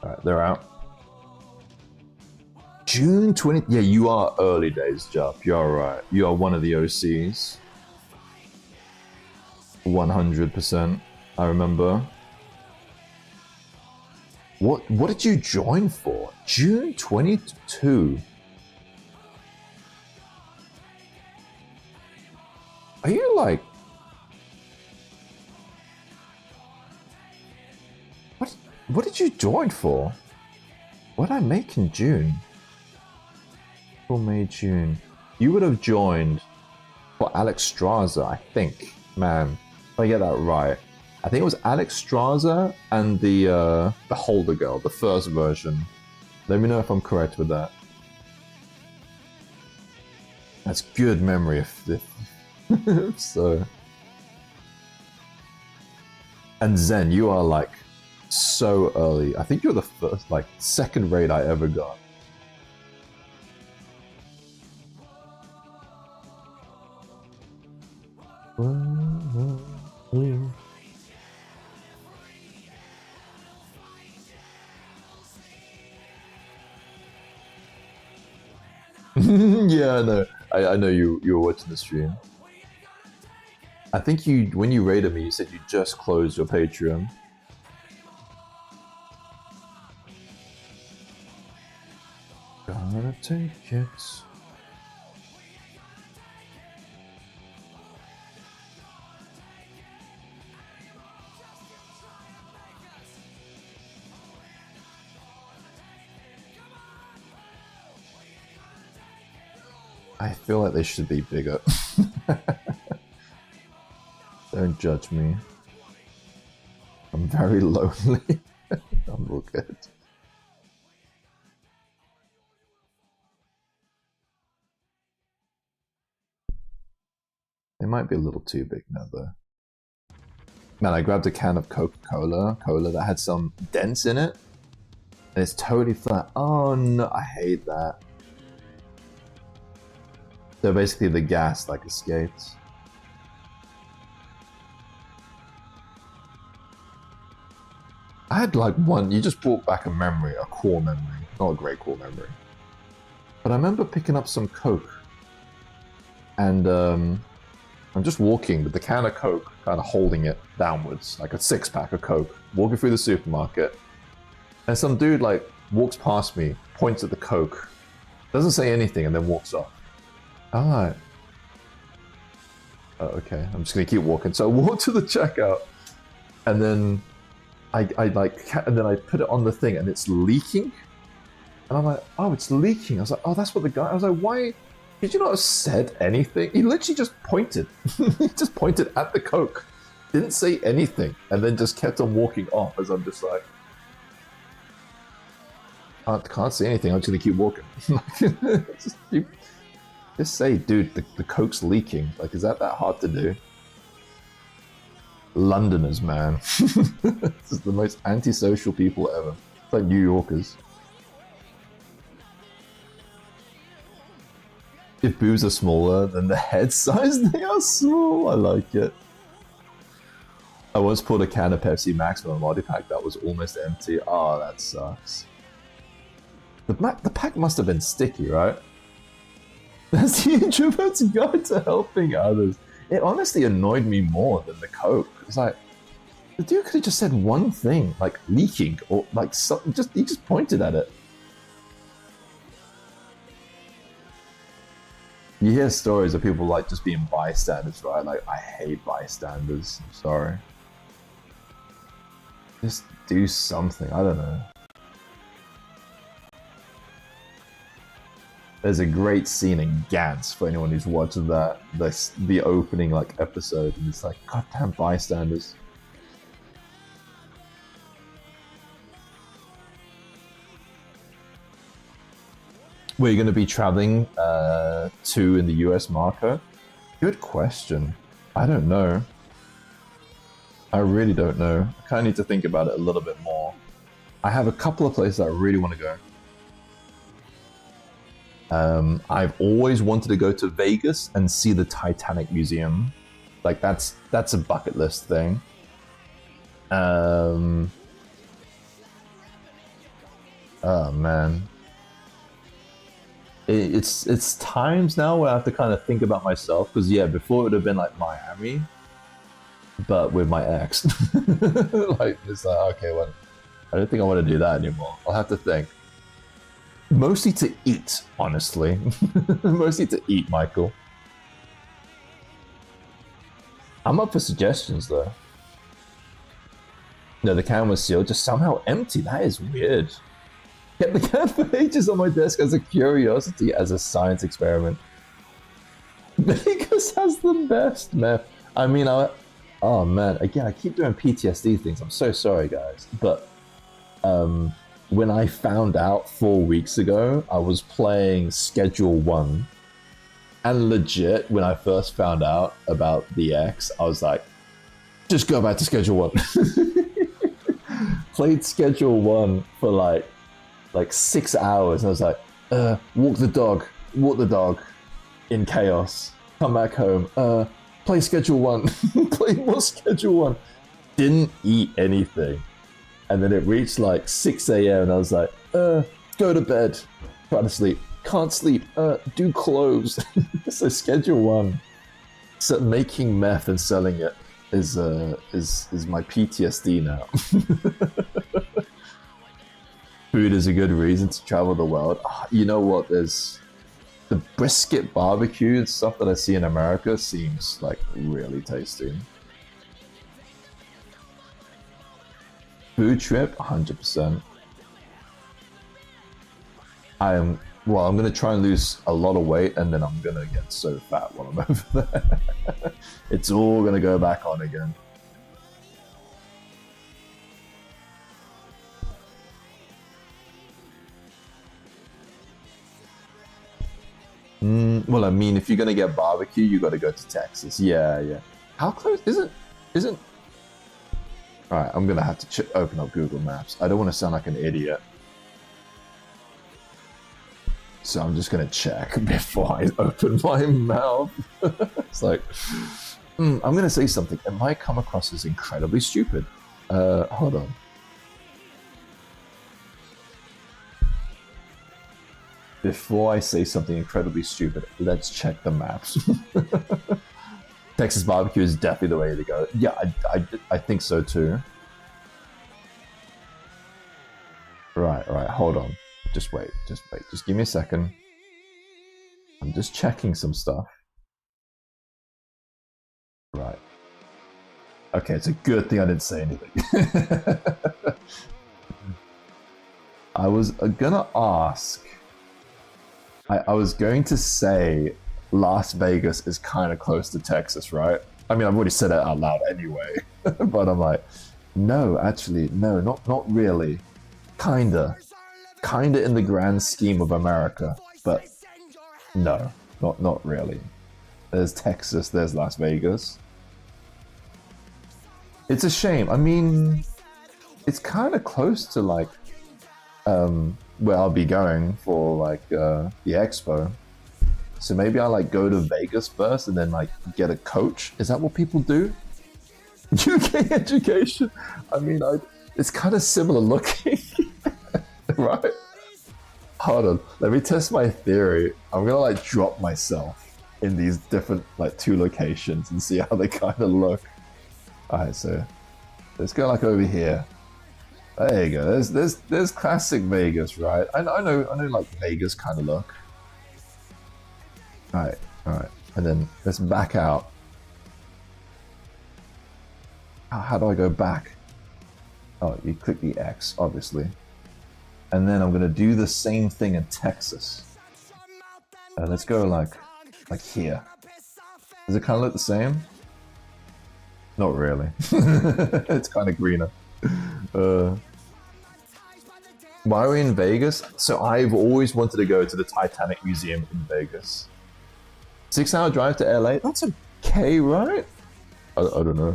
Alright, they're out. June 20th. Yeah, you are early days, Jup. You're right. You are one of the OCs. 100%. I remember. What did you join for? June 22. Are you like... What did you join for? What did I make in June? April, May, June. You would have joined for Alex Straza, I think. Man, if I get that right. I think it was Alex Straza and the Holder Girl, the first version. Let me know if I'm correct with that. That's good memory if so. And Zen, you are like so early. I think you're the first, like, second raid I ever got. Yeah, I know. I know you were watching the stream. I think when you raided me, you said you just closed your Patreon. Gotta take it. I feel like they should be bigger. Don't judge me. I'm very lonely. I'm all good. They might be a little too big now, though. Man, I grabbed a can of Coca-Cola that had some dents in it, and it's totally flat. Oh no, I hate that. So basically the gas like escaped. I had like one, you just brought back a memory, a core memory. Not a great core memory. But I remember picking up some Coke. And I'm just walking with the can of Coke, kind of holding it downwards, like a 6-pack of Coke, walking through the supermarket. And some dude like walks past me, points at the Coke, doesn't say anything, and then walks off. Alright. Oh, okay, I'm just gonna keep walking. So I walk to the checkout, and then I put it on the thing, and it's leaking. And I'm like, oh, it's leaking. I was like, oh, that's what the guy. I was like, why did you not have said anything? He literally just pointed. He just pointed at the Coke, didn't say anything, and then just kept on walking off. As I'm just like, I can't see anything. I'm just gonna keep walking. Just say, dude, the Coke's leaking. Like, is that hard to do? Londoners, man. This is the most antisocial people ever. It's like New Yorkers. If boobs are smaller than the head size, they are small. I like it. I once pulled a can of Pepsi Max from a multi-pack that was almost empty. Oh, that sucks. The pack must have been sticky, right? That's the introvert's guide to helping others. It honestly annoyed me more than the Coke. It's like, the dude could have just said one thing, like leaking, or like something. He just pointed at it. You hear stories of people like just being bystanders, right? Like, I hate bystanders. I'm sorry. Just do something. I don't know. There's a great scene in Gantz for anyone who's watched that. The opening like episode, and it's like, goddamn bystanders. Where you're going to be traveling to in the US, Marco? Good question. I don't know. I really don't know. I kind of need to think about it a little bit more. I have a couple of places I really want to go. I've always wanted to go to Vegas and see the Titanic Museum. Like, that's a bucket list thing. Oh man. It's times now where I have to kind of think about myself, because yeah, before it would have been like Miami, but with my ex. Like, it's like, okay, well, I don't think I want to do that anymore. I'll have to think. Mostly to eat, honestly. Mostly to eat, Michael. I'm up for suggestions though. No, the can was sealed, just somehow empty. That is weird. Kept the can for ages on my desk as a curiosity, as a science experiment. Vegas has the best meth. I mean, oh man, again, I keep doing PTSD things. I'm so sorry, guys. But when I found out 4 weeks ago, I was playing Schedule 1. And legit, when I first found out about the X, I was like, just go back to Schedule 1. Played Schedule 1 for like 6 hours. And I was like, walk the dog in chaos. Come back home. Play Schedule 1. Play more Schedule 1. Didn't eat anything. And then it reached like 6 a.m. and I was like, go to bed. Try to sleep. Can't sleep. Do clothes. So Schedule 1. So making meth and selling it is my PTSD now. Food is a good reason to travel the world. You know what? There's the brisket barbecue and stuff that I see in America seems like really tasty. Food trip, 100%. I'm going to try and lose a lot of weight, and then I'm going to get so fat while I'm over there. It's all going to go back on again. Well, I mean, if you're going to get barbecue, you got to go to Texas. Yeah. How close? Isn't... Alright, I'm going to have to open up Google Maps. I don't want to sound like an idiot. So I'm just going to check before I open my mouth. It's like, I'm going to say something. It might come across as incredibly stupid. Hold on. Before I say something incredibly stupid, let's check the maps. Texas barbecue is definitely the way to go. Yeah, I think so too. Right, hold on. Just wait. Just give me a second. I'm just checking some stuff. Right. Okay, it's a good thing I didn't say anything. I was gonna ask... I was going to say Las Vegas is kind of close to Texas, right? I mean, I've already said it out loud anyway. But I'm like, no, actually, no, not really. Kinda in the grand scheme of America, but no, not really. There's Texas, there's Las Vegas. It's a shame. I mean, it's kind of close to like where I'll be going for like the expo. So maybe I like go to Vegas first and then like get a coach. Is that what people do? UK education. I mean, it's kind of similar looking, right? Hold on, let me test my theory. I'm gonna like drop myself in these different like 2 locations and see how they kind of look. All right, so let's go like over here. There you go. There's classic Vegas, right? I know like Vegas kind of look. All right, and then let's back out. How do I go back? Oh, you click the X, obviously. And then I'm gonna do the same thing in Texas. Let's go like here. Does it kind of look the same? Not really. It's kind of greener. Why are we in Vegas? So I've always wanted to go to the Titanic Museum in Vegas. 6-hour drive to LA? That's okay, right? I don't know.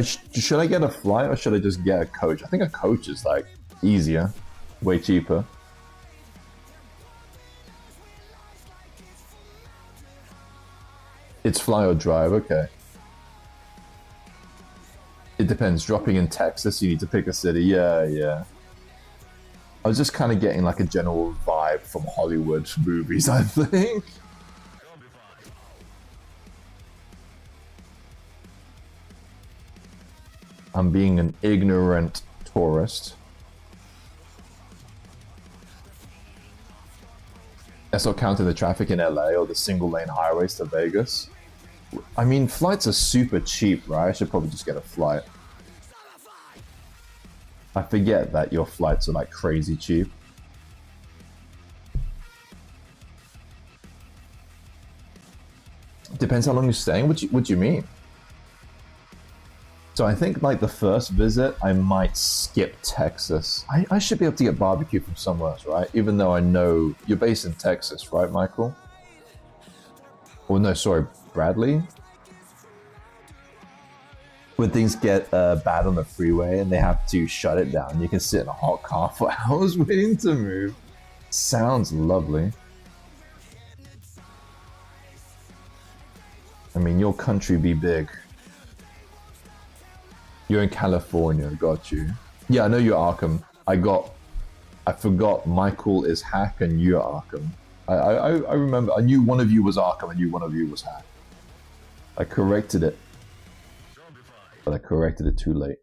Should I get a flight or should I just get a coach? I think a coach is like easier, way cheaper. It's fly or drive, okay. It depends. Dropping in Texas, you need to pick a city. Yeah. I was just kind of getting like a general vibe from Hollywood movies, I think. I'm being an ignorant tourist. That's not counting the traffic in LA or the single lane highways to Vegas. I mean, flights are super cheap, right? I should probably just get a flight. I forget that your flights are like crazy cheap. Depends how long you're staying. What do you mean? So I think like the first visit, I might skip Texas. I should be able to get barbecue from somewhere else, right? Even though I know you're based in Texas, right, Michael? Oh no, sorry, Bradley? When things get bad on the freeway and they have to shut it down, you can sit in a hot car for hours waiting to move. Sounds lovely. I mean, your country be big. You're in California, got you. Yeah, I know you're Arkham. I forgot Michael is Hack and you're Arkham. I remember, I knew one of you was Arkham, I knew one of you was Hack. I corrected it. But I corrected it too late.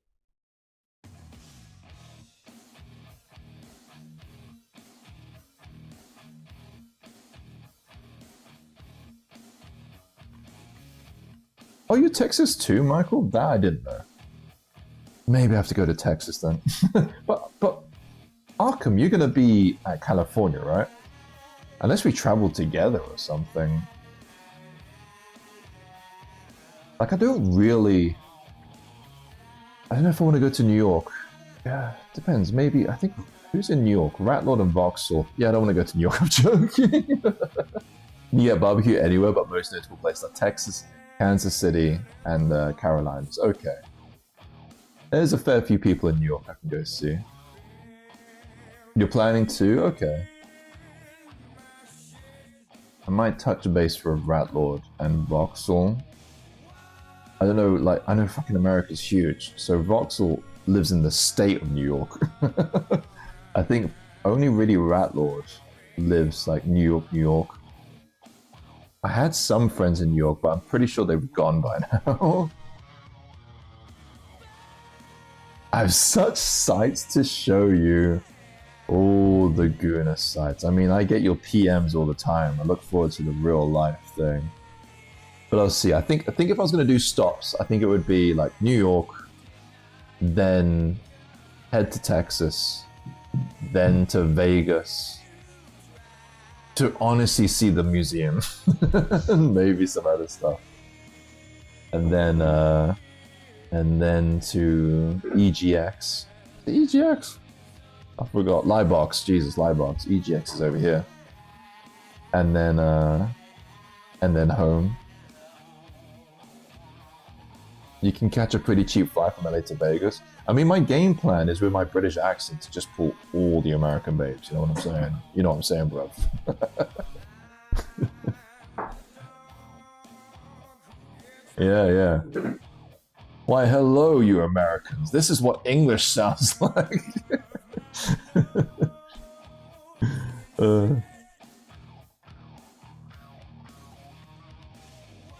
Oh, you're Texas too, Michael? That I didn't know. Maybe I have to go to Texas then. but Arkham, you're gonna be at California, right? Unless we travel together or something. Like I don't know if I want to go to New York. Yeah, depends. Maybe, I think, who's in New York? Ratlord and Voxel. Yeah, I don't want to go to New York, I'm joking. Yeah, barbecue anywhere, but most notable places like Texas, Kansas City, and Carolinas. Okay. There's a fair few people in New York I can go see. You're planning to? Okay. I might touch a base for Ratlord and Voxel. I don't know, like, I know fucking America's huge, so Voxel lives in the state of New York. I think only really Ratlord lives, like, New York, New York. I had some friends in New York, but I'm pretty sure they've gone by now. I have such sites to show you. All the goodness sites. I mean, I get your PMs all the time. I look forward to the real life thing. But I'll see. I think if I was going to do stops, I think it would be like New York, then head to Texas, then to Vegas, to honestly see the museum, maybe some other stuff, and then to EGX. The EGX. I forgot. Liebox. Jesus, Liebox. EGX is over here. And then home. You can catch a pretty cheap flight from LA to Vegas. I mean, my game plan is with my British accent to just pull all the American babes. You know what I'm saying? You know what I'm saying, bro? Yeah. Why, hello, you Americans. This is what English sounds like.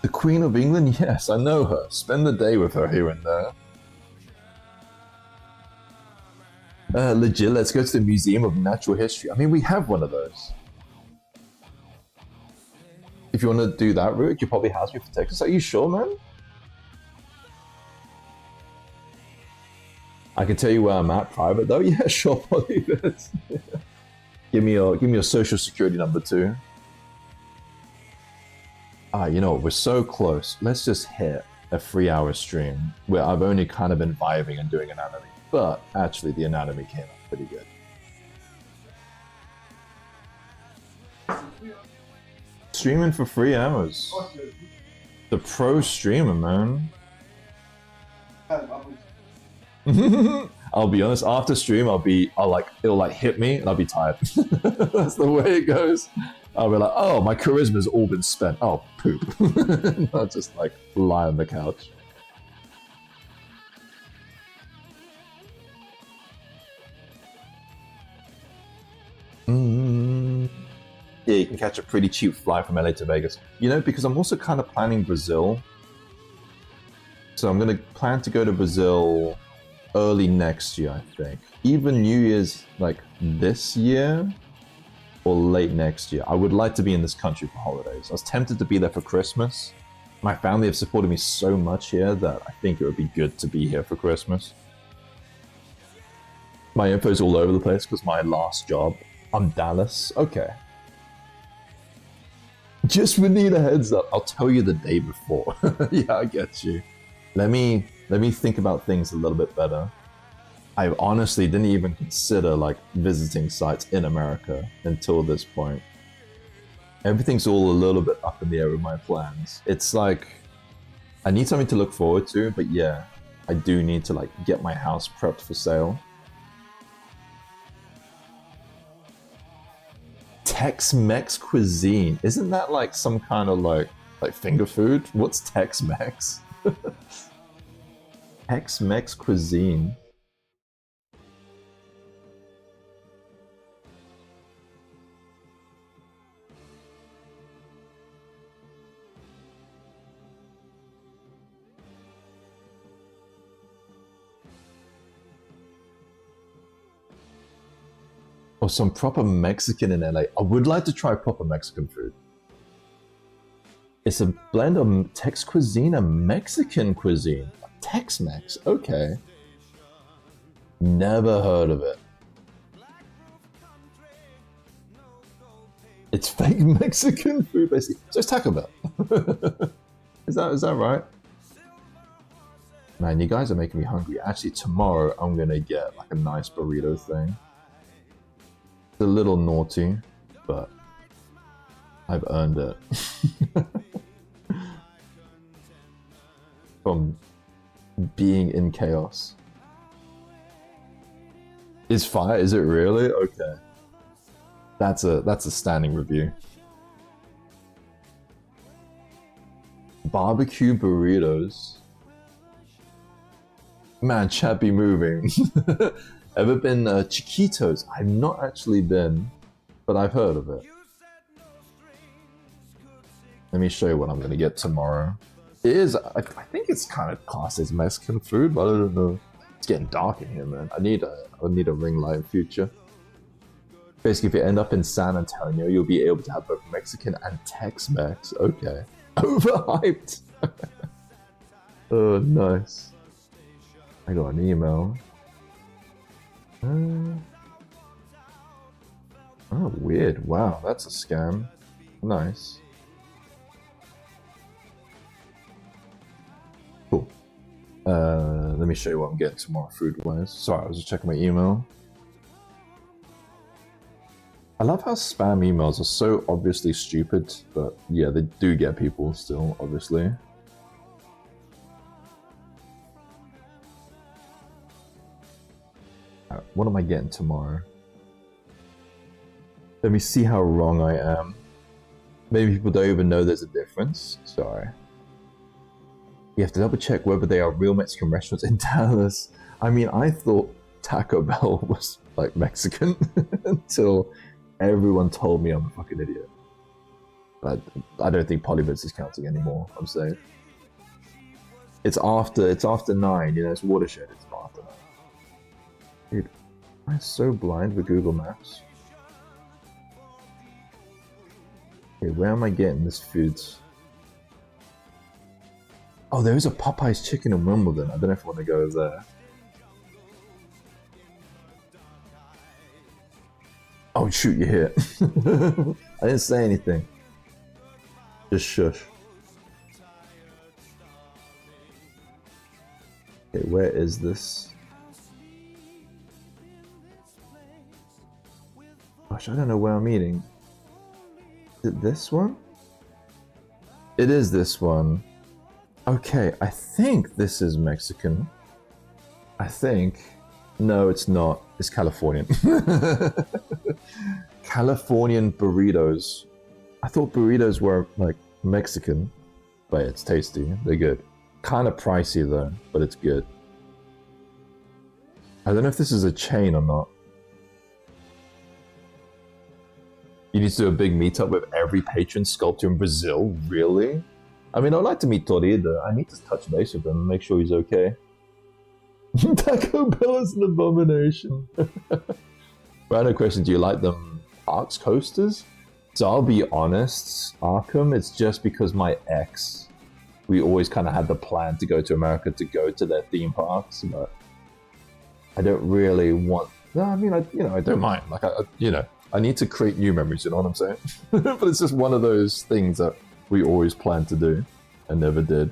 The Queen of England? Yes, I know her. Spend the day with her here and there. Legit, let's go to the Museum of Natural History. I mean, we have one of those. If you want to do that route, you probably ask me for Texas. Are you sure, man? I can tell you where I'm at private, though. Yeah, sure, probably this. Give me your social security number too. You know what? We're so close. Let's just hit a 3-hour stream where I've only kind of been vibing and doing anatomy, but actually the anatomy came out pretty good. Streaming for 3 hours. The pro streamer, man. I'll be honest, after stream it'll hit me and I'll be tired. That's the way it goes. I'll be like, oh, my charisma's all been spent. Oh, poop. I'll just like lie on the couch. Yeah, you can catch a pretty cheap flight from LA to Vegas. You know, because I'm also kind of planning Brazil. So I'm going to plan to go to Brazil early next year, I think. Either New Year's like this year or late next year. I would like to be in this country for holidays. I was tempted to be there for Christmas. My family have supported me so much here that I think it would be good to be here for Christmas. My info's all over the place because my last job, I'm Dallas. Okay. Just would need a heads up. I'll tell you the day before. Yeah, I get you. Let me think about things a little bit better. I honestly didn't even consider like visiting sites in America until this point. Everything's all a little bit up in the air with my plans. It's like I need something to look forward to, but yeah, I do need to like get my house prepped for sale. Tex-Mex cuisine. Isn't that like some kind of like finger food? What's Tex-Mex? Tex-Mex cuisine. Or some proper Mexican in LA. I would like to try proper Mexican food. It's a blend of Tex cuisine and Mexican cuisine. Tex-Mex, okay. Never heard of it. It's fake Mexican food, basically. So it's Taco Bell. Is that right? Man, you guys are making me hungry. Actually, tomorrow I'm gonna get like a nice burrito thing. It's a little naughty, but I've earned it. From being in chaos. Is fire? Is it really? Okay. That's a standing review. Barbecue burritos. Man, chat be moving. Ever been Chiquitos? I've not actually been, but I've heard of it. Let me show you what I'm gonna get tomorrow. It is, I think it's kind of classed as Mexican food, but I don't know. It's getting dark in here, man. I need a ring light in future. Basically, if you end up in San Antonio, you'll be able to have both Mexican and Tex-Mex. Okay. Overhyped. Oh, nice. I got an email. Oh, weird. Wow, that's a scam. Nice. Cool. Let me show you what I'm getting tomorrow food-wise. Sorry, I was just checking my email. I love how spam emails are so obviously stupid, but yeah, they do get people still, obviously. What am I getting tomorrow? Let me see how wrong I am. Maybe people don't even know there's a difference. Sorry. You have to double check whether they are real Mexican restaurants in Dallas. I mean, I thought Taco Bell was like Mexican until everyone told me I'm a fucking idiot. I don't think Polybits is counting anymore. I'm saying it's after 9. You know, it's Watershed. It's not after 9. Dude, I'm so blind with Google Maps. Okay, where am I getting this food? Oh, there is a Popeye's chicken in Wimbledon. I don't know if I want to go there. Oh shoot, you're here. I didn't say anything. Just shush. Okay, where is this? Gosh, I don't know where I'm eating. Is it this one? It is this one. Okay, I think this is Mexican. I think. No, it's not. It's Californian. Californian burritos. I thought burritos were like Mexican, but it's tasty. They're good. Kind of pricey though, but it's good. I don't know if this is a chain or not. You need to do a big meetup with every patron sculptor in Brazil? Really? I mean, I'd like to meet Torida. I need to touch base with him and make sure he's okay. Taco Bell is an abomination. Random question, do you like them Arcs coasters? So I'll be honest, Arkham, it's just because my ex, we always kind of had the plan to go to America to go to their theme parks, but I don't really want, no, I mean, I don't mind. Like, I need to create new memories, you know what I'm saying? But it's just one of those things that we always planned to do and never did.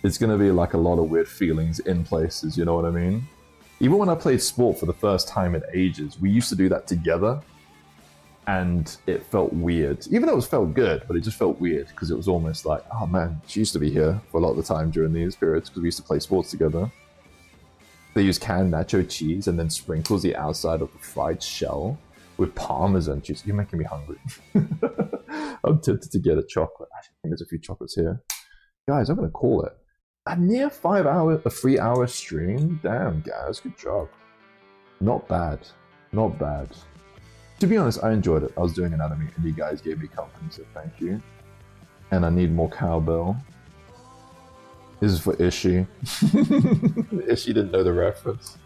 It's going to be like a lot of weird feelings in places, you know what I mean? Even when I played sport for the first time in ages, we used to do that together, and it felt weird. Even though it felt good, but it just felt weird, because it was almost like, oh man, she used to be here for a lot of the time during these periods, because we used to play sports together. They use canned nacho cheese and then sprinkles the outside of the fried shell with Parmesan cheese. You're making me hungry. I'm tempted to get a chocolate. I think there's a few chocolates here. Guys, I'm going to call it. A near 3-hour stream? Damn, Gaz, good job. Not bad. Not bad. To be honest, I enjoyed it. I was doing anatomy and you guys gave me company, so thank you. And I need more cowbell. This is for Ishi. Ishi didn't know the reference.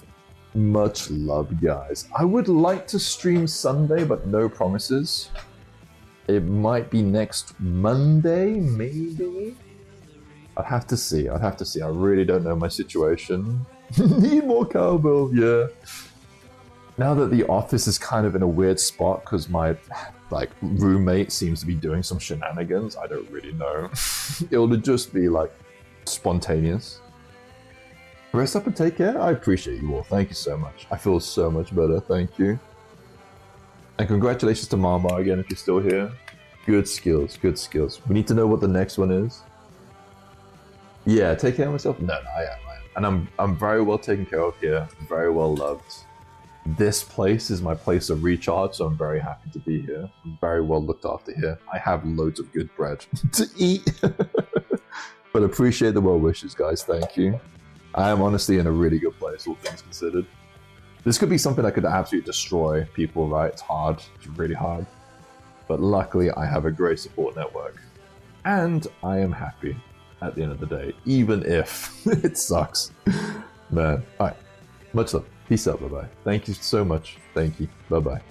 Much love, guys. I would like to stream Sunday, but no promises. It might be next Monday, maybe? I'd have to see. I'd have to see. I really don't know my situation. Need more cowbell, yeah. Now that the office is kind of in a weird spot because my roommate seems to be doing some shenanigans, I don't really know. It'll just be like spontaneous. Rest up and take care. I appreciate you all. Thank you so much. I feel so much better. Thank you. And congratulations to Mama again if you're still here. Good skills. Good skills. We need to know what the next one is. Yeah, take care of myself? No, I am. And I'm very well taken care of here. Very well loved. This place is my place of recharge, so I'm very happy to be here. I'm very well looked after here. I have loads of good bread to eat. But appreciate the well wishes, guys. Thank you. I am honestly in a really good place, all things considered. This could be something that could absolutely destroy people, right? It's hard. It's really hard. But luckily, I have a great support network. And I am happy at the end of the day, even if it sucks. Man. Alright. Much love. Peace out. Bye-bye. Thank you so much. Thank you. Bye-bye.